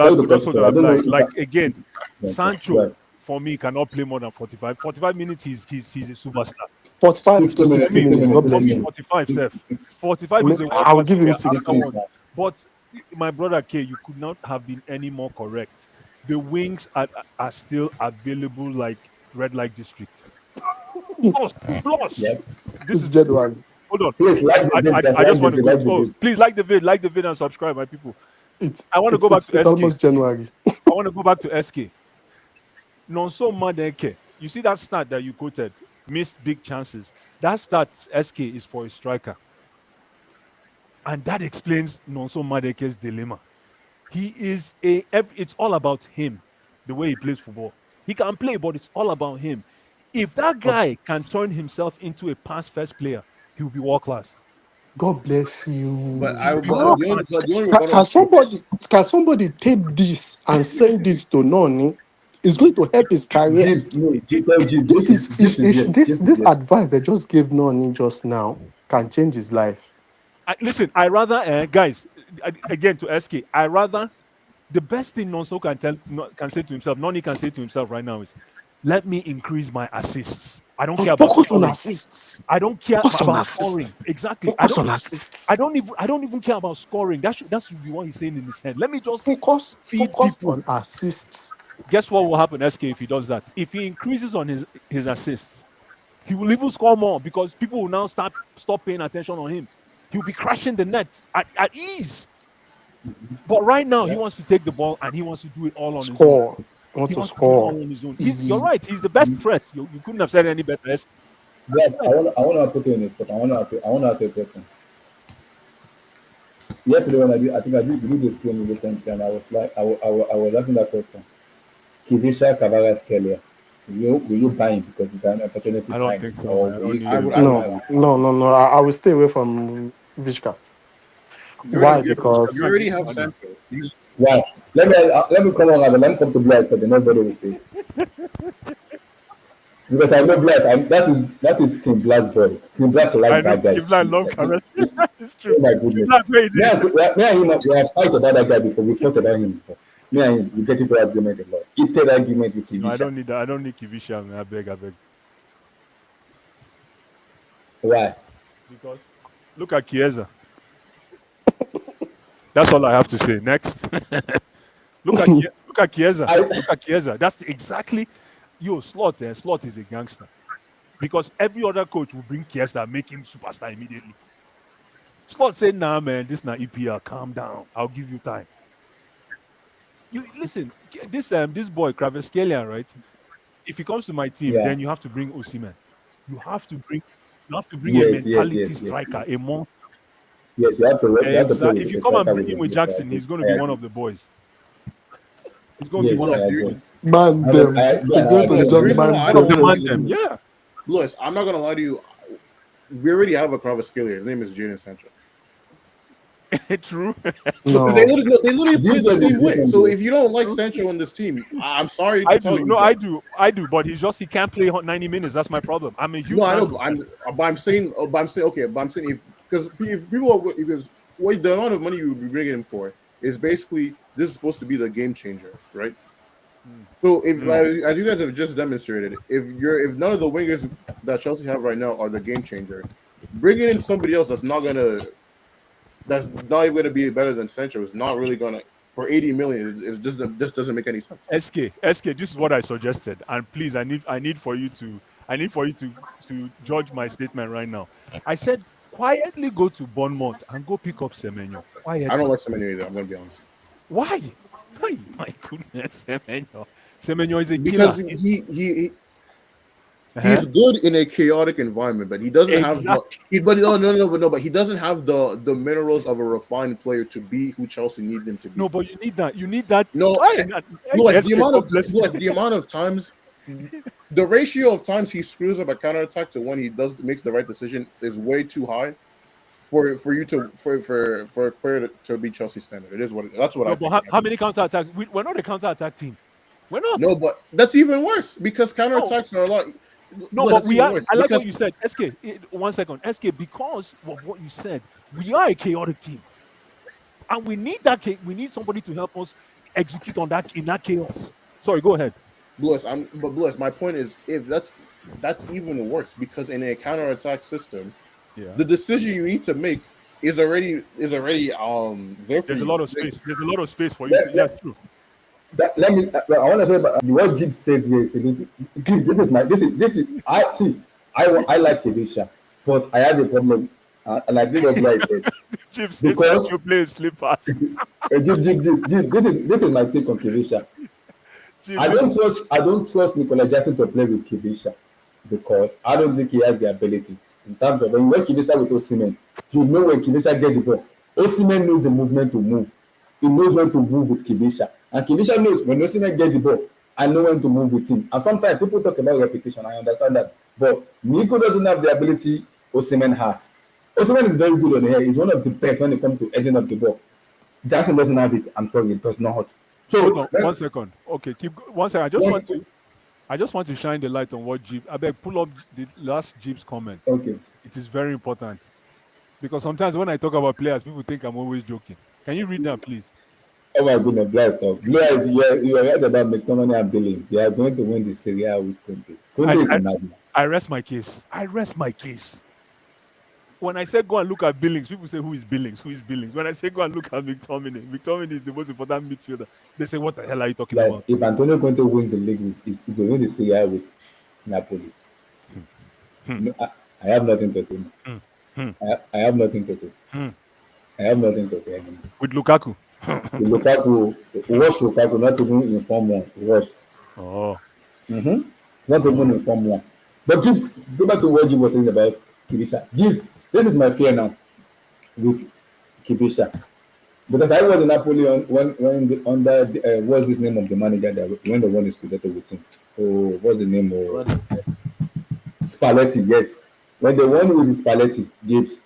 sorry to cut Just you hold on. short. I don't know if Like again, blood. Sancho for me cannot play more than 45. 45 minutes. He's a superstar. 45 60 to minutes, For 60 me, 60 minutes. minutes, God for 60 bless me, you. minutes. 45 60, self. 45 is a world I will class give him player 60 after 60. minutes one. now. But my brother K, you could not have been any more correct. The wings are still available like red light district. Plus, Yeah. this It's is January. hold on. Please like the vid, guys. I Like just the want to vid, go. like the Oh, vid. please like the vid and subscribe, my people. It's I want to it's go back it's, to it's SK. almost January. I want to go back to SK. Nonso Madeke. You see that stat that you quoted? Missed big chances. That stat SK is for a striker. And that explains Nonso Madeke's dilemma. He is it's all about him, the way he plays football. He can play, but it's all about him. If that God, guy can turn himself into a pass first player, he'll be world class. God bless But He'll I be you. but world the class. only but the only Can, rebuttal can to somebody can somebody tape this and send this to Noni? It's going to help his career. Jeeps, no, Jeeps, tell Jeeps, This Jeeps is here. Jeeps is this here. advice they just gave Noni just now can change his life. Listen, I rather, guys, again to SK, I rather the best thing Nonso can say to himself, Noni can say to himself right now is, let me increase my assists. I don't care about Focus on scoring. assists. I don't care Focus on about scoring. assists. Exactly. Focus on assists. I don't even care about scoring. That should be what he's saying in his head. Let me just feed Focus people. on assists. Guess what will happen, SK, if he does that? If he increases on his assists, he will even score more because people will now stop paying attention on him. He'll be crashing the net at ease. But right now, he Yeah. wants to take the ball and he wants to do it all on his own. Score. I want He to wants to do it score. all on his own. You're He- right. He's the best threat. You couldn't have said it any better. That's Yes, right. I want to put you in this, but I want to ask you a question. Yesterday when we did this stream recently, and I was like, I was asking that question. Kivisha Kavaras Kelia, will you buy him because it's an opportunity I don't signing, think so, or man. I will you don't say need I him. would I would buy no, him? no. I will stay away from Vishka. you already Why? Yeah, Vishka, Because you go and already get have Uganda. Sancho. He's Why? Let me come on, let me come to Blast, but nobody will stay because I know Blast. That is King Blast boy. King Blast I like know that guy. Kivlan love Caress. It's true. Oh my goodness. Kivlan played it. Me and him, we have fight about that guy before. We fought about him before. Me and him, we get into argument a lot. Heated argument with No, I Kivisha. don't need that. I don't need Kivisha, man. I beg. Why? Because look at Chiesa. That's all I have to say. Next. Look at Chiesa. I Look at Chiesa. That's exactly Slot. Slot is a gangster. because every other coach will bring Chiesa, make him superstar immediately. Sport say, nah, man, this not EPL. Calm down. I'll give you time. You listen, this boy Kvaratskhelia, right? If he comes to my team, Yeah. then you have to bring Osimhen. You have to bring a Yes, yes, mentality yes, yes, striker, yes. a monster. Yes, you have to play If with you a come and striker bring with him a with yes, I Jackson, agree. he's going to I be one agree. of the boys. He's going to be Yes, one I of Blues, the do agree. boys. you, Man them. He's going to I Blues, become the the reason why man I One of don't the them of like the man you, them. season. Yeah. Blues, I'm not gonna lie to you. We already have a Kvaratskhelia. His name is Jadon Sancho. True. So because they No. literally, no, they literally play the Jesus is same way. different So though. if you don't like True. Sancho in this team, I'm sorry to I tell do. you, No, but I do. But he can't play 90 minutes. That's my problem. I'm a no, huge I know. Sancho fan. I'm saying, okay, but I'm saying if people are, because what the amount of money you would be bringing him for is basically this is supposed to be the game changer, right? Mm. So if Mm. like, as you guys have just demonstrated, if none of the wingers that Chelsea have right now are the game changer, bringing in somebody else that's not even gonna be better than Sancho is not really gonna for 80 million. It just doesn't make any sense. SK, this is what I suggested. And please, I need for you to judge my statement right now. I said quietly go to Bournemouth and go pick up Semenyo. I don't Quietly. like Semenyo either. I'm gonna be honest Why? Why? My goodness, Semenyo. Semenyo is a because killer. Uh-huh. he's good in a chaotic environment, but he doesn't have the Exactly. but no, but he doesn't have the minerals of a refined player to be who Chelsea need him to be. No, but you need that. You need that. No, Why not? SK, God bless you. the amount of times, the ratio of times he screws up a counterattack to when he makes the right decision is way too high for you to for a player to be Chelsea standard. It is that's what I No, but think. how many counter attacks? We're not a counter attack team. We're not. No, but that's even worse because No, counterattacks are a lot. no, Look, but that's we even are. worse I like what because you said, SK. 1 second, SK. Because of what you said, we are a chaotic team, and we need that. We need somebody to help us execute on that in that chaos. Sorry, go ahead. Bless. My point is, if that's even worse because in a counterattack system, Yeah. the decision you need to make is already there for There's a you. lot of space. There's a lot of space for you to. Let, Yeah, let, true. let me. I want to say about what Jib says here is a little. This is my. This is. I see. I like Kedisha, but I have a problem, and I did what I said Jim says because you play slippers. Jib. This is my take on Kedisha. Jim, listen. I don't trust Nicola Jackson to play with Kibisha because I don't think he has the ability in terms of when you work Kibisha with Osimhen, you know when Kibisha get the ball. Osimhen knows the movement to move. He knows when to move with Kibisha. And Kibisha knows when Osimhen get the ball, I know when to move with him. And sometimes people talk about repetition, I understand that. But Nico doesn't have the ability Osimhen has. Osimhen is very good on the air. He's one of the best when it comes to edging of the ball. Jackson doesn't have it. I'm sorry, it does not. Hold So, on 1 second. Okay, keep 1 second. when, I just want to shine the light on what Jeep. I beg, pull up the last Jeep's comment. okay. It is very important because sometimes when I talk about players, people think I'm always joking. Can you read that, please? Oh my goodness, bless stuff. Bless, you are right about McTominay and Billing. They are going to win the Serie A with Conte. Conte I, is I a madman. I rest my case. I rest my case. When I say go and look at Billings, people say who is Billings? Who is Billings? When I say go and look at McTominay is the most important midfielder. They say what the hell are you talking Bless. about? If Antonio Conte wins the league, if they win the Serie A with Napoli, Hmm, hmm, no, I have nothing to say. hmm, hmm, I have nothing to say. hmm. I have nothing to say anymore. With Lukaku. The Lukaku, watch Lukaku, not even in Form 1. Watched. Oh. Mm-hmm. Not even Oh. in Form 1. But Gibbs, go back to what Gibbs was saying about Kibisha. Gibbs, this is my fear now with Kibisha. Because I was in Napoli when under what's his name of the manager that when the one is Scudetto with him. Oh, what's the name of Spalletti? Yes, when they won with Spalletti, James.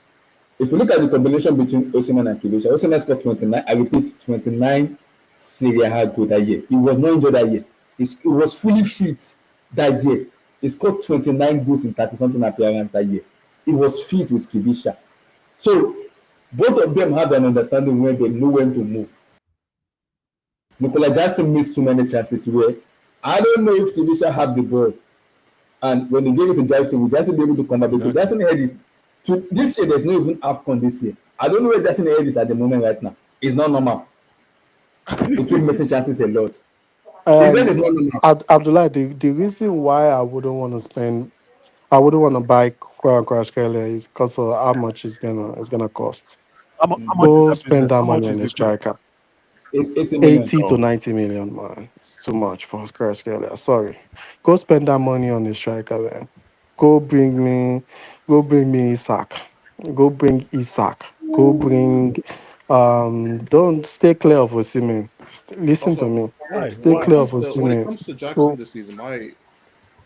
If you look at the combination between Osimhen and Kilisha, Osimhen scored 29. I repeat, 29 Serie A goal that year. He was not injured that year. He was fully fit that year. He scored 29 goals in 30 something appearance that year. He was fit with Kilisha. So both of them have an understanding where they know when to move. Nicola Jackson missed so many chances where I don't know if Kilisha had the ball. And when they gave it to Jackson, will Jackson be able to come back? Because Exactly. Jackson head is to this year, there's no even AFCON this year. I don't know where Jackson head is at the moment right now. It's not normal. He keep missing chances a lot. His head is not normal. Abdullah, the reason why I wouldn't want to spend I wouldn't want to buy Crash Kelly because of how much it's gonna cost. How much is Go that spend business? that How much money is on a the fee? striker. It's 80 million. 80 to Oh, 90 million, man. It's too much for Crash Kelly. Sorry. Go spend that money on a striker, man. Go bring me, go bring me Isaac. Go bring Isaac. Go bring don't stay clear of Osimhen. Listen to Also, me. Why? Stay when it Why? clear of comes to when it Osimhen. comes to Jackson Go this season,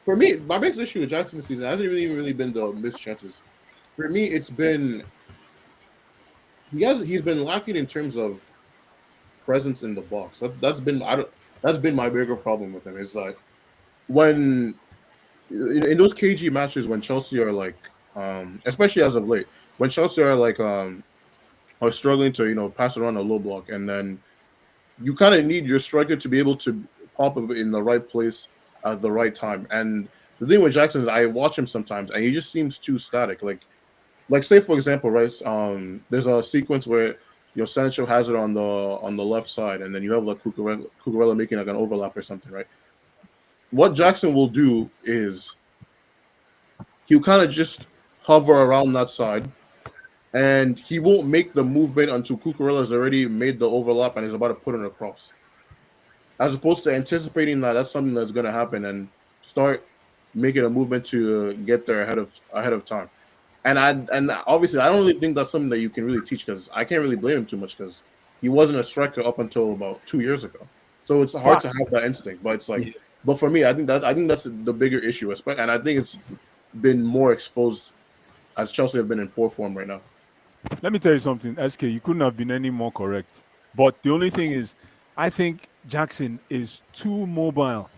for me, my biggest issue with Jackson this season hasn't really been the missed chances. For me, it's been he's been lacking in terms of presence in the box. That's been my bigger problem with him. Is like when in those KG matches when Chelsea are like especially as of late, when Chelsea are like are struggling to pass around a low block, and then you kind of need your striker to be able to pop up in the right place at the right time. And the thing with Jackson is I watch him sometimes and he just seems too static. Like say for example, right? There's a sequence where Sancho has it on the left side, and then you have like Cucurella making like an overlap or something, right? What Jackson will do is he'll kind of just hover around that side, and he won't make the movement until Cucurella's already made the overlap and is about to put it across, as opposed to anticipating that that's something that's going to happen and start making a movement to get there ahead of time. And obviously, I don't really think that's something that you can really teach, because I can't really blame him too much, because he wasn't a striker up until about 2 years ago. So it's hard to Fact. have that instinct. But it's like, Yeah. but for me, I think that's the bigger issue, and I think it's been more exposed as Chelsea have been in poor form right now. Let me tell you something, SK. You couldn't have been any more correct. But the only thing is, I think Jackson is too mobile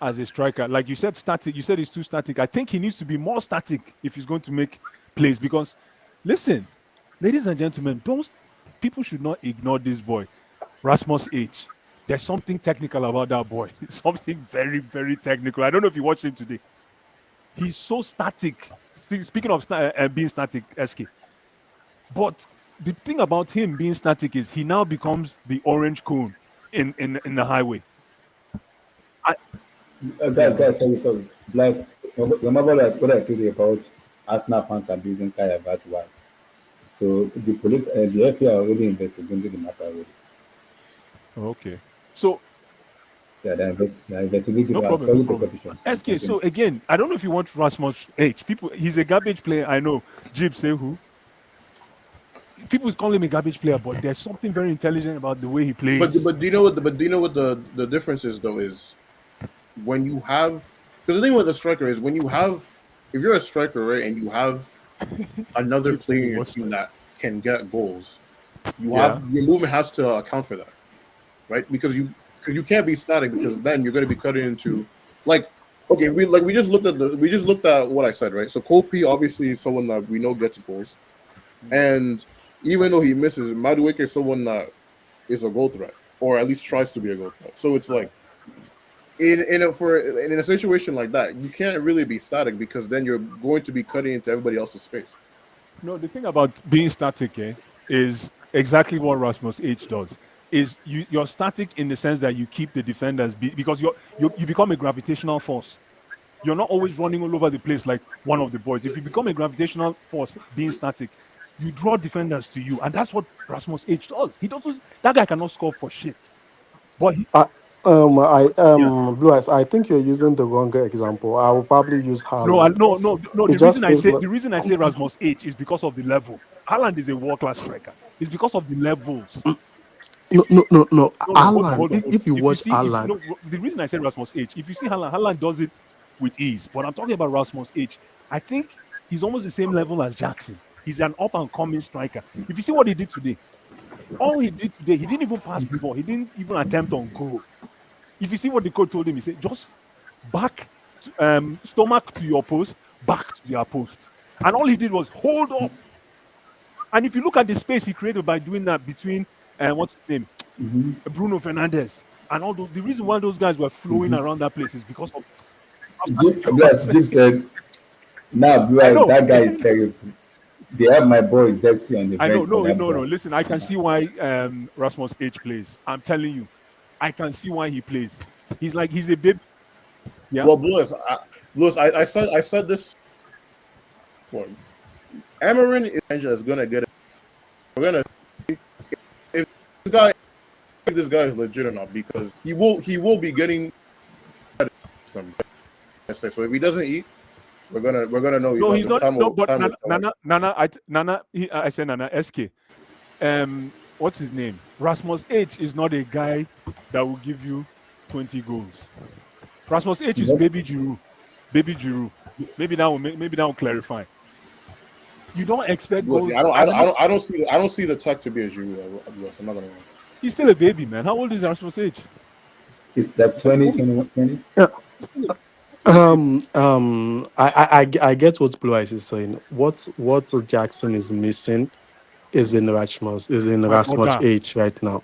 as a striker. Like you said, static. You said he's too static. I think he needs to be more static if he's going to make plays. Because, listen, ladies and gentlemen, don't people should not ignore this boy, Rasmus H. There's something technical about that boy. Something very, very technical. I don't know if you watched him today. He's so static. Speaking of being static, SK. But the thing about him being static is he now becomes the orange cone in the highway. I, yeah, go Guys, ahead. sorry. Bless. Remember what I told you about Arsenal fans abusing Kai Havertz wife. So the police, the FBI are already investigating the matter already. Okay. So Yeah, they're investigating. no I'm problem, no sorry to problem. cut you short. You SK. continue. So again, I don't know if you want Rasmus H. People, he's a garbage player. I know. Jib say who? People call him a garbage player, but there's something very intelligent about the way he plays. But do you know what the difference is though is when you have, because the thing with a striker is when you have, if you're a striker, right, and you have another Jib say player the in your worst team one. that can get goals, Yeah. your movement has to account for that, right? Because you can't be static, because then you're going to be cutting into, like, okay, we just looked at what I said, right? So Cole P obviously is someone that we know gets goals, and even though he misses, Madueke is someone that is a goal threat, or at least tries to be a goal threat. So it's like in a situation like that, you can't really be static, because then you're going to be cutting into everybody else's space. No, the thing about being static is exactly what Rasmus H does. Is you're static in the sense that you keep the defenders because you become a gravitational force. You're not always running all over the place like one of the boys. If you become a gravitational force being static, you draw defenders to you, and that's what Rasmus H does. He doesn't. That guy cannot score for shit. But I yeah, Blue Eyes, I think you're using the wrong example. I will probably use no, Haaland. no. It just feels The like reason I say Rasmus H is because of the level. Haaland is a world class striker. It's because of the levels. no. No, Haaland, hold on. if you If you watch see, if Haaland, no, the reason I said Rasmus H, if you see Haaland does it with ease. But I'm talking about Rasmus H. I think he's almost the same level as Jackson. He's an up and coming striker. If you see what he did today, all he did today, he didn't even pass the ball. He didn't even attempt on goal. If you see what the coach told him, he said, just back, stomach to your post, back to their post. And all he did was hold up. And if you look at the space he created by doing that between, what's his name? Bruno Fernandez. And all those, the reason why those guys were flowing around that place is because of Jim said, "Now, Blue I Eyes, know. that guy is terrible. They have my boy Zexi on the I know. bench for that No. boy." Listen, I can see why Rasmus H plays. I'm telling you, I can see why he plays. He's like he's a baby. Yeah. Well, Blue, Lewis, I said this. What? Amarin is gonna get it. We're gonna if this guy is legit or not, because he will be getting some. So if he doesn't eat, we're gonna know No, he's on not. time. No, but Time will tell. Nana, I said Nana SK. What's his name? Rasmus H is not a guy that will give you 20 goals. Rasmus H is baby Giroud. Baby Giroud. Maybe that will clarify. You don't expect goals. I don't see the tech to be a Giroud. I'm not gonna lie. He's still a baby, man. How old is Rasmus H? It's like 20, 21, 20. I get what Blue Eyes is saying. What Jackson is missing is in My Rasmus brother. H right now.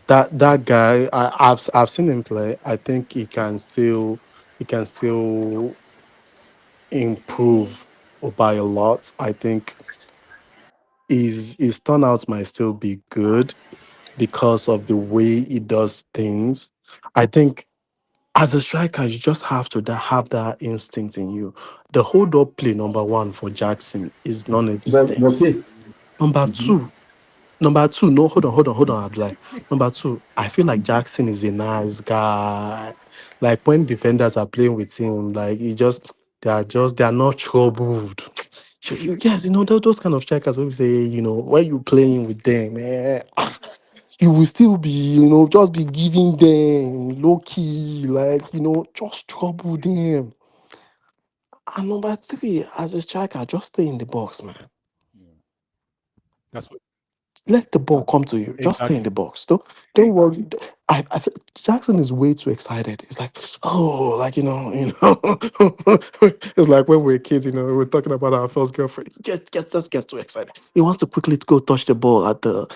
That guy, I've seen him play. I think he can still improve by a lot. I think his turnout might still be good because of the way he does things. I think as a striker, you just have to have that instinct in you. The hold up play, number one for Jackson, is But non-existent. okay. Number two, no, hold on, Abdullah. Number two, I feel like Jackson is a nice guy. Like when defenders are playing with him, like they are not troubled. Yes, those kind of strikers where we say, when you playing with them, man, you will still be, just be giving them low key, like, just trouble them. And number three, as a striker, just stay in the box, man. That's what Let the ball come to you. Just stay in exactly. the box. Don't worry. I feel Jackson is way too excited. It's like, oh, like it's like when we're kids, we we're talking about our first girlfriend. Just gets too excited. He wants to quickly go touch the ball at the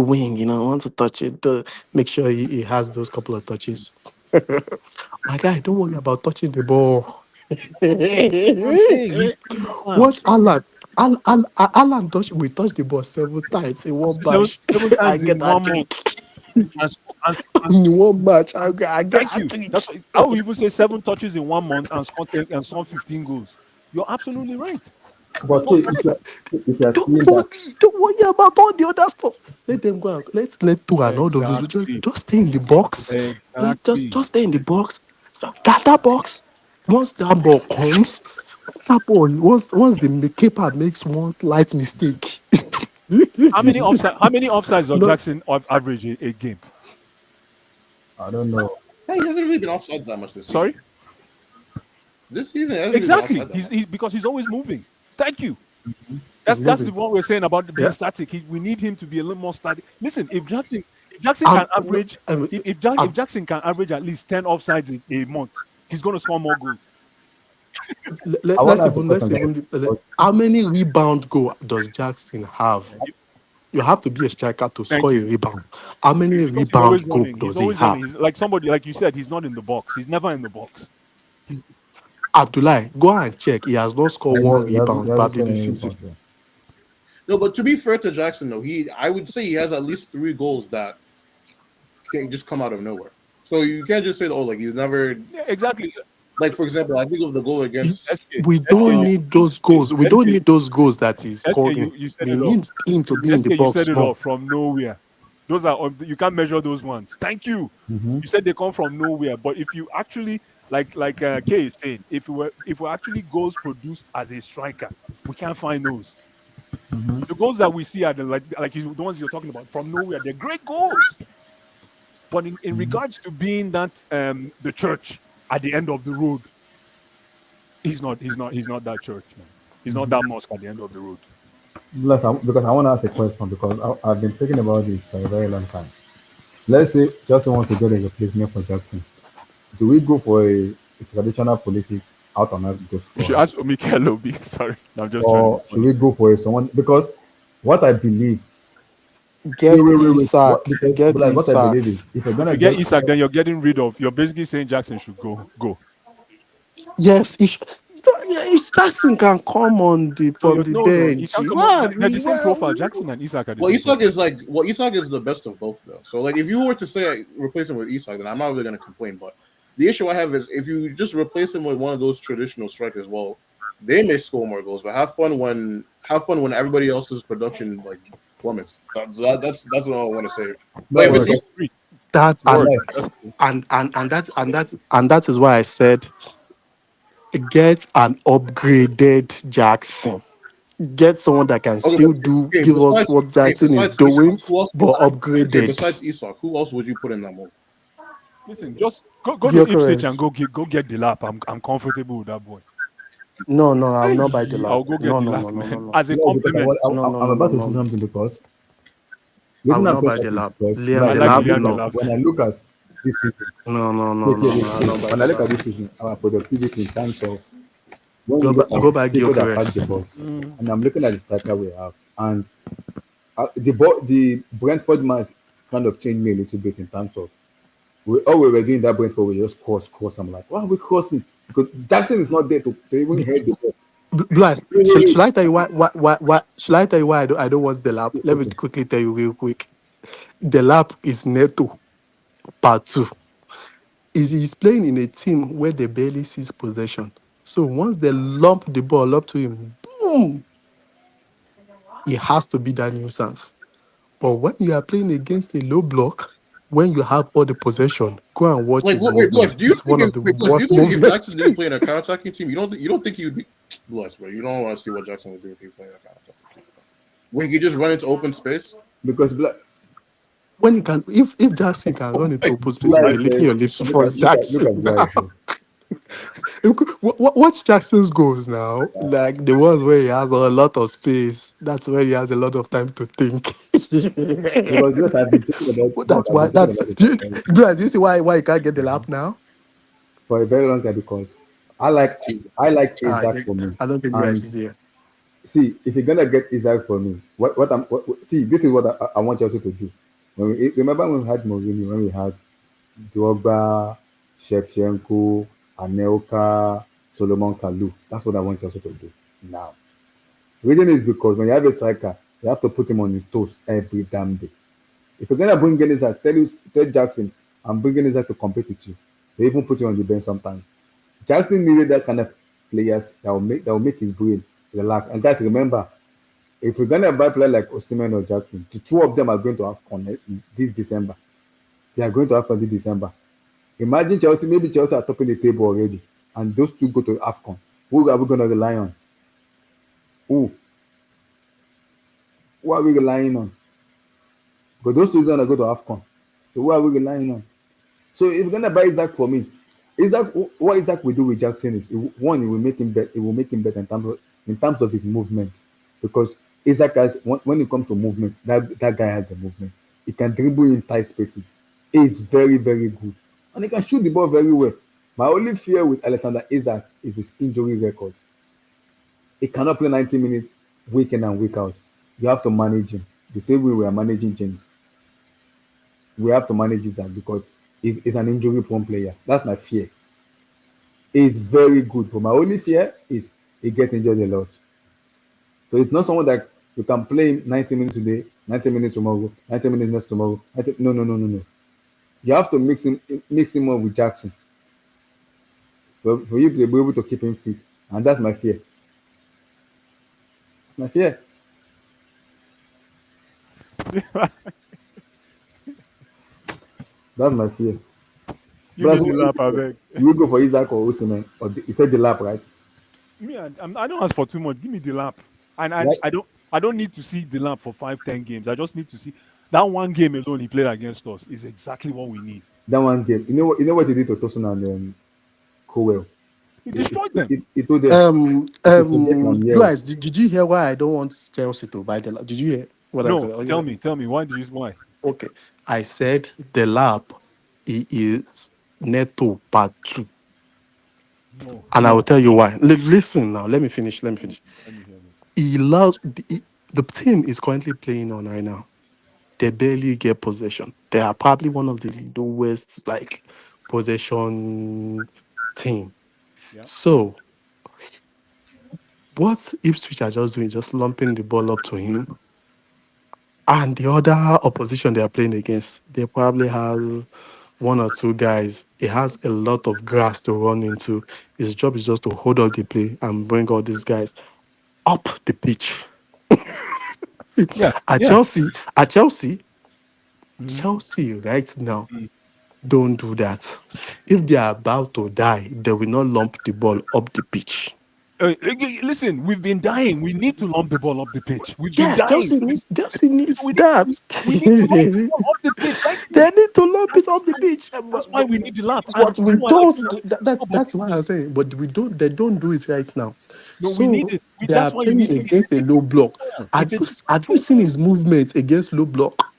wing. Wants to touch it. Make sure he has those couple of touches. My guy, don't worry about touching the ball. I'm saying he's calm. Watch Alan. Alan we touched the ball 7 times in one match. Seven I times get in a 1 month. trick. And, In one match, I get thank a you. trick. That's what, how will people say 7 touches in 1 month and score 15 goals? You're absolutely right. But okay, if you're seeing that, Don't worry about all the other stuff. Let them go. Let two and all of those. Exactly. Just stay in the box. Exactly. Just stay in the box. Got that box. Once that ball comes, that ball. Once the keeper makes one slight mistake. How many offsides does No, Jackson average a game? I don't know. Hey, he hasn't really been offside that much this season. Sorry? This season, he hasn't really Exactly. been offside that much. He's because he's always moving. Thank you. he's That's the moving. one we're saying about being Yeah. static. We need him to be a little more static. Listen, if Jackson Um, can average if um, Jackson can average at least 10 offsides a month, he's gonna score more goals. I want to let's ask a even let's question, even guys. how many rebound goal does Jackson have? You have to be a striker to Thank score a you. rebound. How many Because he's always rebound goal running. He's does he always have? running. He's like somebody, like you said, he's not in the box. He's never in the box. He's Abdullah, go and check. He has not scored one He hasn't rebound probably scored this any season. point here. No, but to be fair to Jackson, though, I would say he has at least 3 goals that can just come out of nowhere. So you can't just say, oh, like he's never. yeah, exactly. Like, for example, I think of the goal against. We don't need those goals. We don't need those goals that he's scoring. You said We it all. need him to be in the You said box it all more. from nowhere. Those are you can't measure those ones. Thank you. Mm-hmm. You said they come from nowhere, but if you actually like Kay is saying, if we actually goals produced as a striker, we can't find those. Mm-hmm. The goals that we see are the ones you're talking about from nowhere. They're great goals, but in regards to being that the church at the end of the road, he's not that church, man. He's not that mosque at the end of the road. Because I want to ask a question because I've been thinking about this for a very long time. Let's say Chelsea wants to get a replacement for Jackson. Do we go for a traditional politic out and out go You should scorer, ask Mikel Obi. Sorry, I'm just trying to be or should funny. we go for someone? Because what I believe, Get wait. What, Isak. because Get like what I Isak. believe is if you're If gonna you get get Isak, then you're getting rid of. You're basically saying Jackson should go. Yes, if Jackson can come on from the No. He bench. can't come on. They're the same profile. Jackson and Isak are the Well, same Isak profile. is Isak is the best of both, though. So, like, if you were to say replace him with Isak, then I'm not really going to complain. But The issue I have is if you just replace him with one of those traditional strikers, well, they may score more goals, but have fun when everybody else's production like plummets. That's all I want to say. But No, if it's Word. because easy, That Word. yes, That's true. and that is why I said get an upgraded Jackson. Get someone that can okay, still do okay. give us what Jackson is Besides Isak, doing, who else? but Okay, upgraded. besides Isak, who else would you put in that mold? Listen, just go to Ipswich and Gyökeres. go get the lap. I'm comfortable with that boy. No, no, I will not buy the Hey, lap. I'll go get No, the no, no, lap, no, no, man. no. As a no, because compliment. No, no, I'm no, no, about to say no. something because I reason will I'm not saying buy that the is lap. because Liam I like the like when I the lap, look Leon at no. Delap. this season, No, no, no, wait, no, wait, no, wait, no. I will wait. not buy When I the look lap. at this season, our productivity in terms of when we Go look back, go back at people that pack the Gyökeres. bus, Mm. and I'm looking at the striker we have, and the Brentford match kind of changed me a little bit in terms of all we were doing that Brentford, we just cross. I'm like, why are we crossing? Because Jackson is not there to even head the ball. Blast. Wait, Should wait, I tell you why? Should I tell you why I don't watch the lap? wait. Let me Okay. quickly tell you real quick. The lap is Neto part two. Is he's playing in a team where they barely sees possession. So once they lump the ball up to him, boom, it has to be that nuisance. But when you are playing against a low block, when you have all the possession, go and watch Like, his wait, Blush, movement. It's one of the Do you worst think if movements. Jackson didn't play in a counter-attacking team, you don't think you'd be Blush, bro? You don't want to see what Jackson would do if he played in a counter-attacking team. When he could just run into open space. Because When you can, if Jackson can run into Like, open space, you'll Bly be licking said, your lips for look Jackson. at Bly said. Watch Jackson's goals now. Like the ones where he has a lot of space. That's where he has a lot of time to think. Because yes, I've been thinking about But that. that's I've why. been thinking That's about it do you see why he can't get the lap now? for a very long time because I like Isaac for me. I don't think Bryce And is here. see, if you're gonna get Isaac for me, see, this is what I want Chelsea to do. Remember when we had Mourinho, when we had Drogba, Shevchenko, Anelka, Solomon Kalou. That's what I want Chelsea to do now. The reason is because when you have a striker, you have to put him on his toes every damn day. If you're gonna bring in Isaac, tell Jackson, I'm bringing Isaac to compete with you. They even put you on the bench sometimes. Jackson needed that kind of players that will make his brain relax. And guys, remember, if we're gonna buy player like Osimhen or Jackson, the two of them are going to have connect this December. They are going to have this December. Imagine Chelsea, maybe Chelsea are topping the table already, and those two go to AFCON. Who are we gonna rely on? Who? Who are we relying on? Because those two are going to go to AFCON. So who are we relying on? So if you're gonna buy Isaac for me, Isaac, what Isaac will do with Jackson is one, it will make him better. It will make him better in terms of his movement, because Isaac has when it comes to movement, that guy has the movement. He can dribble in tight spaces. He is very very good, and he can shoot the ball very well. My only fear with Alexander Isaac is his injury record. He cannot play 90 minutes week in and week out. You have to manage him the same way we are managing James. We have to manage Isaac because he's an injury prone player. That's my fear. He's very good, but my only fear is he gets injured a lot. So it's not someone that you can play him 90 minutes today, 90 minutes tomorrow, 90 minutes next tomorrow. No, no, no, no, no. You have to mix him up with Jackson for you to be able to keep him fit. And that's my fear. That's my fear. That's my fear. Give But me that's the what lap, I beg. you will go for Isaac or Osimhen, or you said the lap, right? I don't ask for too much. Give me the lap, and Right? I don't need to see the lap for 5, 10 games. I just need to see that one game alone he played against us is exactly what we need. That one game. You know what he did to Tosin and Cowell? He He, destroyed them. he told them, if you forget, I'm You here. guys, did you hear why I don't want Chelsea to buy the lap? Did you hear what I said? No, Oh, tell yeah. me, why do you why? Okay. I said the lap is Neto part two. No, And I will no. tell you why. Listen now, let me finish. Let me finish. Let me hear this. He loves the team is currently playing on right now. They barely get possession. They are probably one of the lowest like possession team. Yeah. So what Ipswich are just doing, just lumping the ball up to him, and the other opposition they are playing against, they probably have one or two guys. He has a lot of grass to run into. His job is just to hold up the play and bring all these guys up the pitch. Yeah, At yeah. Chelsea, at Chelsea, Mhm. Chelsea right now Mm. don't do that. If they are about to die, they will not lump the ball up the pitch. Listen, we've been dying. We need to lump the ball up the pitch. We've been Yes, dying. Chelsea needs We need, that. we need to lump the ball up the pitch right now. They need to lump it up the pitch. That's why we need the lap. And What you we know I like the don't lap. do, No, but that's why I'm saying, but we don't they don't do it right now. no, we need So it. they are That's why you playing need it. It's a against a low different block. football. Have It's a you different have you seen football. his movement against low block?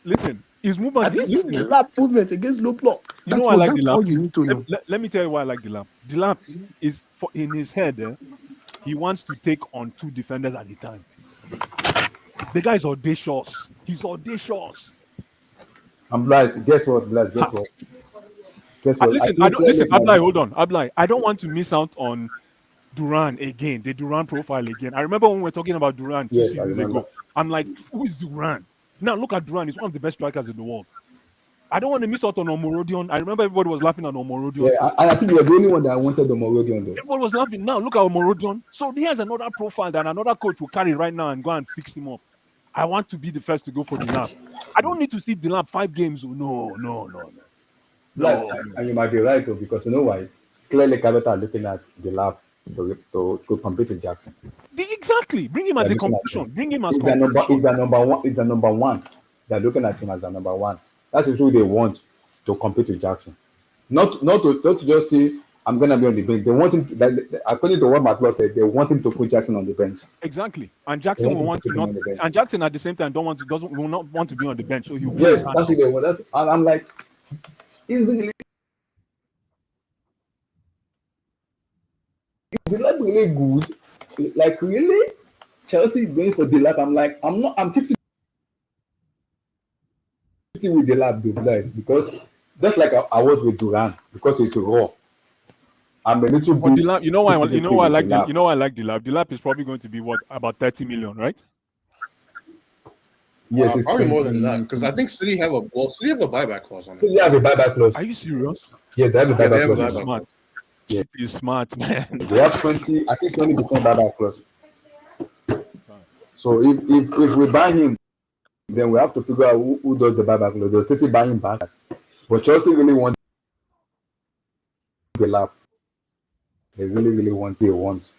Listen, his movement. Have you seen Listen, the lap movement against low block? you know why I like the That's lap. all you need to Let, know. let, let me tell you why I like the lap. The lap is for in his head. He wants to take on two defenders at a time. The guy is audacious. He's audacious. I'm blessed. Guess what, blessed? Guess what? Guess what? I Listen, I think don't clearly listen. Ablai, can. hold on. Ablai, I don't want to miss out on Duran again, the Duran profile again. I remember when we were talking about Duran two Yes, I seasons remember. ago. I'm like, who is Duran? Now look at Duran. He's one of the best strikers in the world. I don't want to miss out on Omorodion. I remember everybody was laughing at Yeah, Omorodion. I think you're the only one that wanted the Morodion though. Everybody was laughing. Now look at Omorodion. So here's another profile that another coach will carry right now and go and fix him up. I want to be the first to go for the lap. I don't need to see the lap 5 games. Oh, no, no, no, no, Bless, no, no. and you might be right though, because you know why? Clearly, Cabeta are looking at the lab to compete with Jackson. Exactly. Bring him They're as a looking at competition. him. Bring him as He's a number. competition. He's a number one. He's a number one. They're looking at him as a number one. That is who they want to compete with Jackson. Not to just say I'm gonna be on the bench. They want him. According to what McLeod said, they want him to put Jackson on the bench. Exactly. And They Jackson want will him to want to put him not. on the bench. And Jackson at the same time doesn't will not want to be on the bench, so he'll put his Yes, hand that's what out. they want. And I'm like, is the lab really good? Like really? Chelsea is going for the lab. I'm like, I'm not. I'm 50 with the lab, guys, because just like I was with Duran, because it's raw. I'm a little But bit the lap, you know why? You know 50-50 why I with the like the. lab. You know why I like the lap. The lap is probably going to be what about 30 million, right? Yes, it's Probably more than that 20. because I think City have a buyback clause on it. Because they have a buyback Are clause. you serious? Yeah, they have a Yeah, they buyback have a City clause. is buyback smart. clause. Yeah. City is smart, man. They have 20, I think 20% buyback clause. So if we buy him, then we have to figure out who does the buyback clause. Does City buy him back? But Chelsea really want the lap. They really, really want it. Want.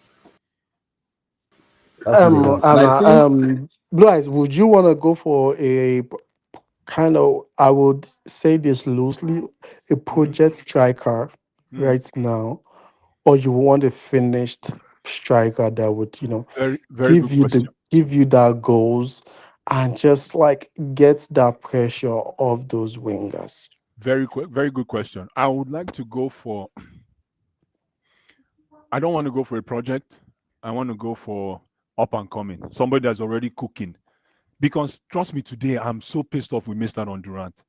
That's what they want. And I think Blue Eyes, would you want to go for a kind of, I would say this loosely, a Mhm. project striker Mm. right now, or you want a finished striker that would, Very, very good question. give you that goals and just like gets that pressure off those wingers. Very good question. I would like to go for. I don't want to go for a project. I want to go for up and coming. Somebody that's already cooking. Because trust me, today I'm so pissed off we missed out on Durant.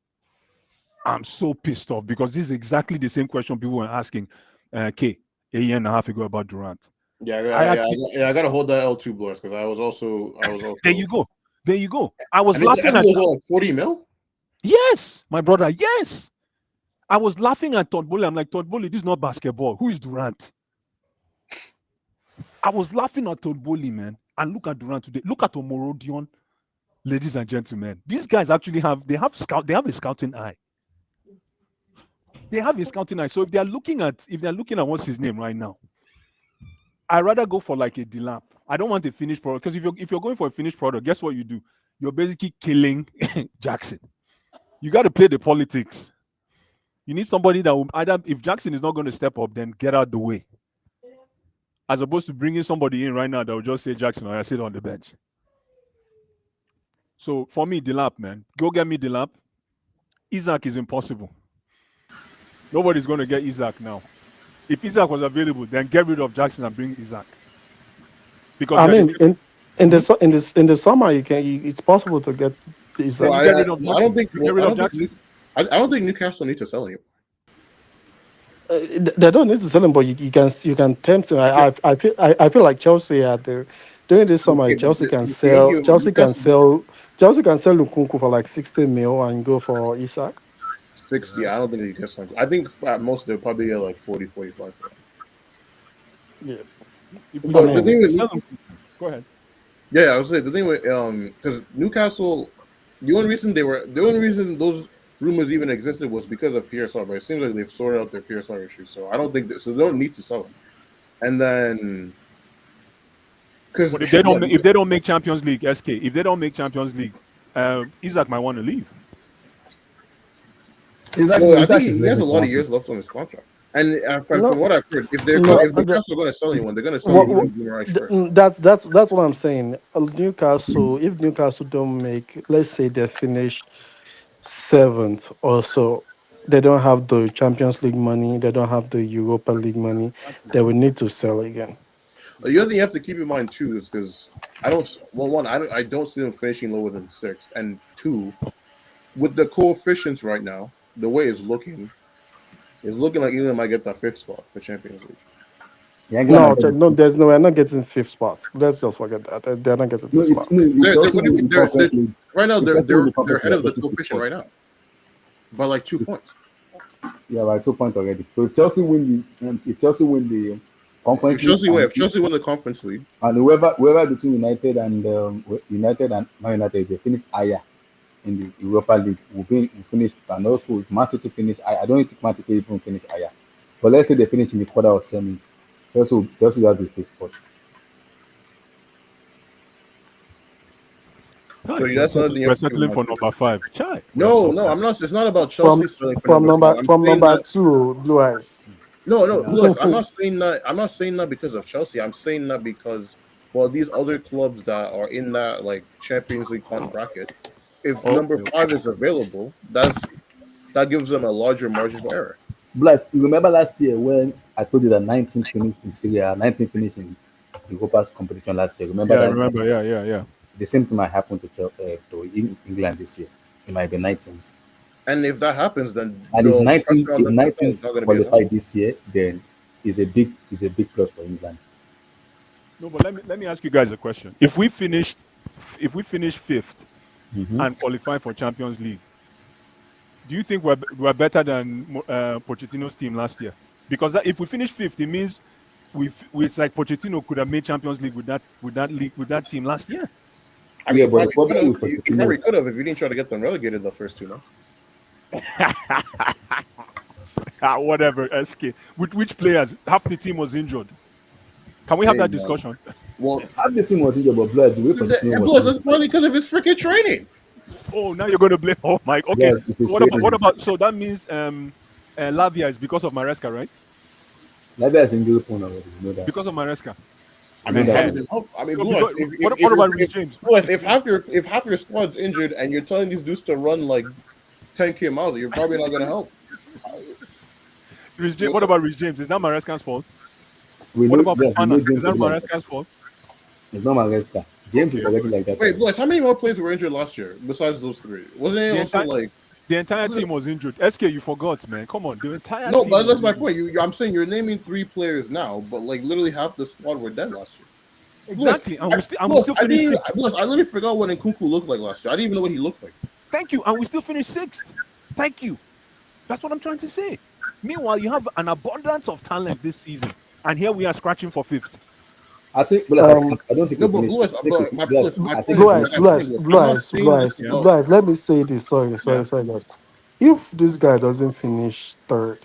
I'm so pissed off because this is exactly the same question people were asking a year and a half ago about Durant. I actually I gotta hold that L2 blast because I was there also. you go. There you go. I was I laughing think at it was all like 40 mil. yes, my brother. Yes. I was laughing at Todd Bowley. I'm like, Todd Bowley, this is not basketball. Who is Durant? I was laughing at Todd Bowley, man. And look at Durant today. Look at Omorodion, ladies and gentlemen. These guys actually have a scouting eye. They have a scouting eye. So if they're looking at what's his name right now, I'd rather go for like a Delap. I don't want a finished product because if you're going for a finished product, guess what you do? You're basically killing Jackson. You got to play the politics. You need somebody that will either, if Jackson is not going to step up, then get out the way. As opposed to bringing somebody in right now that will just say, Jackson, I sit on the bench. So for me, Delap, man, go get me Delap. Isaac is impossible. Nobody's going to get Isaac now. If Isaac was available, then get rid of Jackson and bring Isaac. Because I they're the mean, same. in the Mhm. in the summer, it's possible to get Then Isaac. you get rid of I don't Jackson. think. You get rid of Jackson. I don't think Newcastle need to sell anymore. They don't need to sell him, but you can tempt him. I feel like Chelsea at the during this summer, Okay, but the issue with Newcastle. Chelsea can sell Lukunku for like 60 mil and go for Isak. 60. I don't think he gets like. I think at most they'll probably get like 40, 45 for him. Yeah. If I we But the sell, mean, if thing we with sell him, go ahead. yeah, I was saying the thing with because Newcastle, the only reason those rumors even existed was because of PSR. But it seems like they've sorted out their PSR issues, so I don't think so. They don't need to sell him. And then because But if they yeah, don't, if they don't make Champions League, SK, if they don't make Champions League, Isaac might want to leave. well, I think Isaac is he has ready a to lot of want years it. left on his contract. And from no, what I've heard, no. if Newcastle are going to sell anyone, they're going to sell What, Bruno Guimaraes first. that's what I'm saying. Newcastle, if Newcastle don't make, let's say they finish seventh or so, they don't have the Champions League money, they don't have the Europa League money, they will need to sell again. The other thing you have to keep in mind too is because I don't see them finishing lower than sixth, and two, with the coefficients right now, the way it's looking like England might get that fifth spot for Champions League. Yeah, England No, might get it. no, there's no, we're not getting fifth spots. Let's just forget that. They're not getting No, fifth spots. if They're, Chelsea what do you win mean? the Conference League, Right now if Chelsea win the they're Conference ahead League, of they're the getting fifth coefficient spot. right now by like 2 points. Yeah, by 2 points already. So if Chelsea win the Conference League, If Chelsea win the Conference League, and whoever between United and Man United, they finish higher in the Europa League, will finish. And also, if Man City finish higher, I don't think Man City even finish higher. But let's say they finish in the quarter or semis, Chelsea will have the fifth spot. Hi, so that's another thing you we're have to keep in settling mind for too. number 5. Chai. We're No, so no, bad. I'm not. It's not about From Chelsea selling for number five. I'm from saying number that two, Blue Eyes. no, no, Nah. Lewis. I'm not saying that. I'm not saying that because of Chelsea. I'm saying that because for these other clubs that are in that like Champions League bracket, if number Okay. 5 is available, that gives them a larger margin for error. Bless, you remember last year when I told you that 19 finished in Syria, 19 finished in the Europa's competition last year. Remember Yeah, I that remember. Yeah. the same thing might happen to England this year. It might be 19s. And if that happens, then And the pressure on if them to sell is 19s not going to be as qualify high. this year, then is a big plus for England. No, but let me ask you guys a question. If we finish fifth Mm-hmm. and qualify for Champions League, do you think we're better than Pochettino's team last year? Because if we finish fifth, it means it's like Pochettino could have made Champions League with that team last year. I mean, Yeah, you but the probably could problem have. with You Pochettino, probably could have if you didn't try to get them relegated the first 2 months. Whatever, SK. With which players? Half the team was injured. Can we have Hey, that man. discussion? Well, half the team was injured, but blood, the way Pochettino and was plus, that's playing, partly because of his freaking training. Oh, now you're going to blame. Oh my. Okay. blood, it is So what training. about? So that means Lavia is because of Maresca, right? Lavia is injury prone already. You know that. Because of Maresca. I You know mean, that how Eh. does already. it help? I mean, So plus, because, what about Reece James? if half your squad's injured and you're telling these dudes to run like 10K miles, you're probably not going to help. What about Reece James? Is that Maresca's fault? We What know, about yes, we Fofana? know Is James that is like that. Maresca's fault? It's not Maresca. James is Okay. already like that. Wait, already. Bless, how many more players were injured last year besides those 3? Wasn't it The also entire like the entire team was injured. SK, you forgot, man. Come on, the entire no? team But was that's my injured. point. I'm saying you're naming 3 players now, but like literally half the squad were dead last year. Bless, Exactly, and we still I finished didn't. sixth. Bless, I literally forgot what Nkunku looked like last year. I didn't even know what he looked like. Thank you, and we still finished sixth. Thank you. That's what I'm trying to say. Meanwhile, you have an abundance of talent this season, and here we are scratching for fifth. I think, I don't think No, we but finish. Lewis, I think but my Bless, my I think point we Blue is finish Eyes, what I'm saying fifth. is I'm not saying this about. Let me say this. Sorry, Yeah. guys. If this guy doesn't finish third,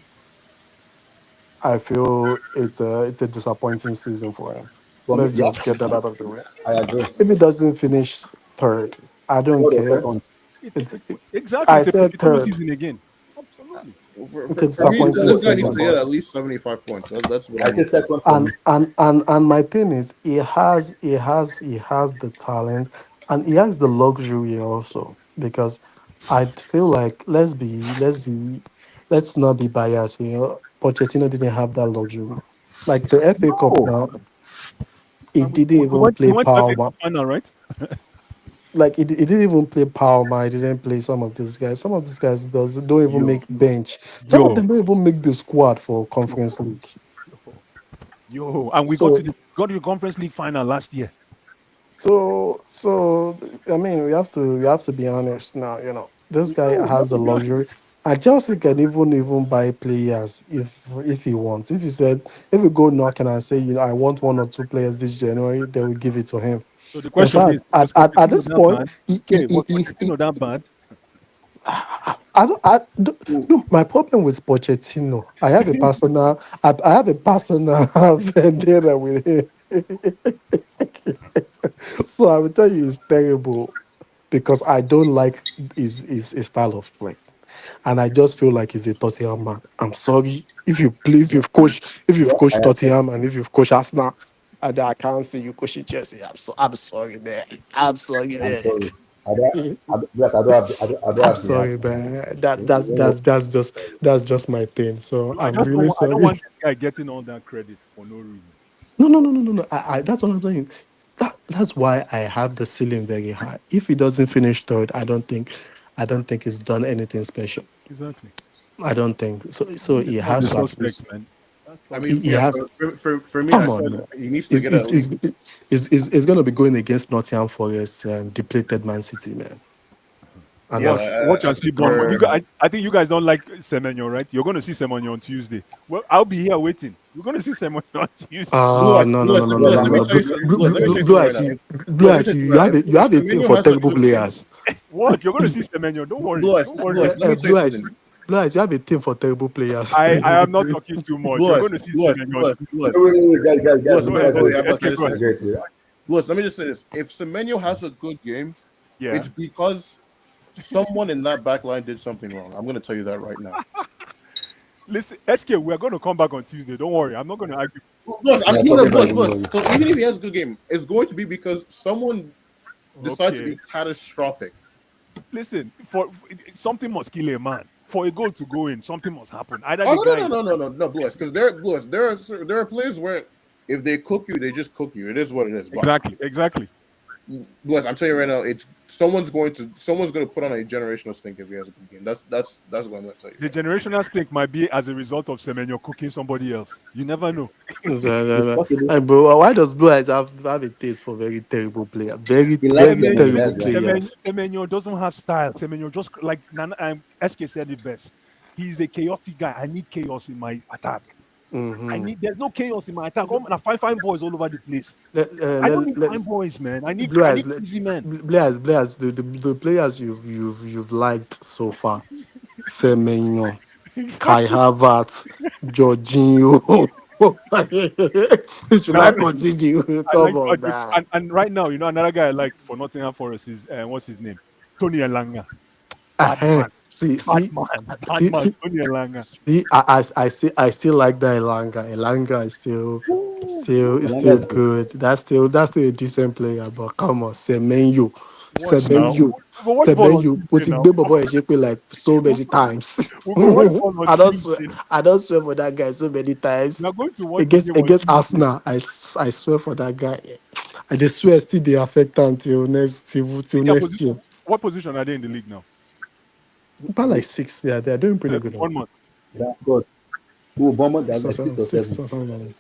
I feel it's a disappointing season for him. For me, Let's just yes, get that out of the way. I agree. If he doesn't finish third, I don't Third or care. second. Exactly. I It's a said Pochettino third. season again. Absolutely. It's a For me, disappointing this guy needs Second to season. for get me. at least 75 points. That's what I I say need. second for me. And my thing is he has the talent and he has the luxury also because I feel like let's not be biased, Pochettino didn't have that luxury. Like the FA Cup No, now, he And we, didn't we, we even went we play went to FA Palmer. Cup final, right? Like he didn't even play Palmer. He didn't play some of these guys. Some of these guys don't even Yo, make bench. Some of yo, them don't even make the squad for yo, Conference League. and we got So to the Conference League final last year. so I mean we have to be honest now. This guy No, has let's the be honest. luxury. And Chelsea can even buy players if he wants. If you go knocking and say, I want one or two players this January, they will give it to him. So the In question is, fact, was at Pochettino this that point, bad? Okay, was Pochettino that bad? no, my problem with Pochettino, I have a personal vendetta with him. So I will tell you, it's terrible because I don't like his style of play, and I just feel like he's a Tottenham man. I'm sorry if you've I coached accept. Tottenham and if you've coached Arsenal, and I can't see you coaching Chelsea. I'm sorry, man. I'm sorry, I'm man. sorry. Yes, I don't I'm have the heart. sorry, man. You know what? That's just my thing. So No, I'm really I don't want sorry. this guy getting all that credit for no reason. No. That's what I'm saying. That's why I have the ceiling very high. If he doesn't finish third, I don't think he's done anything special. Exactly. I don't think so. So This is he one of the has to at suspects, least. man. That's I suspect. mean, He yeah, has. for me, I Come said on, man. he needs to Is get at is least. is going to be going against Nottingham Forest and depleted Man City, man. And Yeah, Watch, that's watch I and said see Bournemouth. for I think you guys don't like Semenyo, right? You're going to see Semenyo on Tuesday. Well, I'll be here waiting. You're going to see Semenyo on Tuesday. No, Well, Let I'm me not tell you good. something. Let me tell you Blue something right eyes, now. blue Let me eyes. tell you something right now. You If have a thing Semenyo for has a terrible good game, players. What? You're going to see Semenyo. Don't worry. Don't worry. Let me tell you Blue eyes, something. blue eyes. You have a thing for terrible players. I am not talking too much. You're going to see Semenyo on Tuesday. Wait, guys, Go ahead, wait. SK. SK, go I ahead. get you. Let me just say this. If Semenyo has a good game, Yeah. it's because someone in that back line did something wrong. I'm going to tell you that right now. Listen, SK, we're going to come back on Tuesday. Don't worry. I'm not going to argue. Yeah, forget about it. So even if he has a good game, it's going to be because someone decided to Okay. be catastrophic. Listen, for something must kill a man. For a goal to go in, something must happen. Either Oh the guy. no, Bless. Because there are players where if they cook you, they just cook you. It is what it is. But Exactly. Bless, I'm telling you right now, it's someone's going to put on a generational stink if he has a good game. That's what I'm going to tell you. The generational stink might be as a result of Semenyo cooking somebody else. You never know. It's possible. Hey, bro, why does Blue Eyes have a taste for very terrible players? Very, He likes very Semenyo, terrible that's why. players. Semenyo doesn't have style. Semenyo just like SK said it best. He's a chaotic guy. I need chaos in my attack. There's no chaos in my attack. I find boys all over the place. I don't need fine boys, man. I need easy men. Blue Eyes, the players you've liked so far. Semenyo, Kai Exactly. Havertz, Jorginho. Should I Now continue? I Come like on, man. and right now, another guy I like for Nottingham Forest is what's his name? Tony Elanga. Bad man. See, Bad see, man. Bad see, man. see, Tony Elanga. see. I still like that Elanga. Elanga is still Elanga is good. good. That's still a decent player. But come on, Semenyo, Watch now. Semenyo, We'll watch ball on Semenyo. But Tuesday he now. made Bobo Eshekwe like so many times. We'll go watch ball on Tuesday. I don't swear for that guy so many We times. are going to watch the game on Against Tuesday. Arsenal, I swear for that guy. I just swear still they affect until till Their next year. what position are they in the league now? About like six, yeah, they're doing pretty good. 1 month. God. Who Bournemouth? That's So, like 6 or 7. something like that.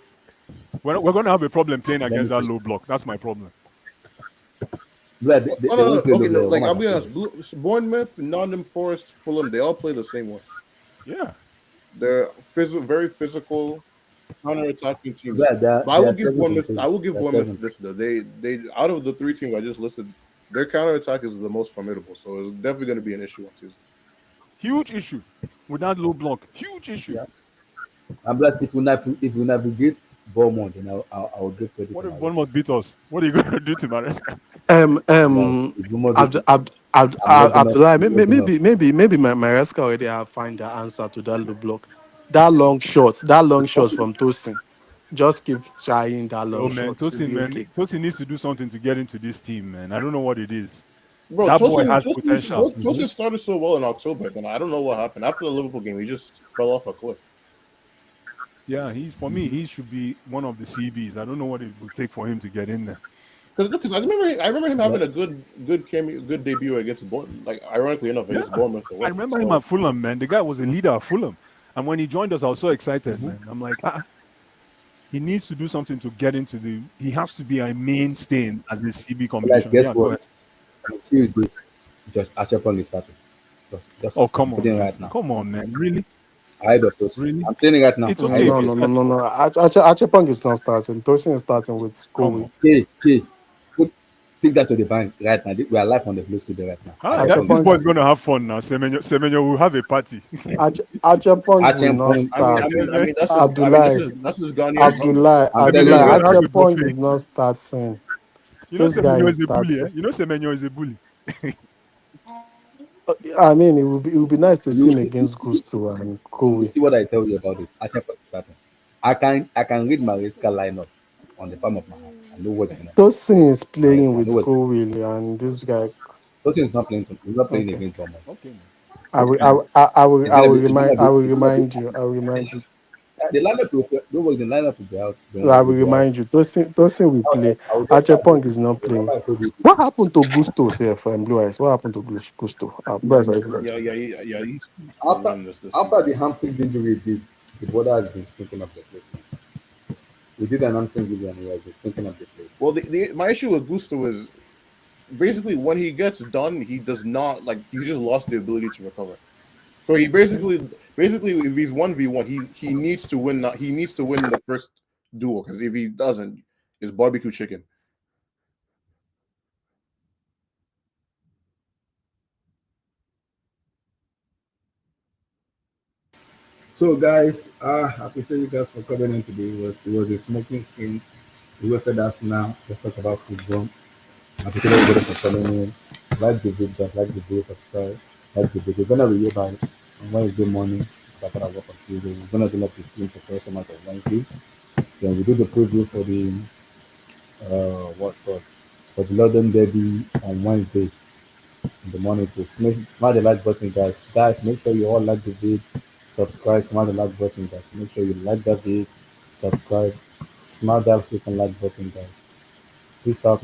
We're going to have a problem playing Let against me that see. low block. That's my problem. They won't play Okay, low. like I'll be honest, Bournemouth, Nottingham Forest, Fulham, they all play the same way. Yeah. They're very physical, counter-attacking teams. They But I are will give 7th Bournemouth. and I will give 7th. Bournemouth this though. They out of the three teams I just listed, their counter-attack is the most formidable. So it's definitely going to be an issue on Tuesday. Huge issue with that low block. Huge issue. Yeah. I'm glad if we navigate Bournemouth, then I'll give credit What to if Maresca. Bournemouth beat us? What are you going to do to Maresca? Guys, if Bournemouth beat, I'm not gonna. Abdullah, I'm not gonna. maybe my Maresca already have find the answer to that low block. That long It's shot possible. from Tosin. Just keep trying that Oh long man, shot. You'll be okay. Tosin needs to do something to get into this team, man. I don't know what it is. Bro, That boy has potential. Tosin started so well in October, then I don't know what happened after the Liverpool game. He just fell off a cliff. Yeah, he should be one of the CBs. I don't know what it would take for him to get in there. Because I remember him having a good debut against Bournemouth. Like ironically enough, against Bournemouth. I remember him at Fulham, man. The guy was a leader at Fulham, and when he joined us, I was so excited, man. I'm like, he needs to do something to get into the. He has to be a mainstay as the CB Like, combination. guess Yeah, go what? ahead. On Tuesday, just Achapong is starting. Just Oh, I'm come on, putting it man. right now. Come on, man. Really? Ahead of Tosin. Really? I'm saying it right now. It's Ahead okay. of No, no, It's Tosin. no, fine. no, no. Achepong is not starting. Tosin is starting with Come Skowi. on. Put take that to the bank right now. We are live on the Blue Studio right now. Huh? Achepong is This Achepong, boy's starting. going to have fun now. Semenyo will have a party. Achepong will not Achepong I is mean, I start. mean, starting. I mean, Abdullah, that's his Ghanaian hunger. I'm telling Semenyo is you. going to have a Achepong buffet. is not starting. You know This guy Semenyo is is a bully, eh? starting. You know Semenyo is a bully. I mean, it would be nice to You see will him see, against Gusto and you will Kobe. see what I tell you about it. Achepong is starting. I can read my Red lineup on the palm of my hand. I know what's gonna happen. Tosin is playing I know with what's gonna Kobe, and this guy. happen. Tosin is not playing. He's not playing Okay, against Bournemouth. Okay, man. I will, I will, I will, It's I gonna will be. It's remind, gonna I be. will It's gonna be. remind you. I will remind you. The lineup will. Don't worry. The lineup will be out. Don't I worry. will Will be out. remind you. Tosin will play. I will just start. Achepong is not playing. Remember, I told you. What happened to Gusto, sir, from Blue Eyes? What happened to Gusto? Blue Eyes are Yeah, first. yeah, yeah. He's still After running this after season. the hamstring injury, the border has been stinking up the place. We did an hamstring injury and he has been stinking up the place. Well, my issue with Gusto is basically when he gets done, he does not like he just lost the ability to recover. So he basically if he's 1v1, he needs to win. He needs to win the first duel because if he doesn't, it's barbecue chicken. So guys, I appreciate you guys for coming in today. It was a smoking skin. We hosted us now. Let's talk about football. I appreciate everybody for coming in. Like the video, like the video, subscribe, like the video. We're gonna be here by on Wednesday morning. After I work on Tuesday, we're gonna do like the stream for first month of Wednesday. Then we do the preview for the what's called for the London Derby on Wednesday in the morning too. Smash the like button, guys. Guys, make sure you all like the video, subscribe, smash the like button, guys. Make sure you like that video, subscribe, smash that freaking like button, guys. Peace out.